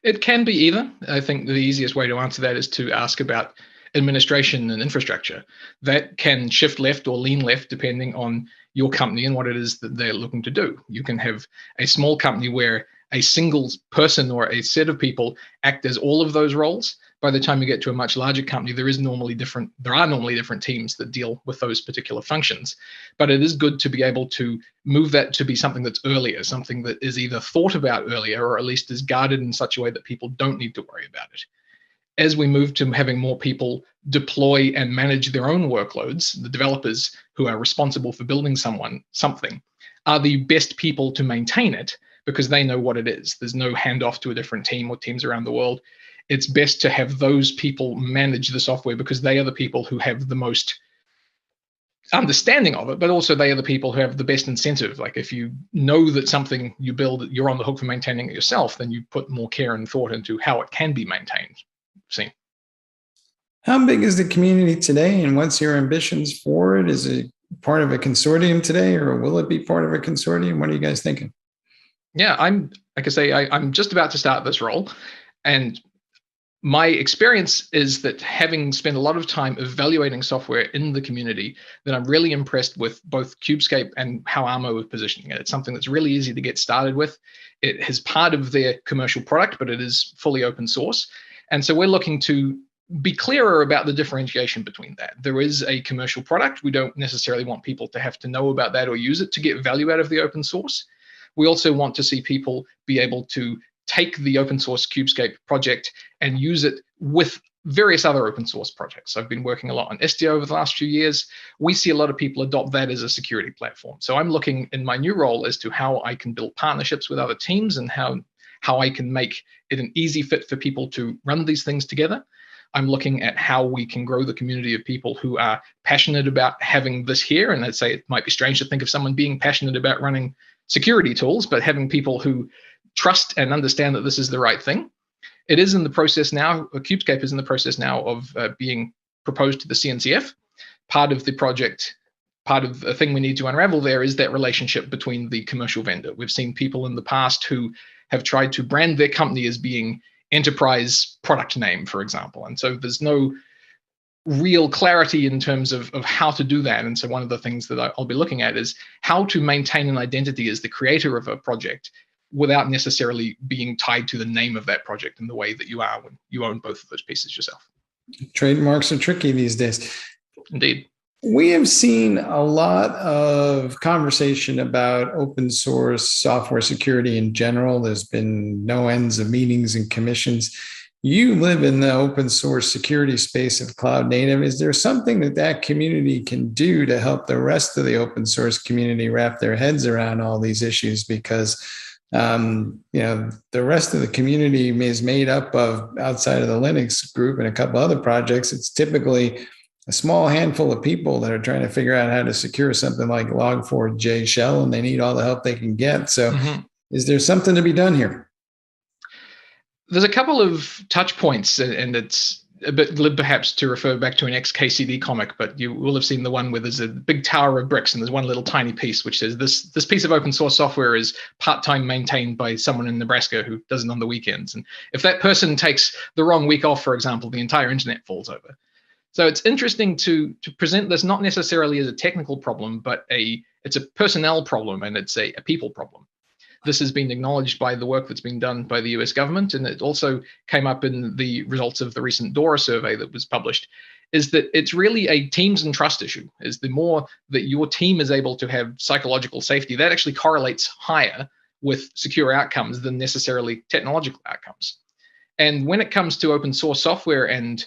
It can be either. I think the easiest way to answer that is to ask about administration and infrastructure. That can shift left or lean left depending on your company and what it is that they're looking to do. You can have a small company where a single person or a set of people act as all of those roles. By the time you get to a much larger company, there are normally different teams that deal with those particular functions. But it is good to be able to move that to be something that's earlier, something that is either thought about earlier or at least is guarded in such a way that people don't need to worry about it. As we move to having more people deploy and manage their own workloads, the developers who are responsible for building something are the best people to maintain it because they know what it is. There's no handoff to a different team or teams around the world. It's best to have those people manage the software because they are the people who have the most understanding of it, but also they are the people who have the best incentive. Like if you know that something you build, you're on the hook for maintaining it yourself, then you put more care and thought into how it can be maintained. See. How big is the community today, and what's your ambitions for it? Is it part of a consortium today, or will it be part of a consortium? What are you guys thinking? Yeah, I'm just about to start this role, and my experience is that having spent a lot of time evaluating software in the community, that I'm really impressed with both Kubescape and how Armo is positioning it. It's something that's really easy to get started with. It is part of their commercial product, but it is fully open source. And so we're looking to be clearer about the differentiation between that. There is a commercial product. We don't necessarily want people to have to know about that or use it to get value out of the open source. We also want to see people be able to take the open source Cubescape project and use it with various other open source projects. I've been working a lot on Istio over the last few years. We see a lot of people adopt that as a security platform. So I'm looking in my new role as to how I can build partnerships with other teams and how I can make it an easy fit for people to run these things together. I'm looking at how we can grow the community of people who are passionate about having this here. And I'd say it might be strange to think of someone being passionate about running security tools, but having people who trust and understand that this is the right thing. It is in the process now, Cubescape is in the process now of being proposed to the CNCF. Part of the project, part of the thing we need to unravel there is that relationship between the commercial vendor. We've seen people in the past who have tried to brand their company as being enterprise product name, for example. And so there's no real clarity in terms of how to do that. And so one of the things that I'll be looking at is how to maintain an identity as the creator of a project without necessarily being tied to the name of that project in the way that you are when you own both of those pieces yourself. Trademarks are tricky these days. Indeed. We have seen a lot of conversation about open source software security in general. There's been no ends of meetings and commissions. You live in the open source security space of cloud native. Is there something that community can do to help the rest of the open source community wrap their heads around all these issues? Because the rest of the community is made up of, outside of the Linux group and a couple other projects, it's typically a small handful of people that are trying to figure out how to secure something like Log4j shell, and they need all the help they can get. So is there something to be done here? There's a couple of touch points, and it's a bit glib perhaps to refer back to an ex-KCD comic, but you will have seen the one where there's a big tower of bricks and there's one little tiny piece which says this piece of open source software is part-time maintained by someone in Nebraska who does it on the weekends. And if that person takes the wrong week off, for example, the entire internet falls over. So it's interesting to present this not necessarily as a technical problem, but it's a personnel problem, and it's a people problem. This has been acknowledged by the work that's been done by the US government, and it also came up in the results of the recent DORA survey that was published, is that it's really a teams and trust issue. Is the more that your team is able to have psychological safety, that actually correlates higher with secure outcomes than necessarily technological outcomes. And when it comes to open source software and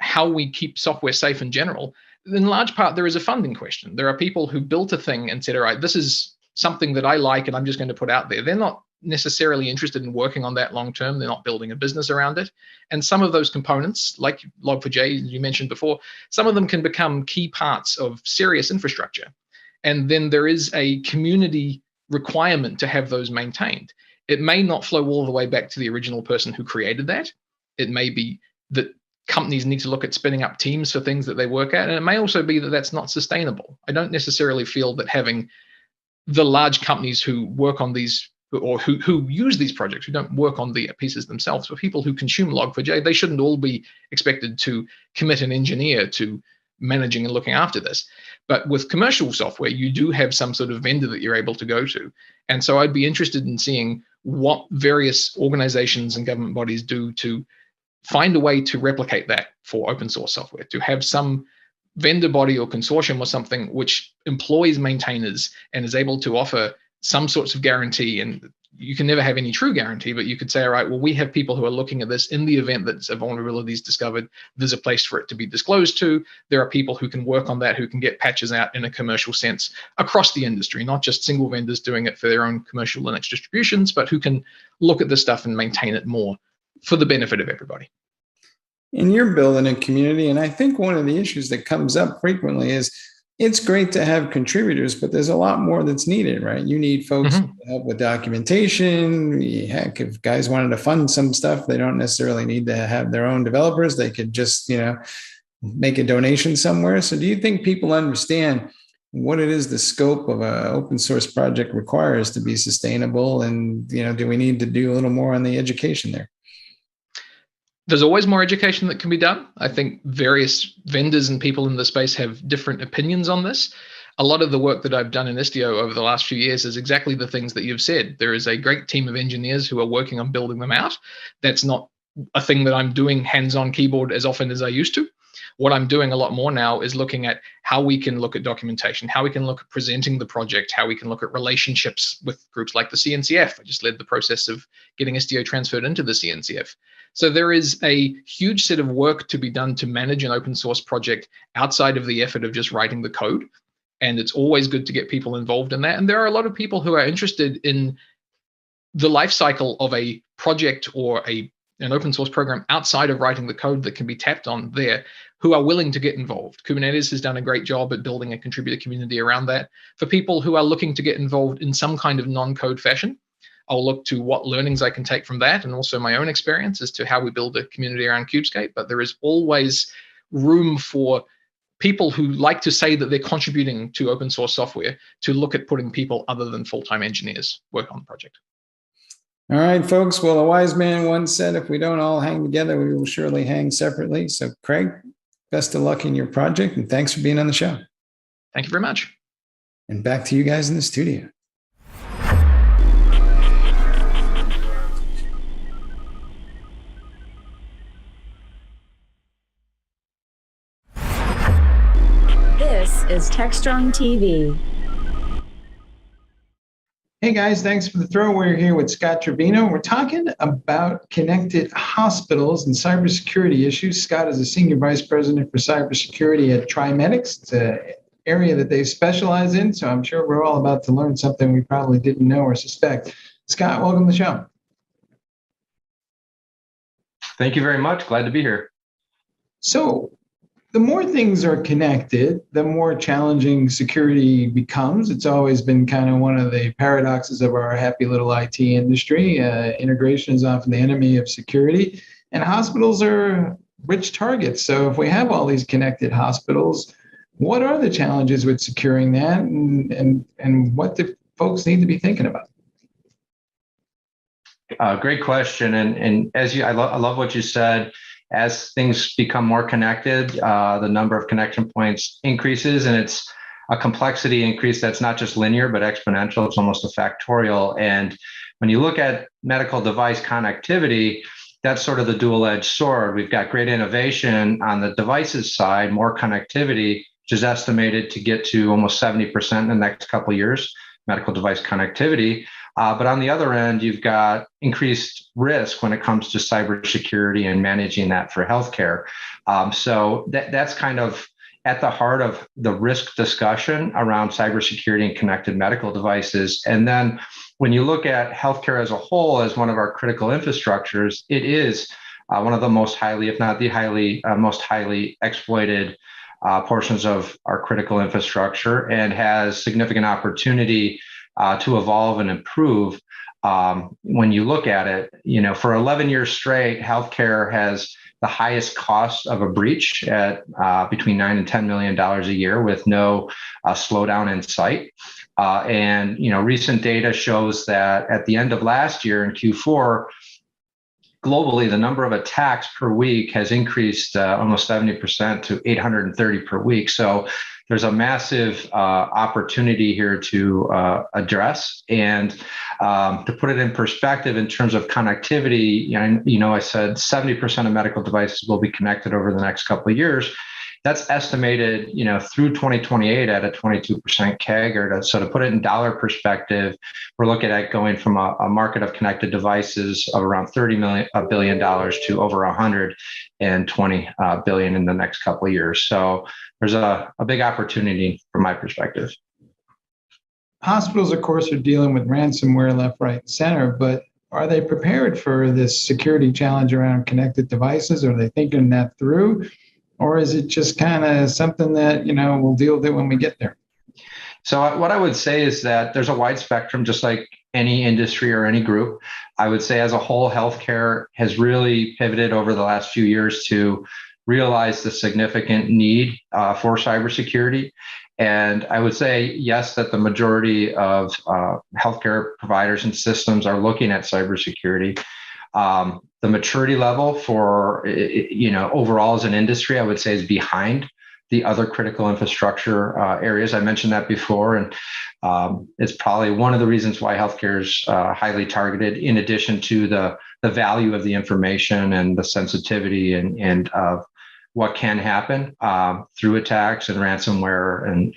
how we keep software safe in general, in large part, there is a funding question. There are people who built a thing and said, all right, this is something that I like and I'm just going to put out there. They're not necessarily interested in working on that long term. They're not building a business around it. And some of those components, like Log4j, as you mentioned before, some of them can become key parts of serious infrastructure. And then there is a community requirement to have those maintained. It may not flow all the way back to the original person who created that. It may be that companies need to look at spinning up teams for things that they work at. And it may also be that that's not sustainable. I don't necessarily feel that having the large companies who work on these or who use these projects, who don't work on the pieces themselves, but people who consume Log4j, they shouldn't all be expected to commit an engineer to managing and looking after this. But with commercial software, you do have some sort of vendor that you're able to go to. And so I'd be interested in seeing what various organizations and government bodies do to find a way to replicate that for open source software, to have some vendor body or consortium or something which employs maintainers and is able to offer some sorts of guarantee. And you can never have any true guarantee, but you could say, all right, well, we have people who are looking at this in the event that a vulnerability is discovered. There's a place for it to be disclosed to. There are people who can work on that, who can get patches out in a commercial sense across the industry, not just single vendors doing it for their own commercial Linux distributions, but who can look at this stuff and maintain it more for the benefit of everybody. And you're building a community. And I think one of the issues that comes up frequently is it's great to have contributors, but there's a lot more that's needed, right? You need folks to help with documentation. Heck, if guys wanted to fund some stuff, they don't necessarily need to have their own developers. They could just, make a donation somewhere. So do you think people understand what it is the scope of an open source project requires to be sustainable? And, do we need to do a little more on the education there? There's always more education that can be done. I think various vendors and people in the space have different opinions on this. A lot of the work that I've done in Istio over the last few years is exactly the things that you've said. There is a great team of engineers who are working on building them out. That's not a thing that I'm doing hands-on keyboard as often as I used to. What I'm doing a lot more now is looking at how we can look at documentation, how we can look at presenting the project, how we can look at relationships with groups like the CNCF. I just led the process of getting SDO transferred into the CNCF. So there is a huge set of work to be done to manage an open source project outside of the effort of just writing the code. And it's always good to get people involved in that. And there are a lot of people who are interested in the life cycle of a project or an open source program outside of writing the code that can be tapped on there, who are willing to get involved. Kubernetes has done a great job at building a contributor community around that. For people who are looking to get involved in some kind of non-code fashion, I'll look to what learnings I can take from that and also my own experience as to how we build a community around Kubescape. But there is always room for people who like to say that they're contributing to open source software to look at putting people other than full-time engineers work on the project. All right, folks. Well, a wise man once said, if we don't all hang together, we will surely hang separately. So, Craig, best of luck in your project, and thanks for being on the show. Thank you very much. And back to you guys in the studio. This is Techstrong TV. Hey guys, thanks for the throw. We're here with Scott Trevino. We're talking about connected hospitals and cybersecurity issues. Scott is a senior vice president for cybersecurity at TriMedics. It's an area that they specialize in, so I'm sure we're all about to learn something we probably didn't know or suspect. Scott, welcome to the show. Thank you very much. Glad to be here. So, the more things are connected, the more challenging security becomes. It's always been kind of one of the paradoxes of our happy little IT industry. Integration is often the enemy of security, and hospitals are rich targets. So if we have all these connected hospitals, what are the challenges with securing that, and what do folks need to be thinking about? Great question. And as I love what you said. As things become more connected, the number of connection points increases, and it's a complexity increase that's not just linear, but exponential. It's almost a factorial. And when you look at medical device connectivity, that's sort of the dual-edged sword. We've got great innovation on the devices side, more connectivity, which is estimated to get to almost 70% in the next couple of years, medical device connectivity. But on the other end, you've got increased risk when it comes to cybersecurity and managing that for healthcare. So that's kind of at the heart of the risk discussion around cybersecurity and connected medical devices. And then when you look at healthcare as a whole as one of our critical infrastructures, it is one of the most highly, if not the most highly exploited portions of our critical infrastructure, and has significant opportunity to evolve and improve. When you look at it, for 11 years straight, healthcare has the highest cost of a breach at between $9 and $10 million a year, with no slowdown in sight. And recent data shows that at the end of last year in Q4, globally, the number of attacks per week has increased almost 70% to 830 per week. So there's a massive opportunity here to address. And to put it in perspective in terms of connectivity, I said 70% of medical devices will be connected over the next couple of years. That's estimated, through 2028 at a 22% CAGR. So to put it in dollar perspective, we're looking at going from a market of connected devices of around $30 billion to over $120 billion in the next couple of years. So there's a big opportunity from my perspective. Hospitals, of course, are dealing with ransomware left, right, and center, but are they prepared for this security challenge around connected devices? Are they thinking that through? Or is it just kind of something that, we'll deal with it when we get there? So what I would say is that there's a wide spectrum, just like any industry or any group. I would say as a whole, healthcare has really pivoted over the last few years to realize the significant need for cybersecurity. And I would say, yes, that the majority of healthcare providers and systems are looking at cybersecurity. The maturity level for, overall as an industry, I would say is behind the other critical infrastructure areas. I mentioned that before, and it's probably one of the reasons why healthcare is highly targeted, in addition to the the value of the information and the sensitivity and of what can happen through attacks and ransomware and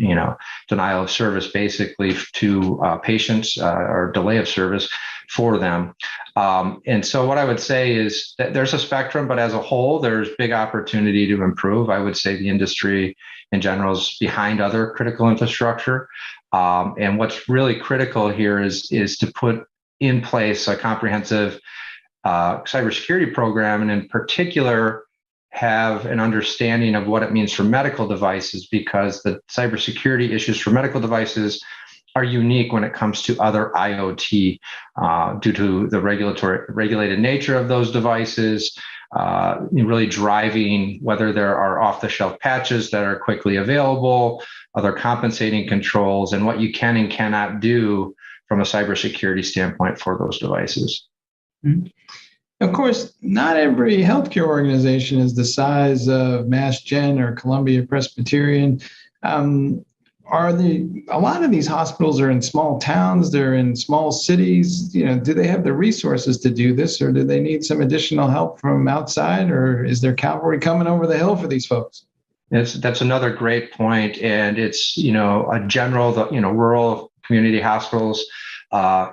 denial of service basically to patients or delay of service for them. And so what I would say is that there's a spectrum, but as a whole, there's big opportunity to improve. I would say the industry in general is behind other critical infrastructure. And what's really critical here is to put in place a comprehensive cybersecurity program, and in particular, have an understanding of what it means for medical devices, because the cybersecurity issues for medical devices are unique when it comes to other IoT due to the regulated nature of those devices, really driving whether there are off-the-shelf patches that are quickly available, other compensating controls, and what you can and cannot do from a cybersecurity standpoint for those devices. Mm-hmm. Of course, not every healthcare organization is the size of Mass Gen or Columbia Presbyterian. A lot of these hospitals are in small towns, they're in small cities. Do they have the resources to do this, or do they need some additional help from outside, or is there cavalry coming over the hill for these folks? That's another great point, and it's a general, rural community hospitals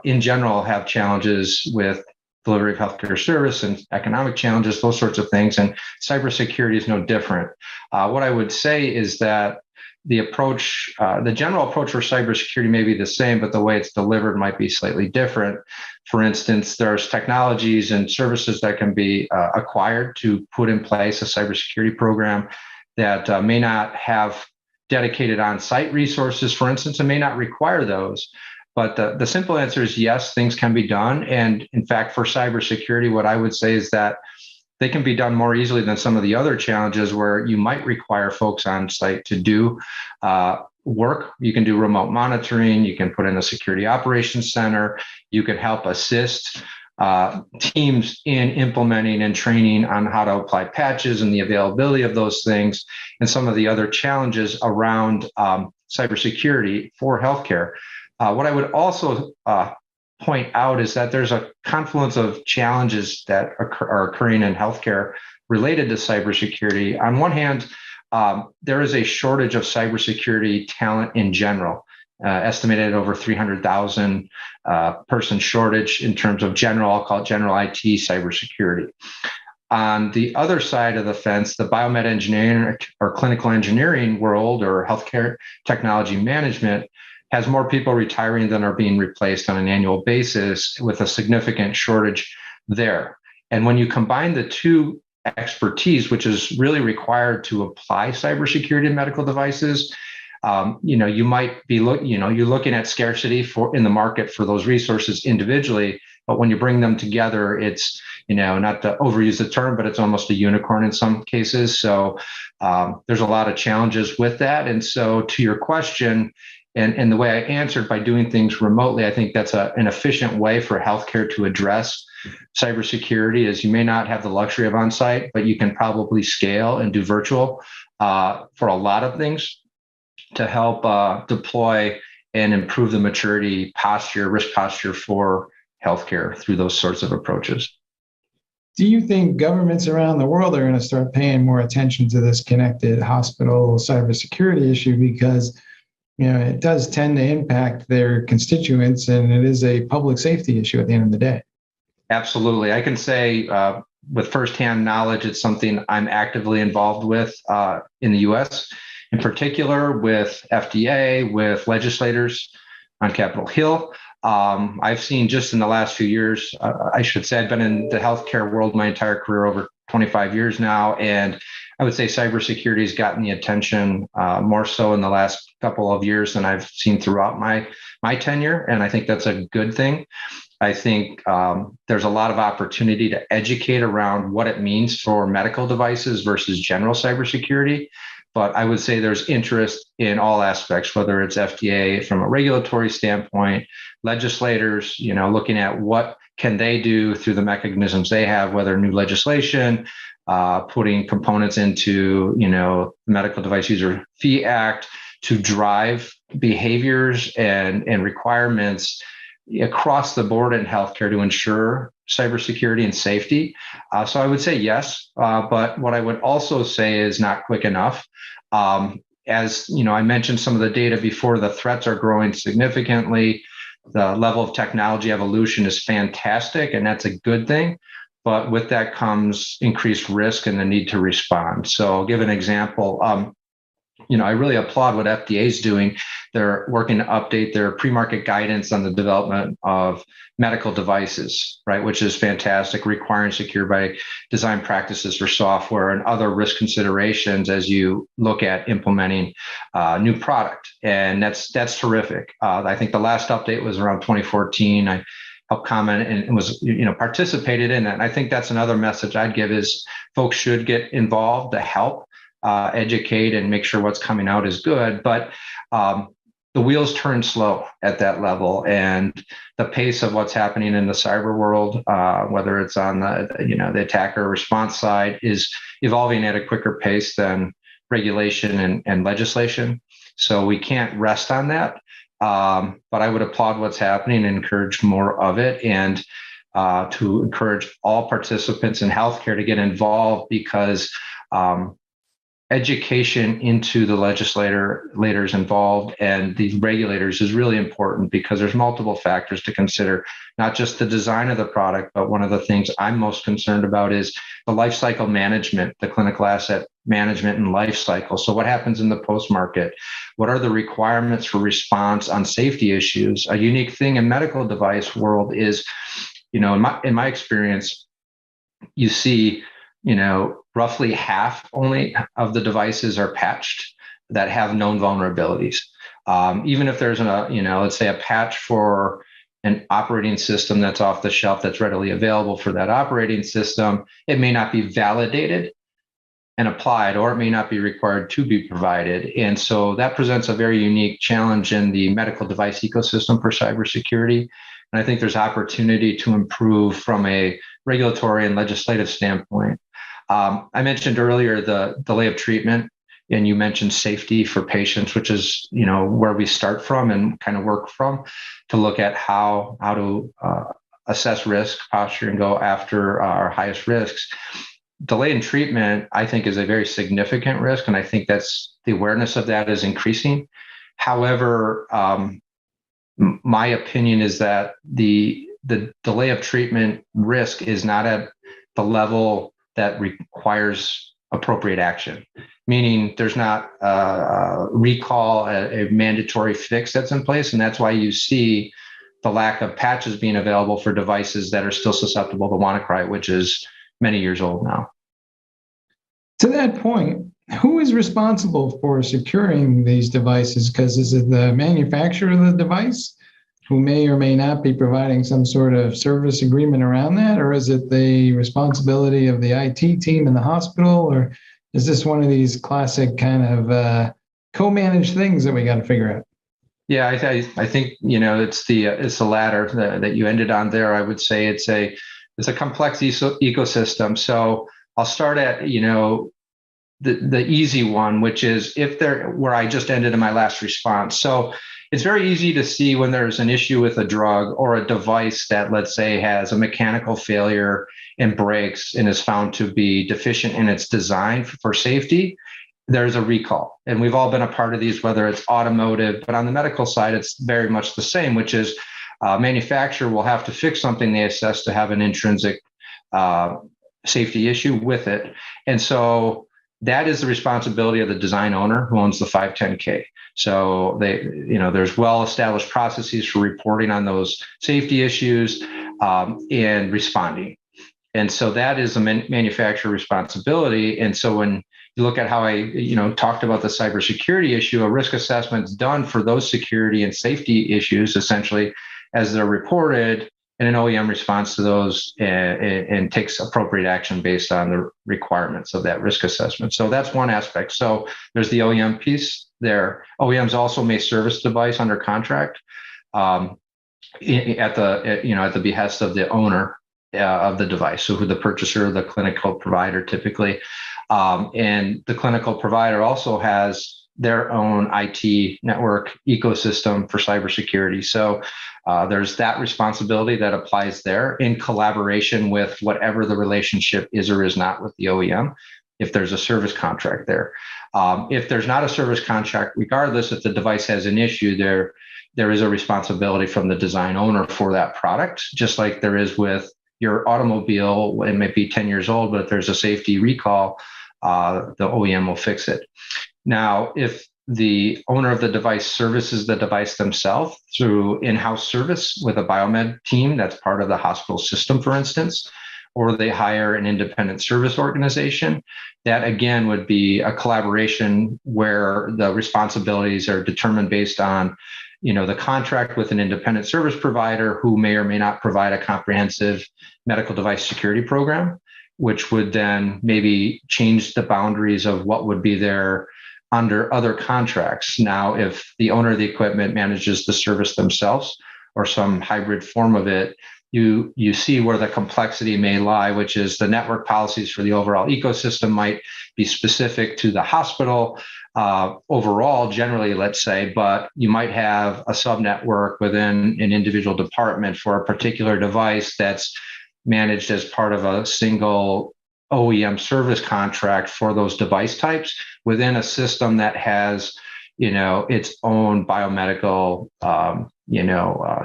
in general have challenges with delivery of healthcare service and economic challenges, those sorts of things. And cybersecurity is no different. What I would say is that the approach, the general approach for cybersecurity may be the same, but the way it's delivered might be slightly different. For instance, there's technologies and services that can be acquired to put in place a cybersecurity program that may not have dedicated on-site resources, for instance, and may not require those. But the simple answer is yes, things can be done. And in fact, for cybersecurity, what I would say is that they can be done more easily than some of the other challenges where you might require folks on site to do work. You can do remote monitoring. You can put in a security operations center. You can help assist teams in implementing and training on how to apply patches and the availability of those things and some of the other challenges around cybersecurity for healthcare. What I would also point out is that there's a confluence of challenges that are occurring in healthcare related to cybersecurity. On one hand, there is a shortage of cybersecurity talent in general, estimated at over 300,000 person shortage in terms of general, I'll call it general IT cybersecurity. On the other side of the fence, the biomed engineering or clinical engineering world or healthcare technology management has more people retiring than are being replaced on an annual basis, with a significant shortage there. And when you combine the two expertise, which is really required to apply cybersecurity in medical devices, you might be you're looking at scarcity in the market for those resources individually, but when you bring them together, it's not to overuse the term, but it's almost a unicorn in some cases. So there's a lot of challenges with that. And so to your question, and the way I answered by doing things remotely, I think that's an efficient way for healthcare to address cybersecurity. Is you may not have the luxury of on-site, but you can probably scale and do virtual for a lot of things to help deploy and improve the maturity posture, risk posture for healthcare through those sorts of approaches. Do you think governments around the world are going to start paying more attention to this connected hospital cybersecurity issue? Because it does tend to impact their constituents, and it is a public safety issue at the end of the day. Absolutely. I can say with firsthand knowledge, it's something I'm actively involved with in the U.S., in particular with FDA, with legislators on Capitol Hill. I've seen just in the last few years, I should say, I've been in the healthcare world my entire career, over 25 years now. And I would say cybersecurity has gotten the attention more so in the last couple of years than I've seen throughout my tenure. And I think that's a good thing. I think there's a lot of opportunity to educate around what it means for medical devices versus general cybersecurity. But I would say there's interest in all aspects, whether it's FDA from a regulatory standpoint, legislators, looking at what can they do through the mechanisms they have, whether new legislation, putting components into, the Medical Device User Fee Act to drive behaviors and requirements across the board in healthcare to ensure cybersecurity and safety. So I would say yes, but what I would also say is not quick enough. As you know, I mentioned some of the data before. The threats are growing significantly. The level of technology evolution is fantastic, and that's a good thing. But with that comes increased risk and the need to respond. So I'll give an example. I really applaud what FDA is doing. They're working to update their pre-market guidance on the development of medical devices, right, which is fantastic, requiring secure by design practices for software and other risk considerations as you look at implementing new product. And that's terrific. I think the last update was around 2014. I helped comment and was participated in that. And I think that's another message I'd give is folks should get involved to help educate and make sure what's coming out is good. But the wheels turn slow at that level, and the pace of what's happening in the cyber world, whether it's on the attacker response side, is evolving at a quicker pace than regulation and legislation. So we can't rest on that. But I would applaud what's happening and encourage more of it, and to encourage all participants in healthcare to get involved, because education into the legislators involved and the regulators is really important, because there's multiple factors to consider, not just the design of the product, but one of the things I'm most concerned about is the life cycle management, the clinical asset management and life cycle. So what happens in the post-market? What are the requirements for response on safety issues? A unique thing in medical device world is, in my experience, you see, roughly half only of the devices are patched that have known vulnerabilities. Even if there's let's say a patch for an operating system that's off the shelf, that's readily available for that operating system, it may not be validated and applied, or it may not be required to be provided. And so that presents a very unique challenge in the medical device ecosystem for cybersecurity. And I think there's opportunity to improve from a regulatory and legislative standpoint. I mentioned earlier the delay of treatment, and you mentioned safety for patients, which is where we start from and kind of work from to look at how to assess risk posture and go after our highest risks. Delay in treatment, I think, is a very significant risk, and I think that's the awareness of that is increasing. However, my opinion is that the delay of treatment risk is not at the level that requires appropriate action, meaning there's not a recall, a mandatory fix that's in place. And that's why you see the lack of patches being available for devices that are still susceptible to WannaCry, which is many years old now. To that point, who is responsible for securing these devices? Because is it the manufacturer of the device who may or may not be providing some sort of service agreement around that? Or is it the responsibility of the IT team in the hospital? Or is this one of these classic kind of co-managed things that we got to figure out? Yeah, I think it's the latter that you ended on there. I would say it's a complex ecosystem. So I'll start at the easy one, which is where I just ended in my last response. So it's very easy to see when there's an issue with a drug or a device that, let's say, has a mechanical failure and breaks and is found to be deficient in its design for safety, there's a recall. And we've all been a part of these, whether it's automotive, but on the medical side, it's very much the same, which is manufacturer will have to fix something they assess to have an intrinsic safety issue with it. And so that is the responsibility of the design owner who owns the 510K. So there's well-established processes for reporting on those safety issues and responding. And so that is a manufacturer responsibility. And so when you look at how I talked about the cybersecurity issue, a risk assessment is done for those security and safety issues, essentially, as they're reported, and an OEM responds to those and takes appropriate action based on the requirements of that risk assessment. So that's one aspect. So there's the OEM piece there. OEMs also may service device under contract at the behest of the owner of the device. So who the purchaser, the clinical provider typically. And the clinical provider also has their own IT network ecosystem for cybersecurity. So there's that responsibility that applies there in collaboration with whatever the relationship is or is not with the OEM, if there's a service contract there. If there's not a service contract, regardless if the device has an issue, there is a responsibility from the design owner for that product, just like there is with your automobile. It may be 10 years old, but if there's a safety recall, the OEM will fix it. Now, if the owner of the device services the device themselves through in-house service with a biomed team that's part of the hospital system, for instance, or they hire an independent service organization, that again would be a collaboration where the responsibilities are determined based on the contract with an independent service provider who may or may not provide a comprehensive medical device security program, which would then maybe change the boundaries of what would be there under other contracts. Now, if the owner of the equipment manages the service themselves or some hybrid form of it, you see where the complexity may lie, which is the network policies for the overall ecosystem might be specific to the hospital overall, generally, let's say, but you might have a subnetwork within an individual department for a particular device that's managed as part of a single OEM service contract for those device types within a system that has, its own biomedical,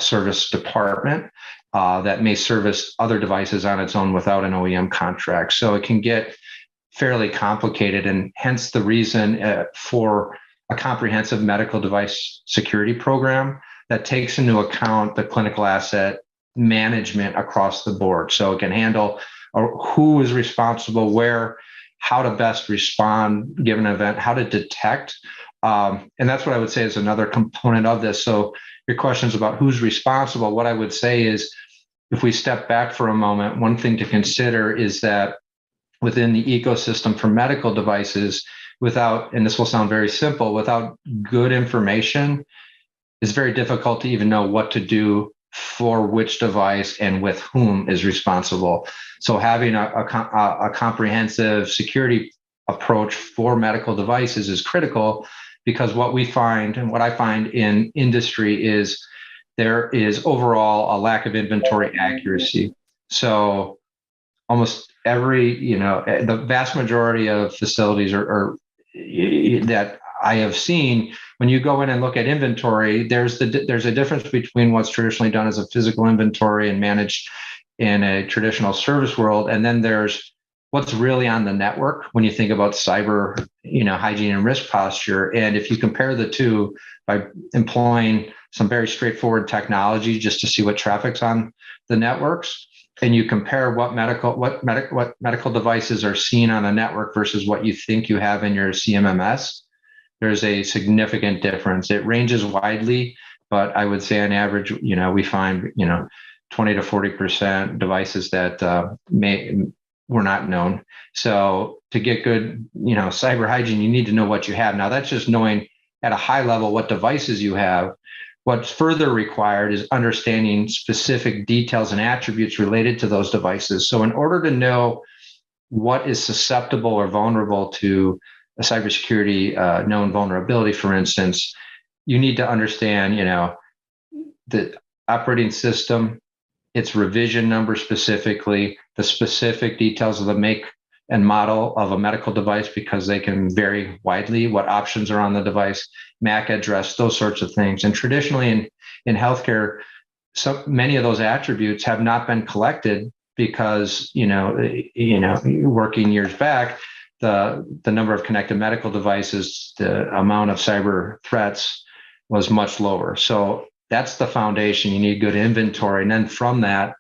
service department that may service other devices on its own without an OEM contract. So it can get fairly complicated, and hence the reason for a comprehensive medical device security program that takes into account the clinical asset management across the board. So it can handle who is responsible, where, how to best respond given an event, how to detect. And that's what I would say is another component of this. So your questions about who's responsible, what I would say is, if we step back for a moment, one thing to consider is that within the ecosystem for medical devices, without, and this will sound very simple, without good information, it's very difficult to even know what to do for which device and with whom is responsible. So having a comprehensive security approach for medical devices is critical, because what we find and what I find in industry is there is overall a lack of inventory accuracy. So almost every, the vast majority of facilities are that I have seen, when you go in and look at inventory, there's a difference between what's traditionally done as a physical inventory and managed in a traditional service world, and then there's what's really on the network when you think about cyber, hygiene and risk posture. And if you compare the two by employing some very straightforward technology just to see what traffic's on the networks, and you compare what medical devices are seen on a network versus what you think you have in your CMMS, there's a significant difference. It ranges widely, but I would say on average, we find 20 to 40% devices that were not known. So to get good, cyber hygiene, you need to know what you have. Now that's just knowing at a high level what devices you have. What's further required is understanding specific details and attributes related to those devices. So in order to know what is susceptible or vulnerable to a cybersecurity known vulnerability, for instance, you need to understand, the operating system, its revision number specifically, the specific details of the make and model of a medical device, because they can vary widely, what options are on the device, MAC address, those sorts of things. And traditionally in healthcare, so many of those attributes have not been collected because, working years back, the number of connected medical devices, the amount of cyber threats was much lower. So that's the foundation. You need good inventory. And then from that,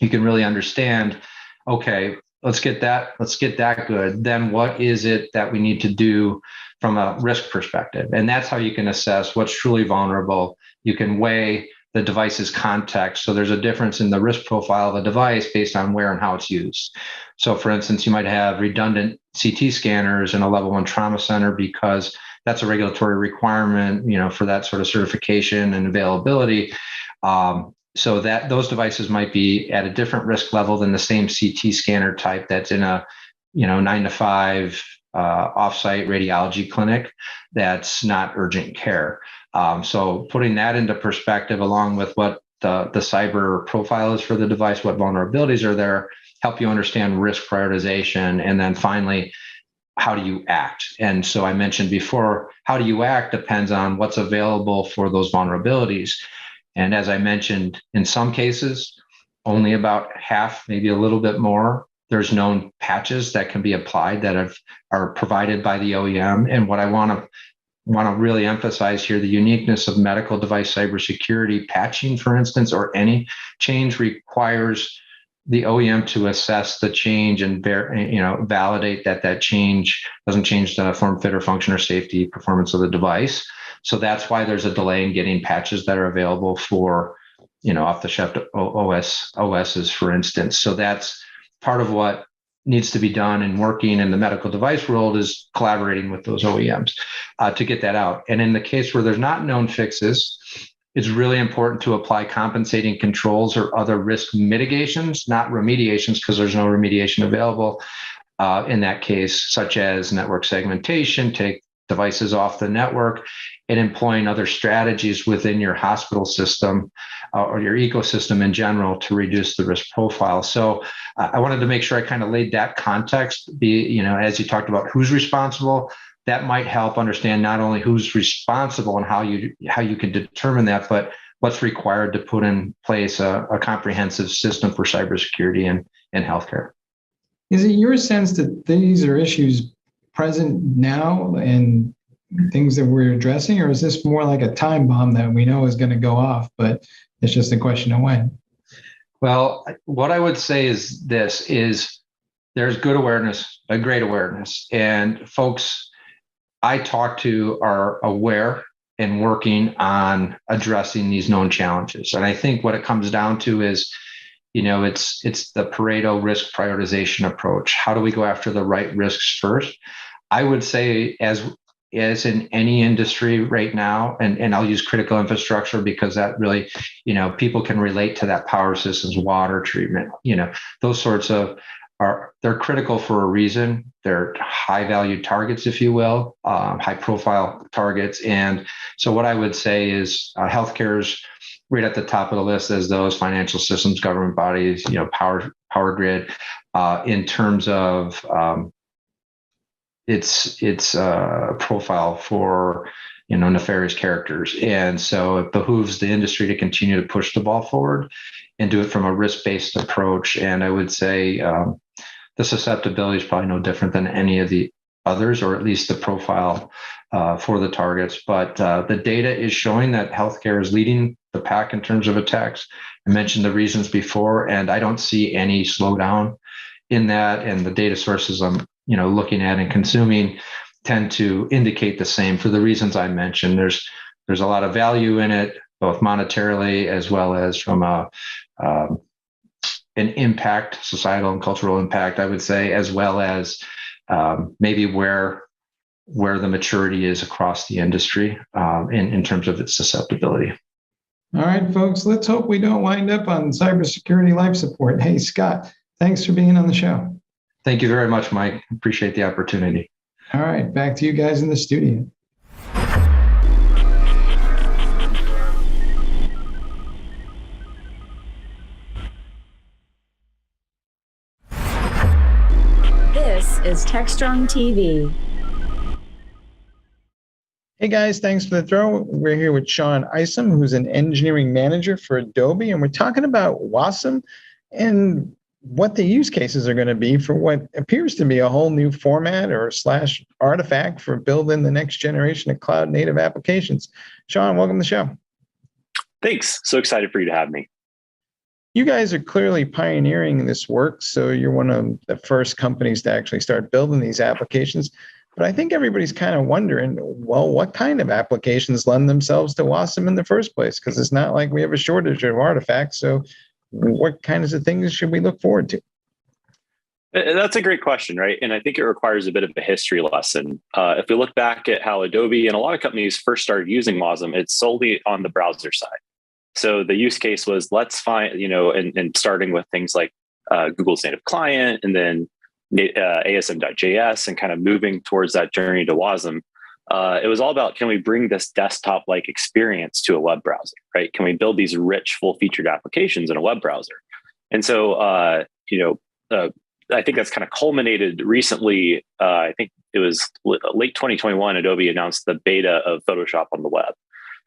you can really understand, okay, let's get that good. Then what is it that we need to do from a risk perspective? And that's how you can assess what's truly vulnerable. You can weigh the device's context. So there's a difference in the risk profile of a device based on where and how it's used. So for instance, you might have redundant CT scanners in a level 1 trauma center because that's a regulatory requirement, for that sort of certification and availability. So that those devices might be at a different risk level than the same CT scanner type that's in a 9 to 5 offsite radiology clinic that's not urgent care. So putting that into perspective, along with what the cyber profile is for the device, what vulnerabilities are there, help you understand risk prioritization, and then finally, how do you act? And so I mentioned before, how do you act depends on what's available for those vulnerabilities. And as I mentioned, in some cases, only about half, maybe a little bit more, there's known patches that can be applied that are provided by the OEM. And what I want to really emphasize here, the uniqueness of medical device cybersecurity patching, for instance, or any change requires the OEM to assess the change and validate that change doesn't change the form, fit, or function or safety performance of the device. So that's why there's a delay in getting patches that are available for, off-the-shelf OSs, for instance. So that's part of what needs to be done and working in the medical device world is collaborating with those OEMs to get that out. And in the case where there's not known fixes, it's really important to apply compensating controls or other risk mitigations, not remediations, because there's no remediation available in that case, such as network segmentation, take devices off the network, and employing other strategies within your hospital system or your ecosystem in general to reduce the risk profile. So I wanted to make sure I kind of laid that context, as you talked about who's responsible, that might help understand not only who's responsible and how you can determine that, but what's required to put in place a comprehensive system for cybersecurity and healthcare. Is it your sense that these are issues present now and things that we're addressing, or is this more like a time bomb that we know is going to go off, but it's just a question of when? Well, what I would say is there's good awareness, a great awareness, and folks I talk to are aware and working on addressing these known challenges. And I think what it comes down to is, it's the Pareto risk prioritization approach. How do we go after the right risks first? I would say as in any industry right now, and I'll use critical infrastructure because that really, people can relate to that, power systems, water treatment, those sorts of they're critical for a reason. They're high value targets, if you will, high profile targets. And so what I would say is healthcare is right at the top of the list as those financial systems, government bodies, power grid, in terms of its profile for nefarious characters. And so it behooves the industry to continue to push the ball forward and do it from a risk-based approach. And I would say the susceptibility is probably no different than any of the others, or at least the profile for the targets. But the data is showing that healthcare is leading the pack in terms of attacks. I mentioned the reasons before, and I don't see any slowdown in that. And the data sources I'm looking at and consuming tend to indicate the same for the reasons I mentioned. There's a lot of value in it, both monetarily as well as from an impact, societal and cultural impact, I would say, as well as maybe where the maturity is across the industry in terms of its susceptibility. All right, folks, let's hope we don't wind up on cybersecurity life support. Hey, Scott, thanks for being on the show. Thank you very much, Mike. Appreciate the opportunity. All right, back to you guys in the studio. This is Techstrong TV. Hey guys, thanks for the throw. We're here with Sean Isom, who's an engineering manager for Adobe, and we're talking about WASM and what the use cases are going to be for what appears to be a whole new format or / artifact for building the next generation of cloud native applications. Sean, welcome to the show. Thanks. So excited for you to have me. You guys are clearly pioneering this work, so you're one of the first companies to actually start building these applications. But I think everybody's kind of wondering, well, what kind of applications lend themselves to WASM in the first place? Because it's not like we have a shortage of artifacts. So what kinds of things should we look forward to? That's a great question, right? And I think it requires a bit of a history lesson. If we look back at how Adobe and a lot of companies first started using WASM, it's solely on the browser side. So the use case was let's find, and starting with things like Google's native client, and then ASM.js and kind of moving towards that journey to WASM, it was all about, can we bring this desktop-like experience to a web browser, right? Can we build these rich, full-featured applications in a web browser? And so, I think that's kind of culminated recently. I think it was late 2021, Adobe announced the beta of Photoshop on the web.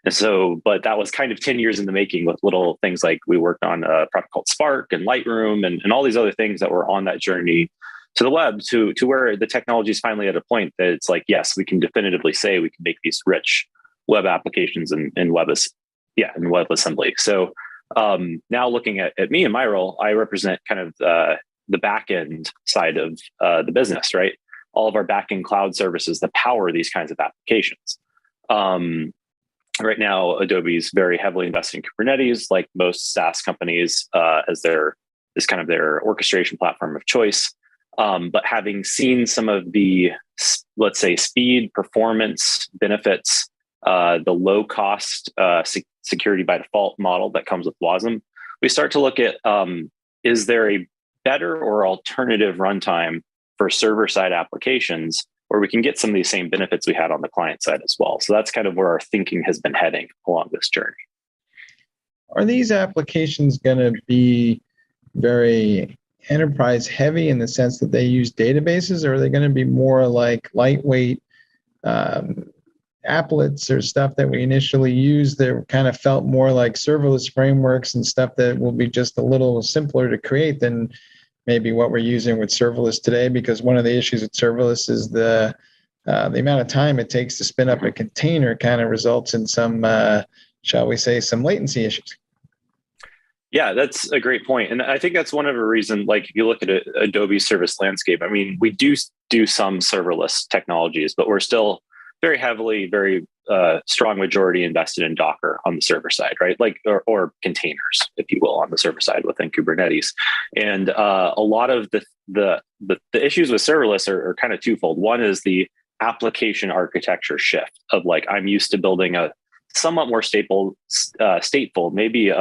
And so, but that was kind of 10 years in the making with little things like we worked on a product called Spark and Lightroom and all these other things that were on that journey to the web to where the technology is finally at a point that it's like, yes, we can definitively say we can make these rich web applications in WebAssembly. So now looking at me and my role, I represent kind of the back end side of the business, right? All of our back end cloud services that power these kinds of applications. Right now, Adobe is very heavily invested in Kubernetes, like most SaaS companies, as their orchestration platform of choice. But having seen some of the, let's say, speed, performance benefits, the low cost security by default model that comes with WASM, we start to look at, is there a better or alternative runtime for server-side applications where we can get some of these same benefits we had on the client side as well? So that's kind of where our thinking has been heading along this journey. Are these applications going to be very enterprise heavy in the sense that they use databases, or are they going to be more like lightweight applets or stuff that we initially used that kind of felt more like serverless frameworks and stuff that will be just a little simpler to create than maybe what we're using with serverless today? Because one of the issues with serverless is the amount of time it takes to spin up a container kind of results in some, shall we say, some latency issues. Yeah, that's a great point. And I think that's one of the reasons, like if you look at Adobe service landscape, I mean, we do some serverless technologies, but we're still very heavily, very strong majority invested in Docker on the server side, right? Like, or containers, if you will, on the server side within Kubernetes. And a lot of the issues with serverless are kind of twofold. One is the application architecture shift of like, I'm used to building a somewhat more stateful, maybe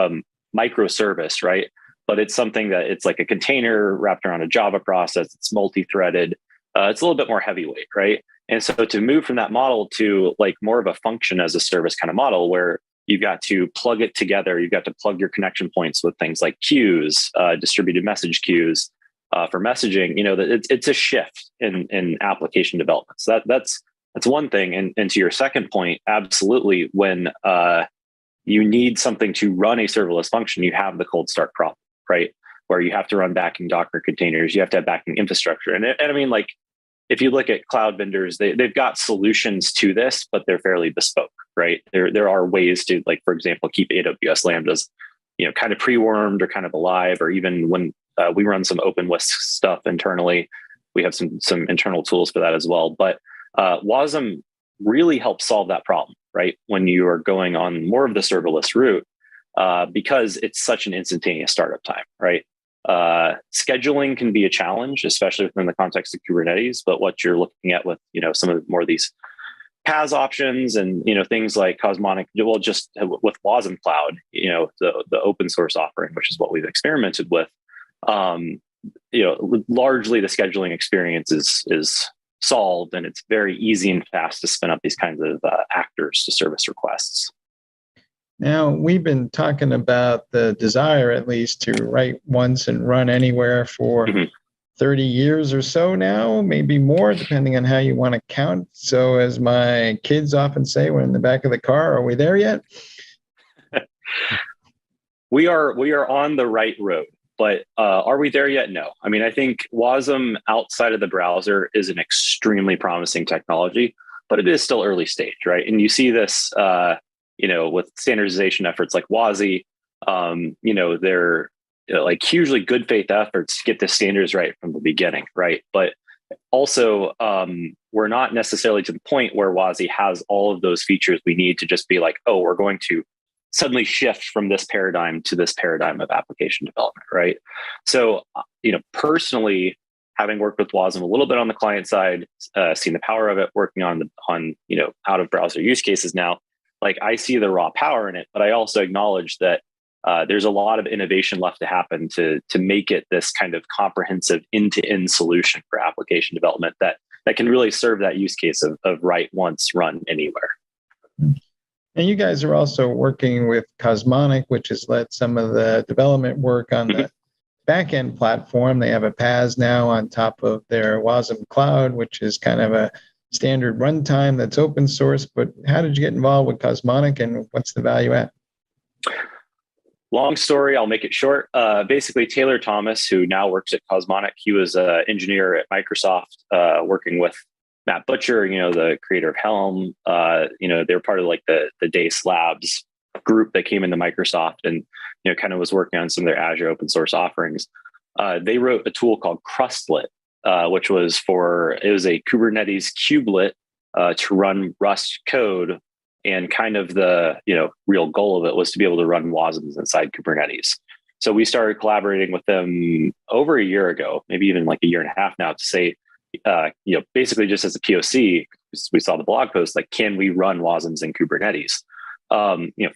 microservice, right? But it's something that it's like a container wrapped around a Java process. It's multi-threaded. It's a little bit more heavyweight, right? And so to move from that model to like more of a function as a service kind of model where you've got to plug it together, you've got to plug your connection points with things like queues, distributed message queues for messaging, that it's a shift in application development. So that's one thing. And to your second point, absolutely, when you need something to run a serverless function, you have the cold start problem, right? Where you have to run backing Docker containers, you have to have backing infrastructure. And I mean, like, if you look at cloud vendors, they've got solutions to this, but they're fairly bespoke, right? There are ways to, like, for example, keep AWS Lambdas, kind of pre-wormed or kind of alive, or even when we run some OpenWhisk stuff internally, we have some internal tools for that as well. But WASM really helps solve that problem, right? When you are going on more of the serverless route, because it's such an instantaneous startup time, right? Scheduling can be a challenge, especially within the context of Kubernetes. But what you're looking at with, some of more of these PaaS options and, things like Cosmonic, well, just with WASM Cloud, the open source offering, which is what we've experimented with, largely the scheduling experience is solved, and it's very easy and fast to spin up these kinds of actors to service requests. Now, we've been talking about the desire, at least, to write once and run anywhere for 30 years or so now, maybe more, depending on how you want to count. So as my kids often say, we're in the back of the car, are we there yet? We are on the right road, but are we there yet? No. I mean, I think WASM outside of the browser is an extremely promising technology, but it is still early stage, right? And you see this, with standardization efforts like WASI, they're like hugely good faith efforts to get the standards right from the beginning, right? But also, we're not necessarily to the point where WASI has all of those features we need to just be like, oh, we're going to suddenly shift from this paradigm to this paradigm of application development, right? So, personally, having worked with WASM a little bit on the client side, seen the power of it, working on out of browser use cases now, like I see the raw power in it, but I also acknowledge that there's a lot of innovation left to happen to make it this kind of comprehensive end-to-end solution for application development that can really serve that use case of write once, run anywhere. And you guys are also working with Cosmonic, which has led some of the development work on the backend platform. They have a PaaS now on top of their Wasm Cloud, which is kind of a standard runtime that's open source. But how did you get involved with Cosmonic, and what's the value add? Long story, I'll make it short. Basically, Taylor Thomas, who now works at Cosmonic, he was an engineer at Microsoft, working with Matt Butcher, the creator of Helm. They're part of like the DACE Labs group that came into Microsoft and, kind of was working on some of their Azure open source offerings. They wrote a tool called Crustlet, which was a Kubernetes kubelet to run Rust code. And kind of the real goal of it was to be able to run WASMs inside Kubernetes. So we started collaborating with them over a year ago, maybe even like a year and a half now, to say, basically just as a POC, we saw the blog post, like, can we run WASMs in Kubernetes?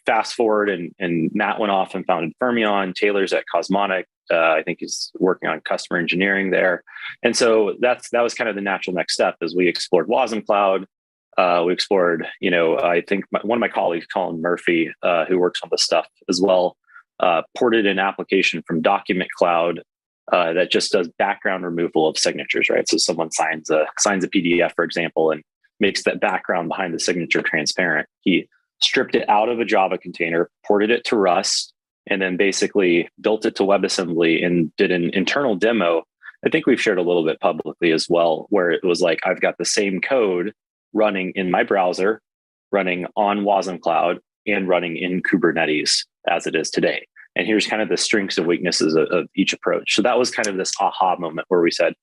Fast forward and Matt went off and founded Fermion. Taylor's at Cosmonic. I think he's working on customer engineering there. And so that was kind of the natural next step as we explored Wasm Cloud. We explored, I think one of my colleagues, Colin Murphy, who works on this stuff as well, ported an application from Document Cloud that just does background removal of signatures, right? So someone signs a PDF, for example, and makes that background behind the signature transparent. He stripped it out of a Java container, ported it to Rust, and then basically built it to WebAssembly and did an internal demo. I think we've shared a little bit publicly as well, where it was like, I've got the same code running in my browser, running on Wasm Cloud, and running in Kubernetes as it is today. And here's kind of the strengths and weaknesses of each approach. So that was kind of this aha moment where we said,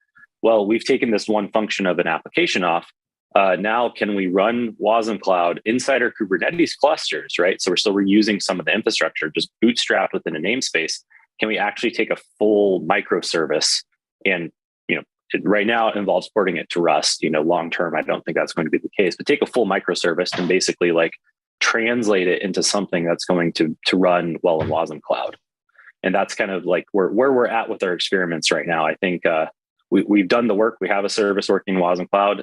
well, we've taken this one function of an application off. Now can we run Wasm Cloud inside our Kubernetes clusters, right? So we're still reusing some of the infrastructure, just bootstrapped within a namespace. Can we actually take a full microservice and, right now it involves porting it to Rust. Long term, I don't think that's going to be the case, but take a full microservice and basically like translate it into something that's going to run well in Wasm Cloud. And that's kind of like where we're at with our experiments right now. I think we've done the work. We have a service working in Wasm Cloud.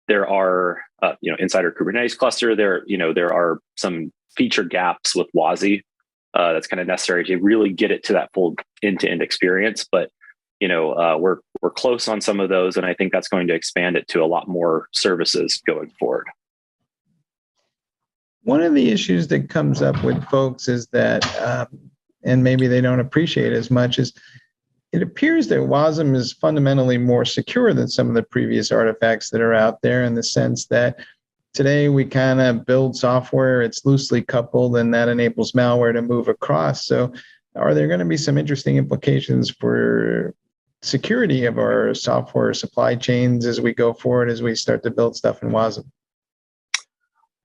There are, inside our Kubernetes cluster, there are some feature gaps with WASI that's kind of necessary to really get it to that full end-to-end experience. But we're close on some of those, and I think that's going to expand it to a lot more services going forward. One of the issues that comes up with folks is that, and maybe they don't appreciate as much, is it appears that WASM is fundamentally more secure than some of the previous artifacts that are out there, in the sense that today we kind of build software, it's loosely coupled, and that enables malware to move across. So are there going to be some interesting implications for security of our software supply chains as we go forward, as we start to build stuff in WASM?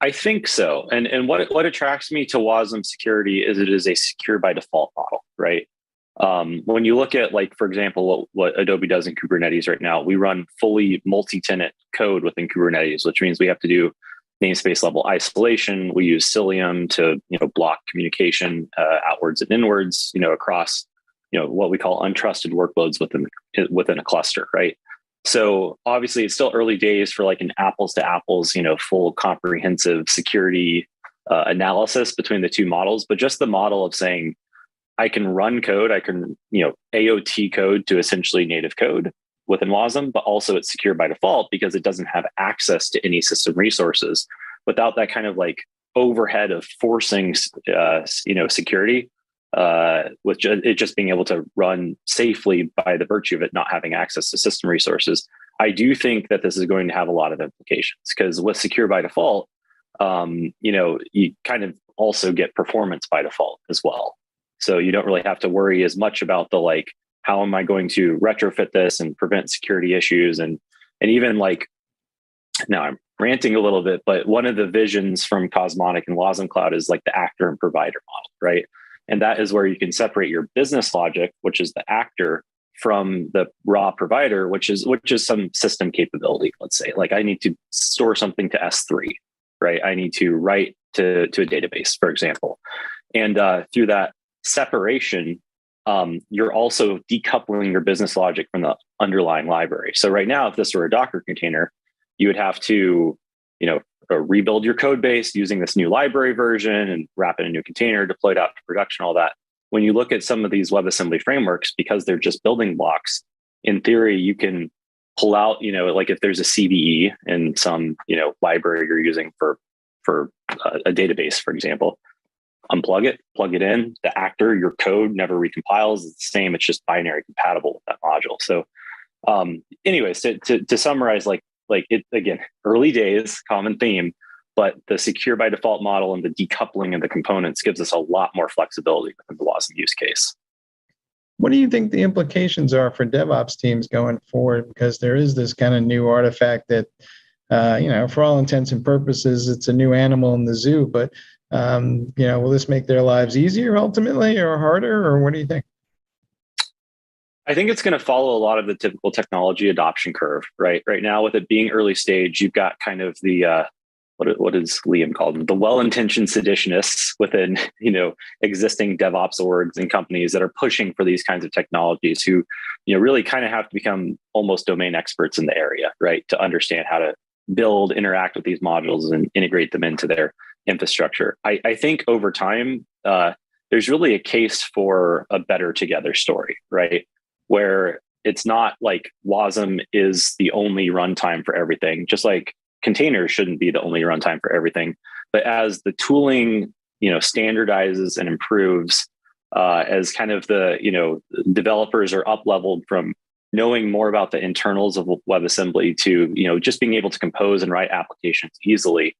I think so. And what attracts me to Wasm security is it is a secure by default model, right? When you look at, like, for example, what Adobe does in Kubernetes right now, we run fully multi-tenant code within Kubernetes, which means we have to do namespace level isolation. We use Cilium to block communication outwards and inwards, across what we call untrusted workloads within a cluster, right? So obviously it's still early days for like an apples to apples, full comprehensive security analysis between the two models. But just the model of saying I can run code, I can AOT code to essentially native code within Wasm, but also it's secure by default because it doesn't have access to any system resources without that kind of like overhead of forcing security. With it just being able to run safely by the virtue of it not having access to system resources. I do think that this is going to have a lot of implications, because with secure by default, you kind of also get performance by default as well. So you don't really have to worry as much about the, like, how am I going to retrofit this and prevent security issues? And even like, now I'm ranting a little bit, but one of the visions from Cosmonic and Wasm Cloud is like the actor and provider model, right? And that is where you can separate your business logic, which is the actor, from the raw provider, which is some system capability. Let's say, like, I need to store something to S3, right? I need to write to a database, for example. And through that separation, you're also decoupling your business logic from the underlying library. So right now, if this were a Docker container, you would have to, rebuild your code base using this new library version and wrap it in a new container, deploy it out to production, all that. When you look at some of these WebAssembly frameworks, because they're just building blocks, in theory, you can pull out, like if there's a CVE in some, library you're using for a database, for example, unplug it, plug it in, the actor, your code never recompiles. It's the same. It's just binary compatible with that module. So anyways, to summarize, like it, again, early days, common theme, but the secure by default model and the decoupling of the components gives us a lot more flexibility within the WASM use case. What do you think the implications are for DevOps teams going forward? Because there is this kind of new artifact that, for all intents and purposes, it's a new animal in the zoo, but will this make their lives easier ultimately or harder, or what do you think? I think it's going to follow a lot of the typical technology adoption curve, right? Right now, with it being early stage, you've got kind of the, what is Liam called them? The well-intentioned seditionists within, existing DevOps orgs and companies that are pushing for these kinds of technologies who, really kind of have to become almost domain experts in the area, right? To understand how to build, interact with these modules and integrate them into their infrastructure. I think over time, there's really a case for a better together story, right? Where it's not like WASM is the only runtime for everything, just like containers shouldn't be the only runtime for everything. But as the tooling, standardizes and improves, as kind of the, developers are up leveled from knowing more about the internals of WebAssembly to, just being able to compose and write applications easily.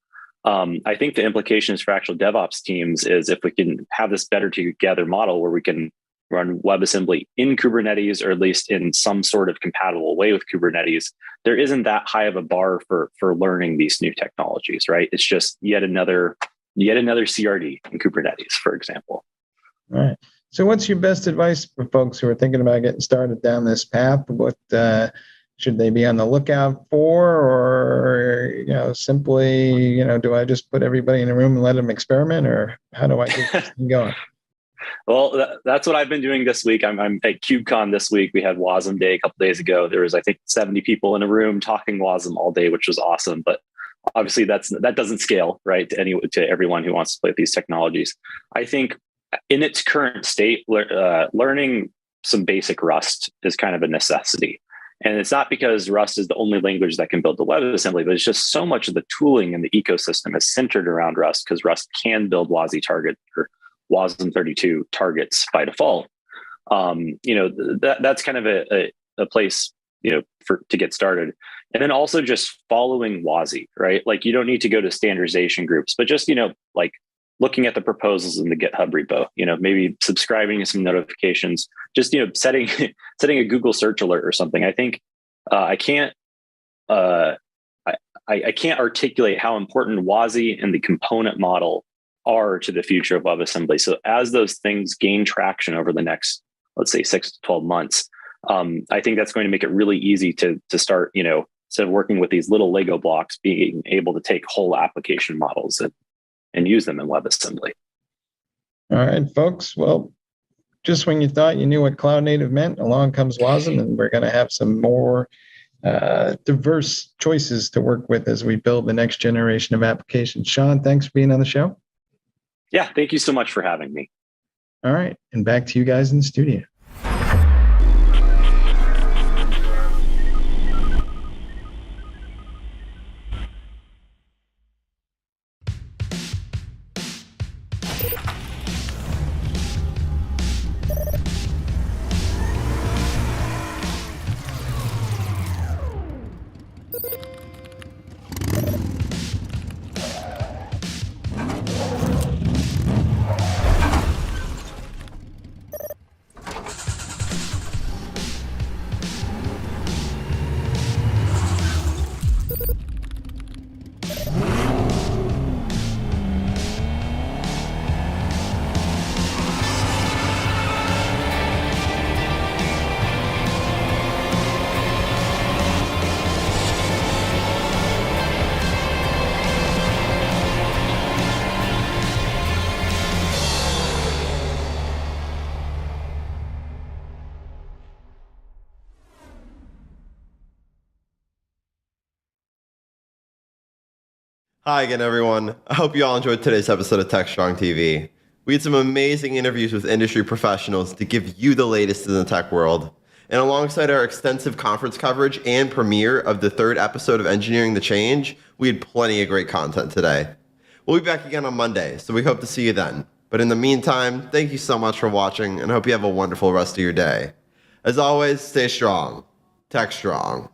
I think the implications for actual DevOps teams is if we can have this better together model where we can run WebAssembly in Kubernetes, or at least in some sort of compatible way with Kubernetes, there isn't that high of a bar for learning these new technologies, right? It's just yet another CRD in Kubernetes, for example. All right. So what's your best advice for folks who are thinking about getting started down this path? What should they be on the lookout for, or, simply, do I just put everybody in a room and let them experiment, or how do I get this thing going? Well, that's what I've been doing this week. I'm at KubeCon this week. We had WASM Day a couple days ago. There was, I think, 70 people in a room talking WASM all day, which was awesome. But obviously, that doesn't scale, right, to everyone who wants to play with these technologies. I think in its current state, learning some basic Rust is kind of a necessity. And it's not because Rust is the only language that can build the WebAssembly, but it's just so much of the tooling in the ecosystem is centered around Rust, because Rust can build WASI targets or WASM32 targets by default. That's kind of a place, to get started. And then also just following WASI, right? Like, you don't need to go to standardization groups, but just, like looking at the proposals in the GitHub repo, maybe subscribing to some notifications, just, setting a Google search alert or something. I think I can't articulate how important WASI and the component model are to the future of WebAssembly. So as those things gain traction over the next, let's say, 6 to 12 months, I think that's going to make it really easy to start, instead of working with these little Lego blocks, being able to take whole application models and use them in WebAssembly. All right, folks. Well, just when you thought you knew what cloud native meant, along comes WASM, and we're going to have some more diverse choices to work with as we build the next generation of applications. Sean, thanks for being on the show. Yeah, thank you so much for having me. All right, and back to you guys in the studio. Hi again, everyone. I hope you all enjoyed today's episode of Techstrong TV. We had some amazing interviews with industry professionals to give you the latest in the tech world. And alongside our extensive conference coverage and premiere of the third episode of Engineering the Change, we had plenty of great content today. We'll be back again on Monday, so we hope to see you then. But in the meantime, thank you so much for watching and hope you have a wonderful rest of your day. As always, stay strong. Tech strong.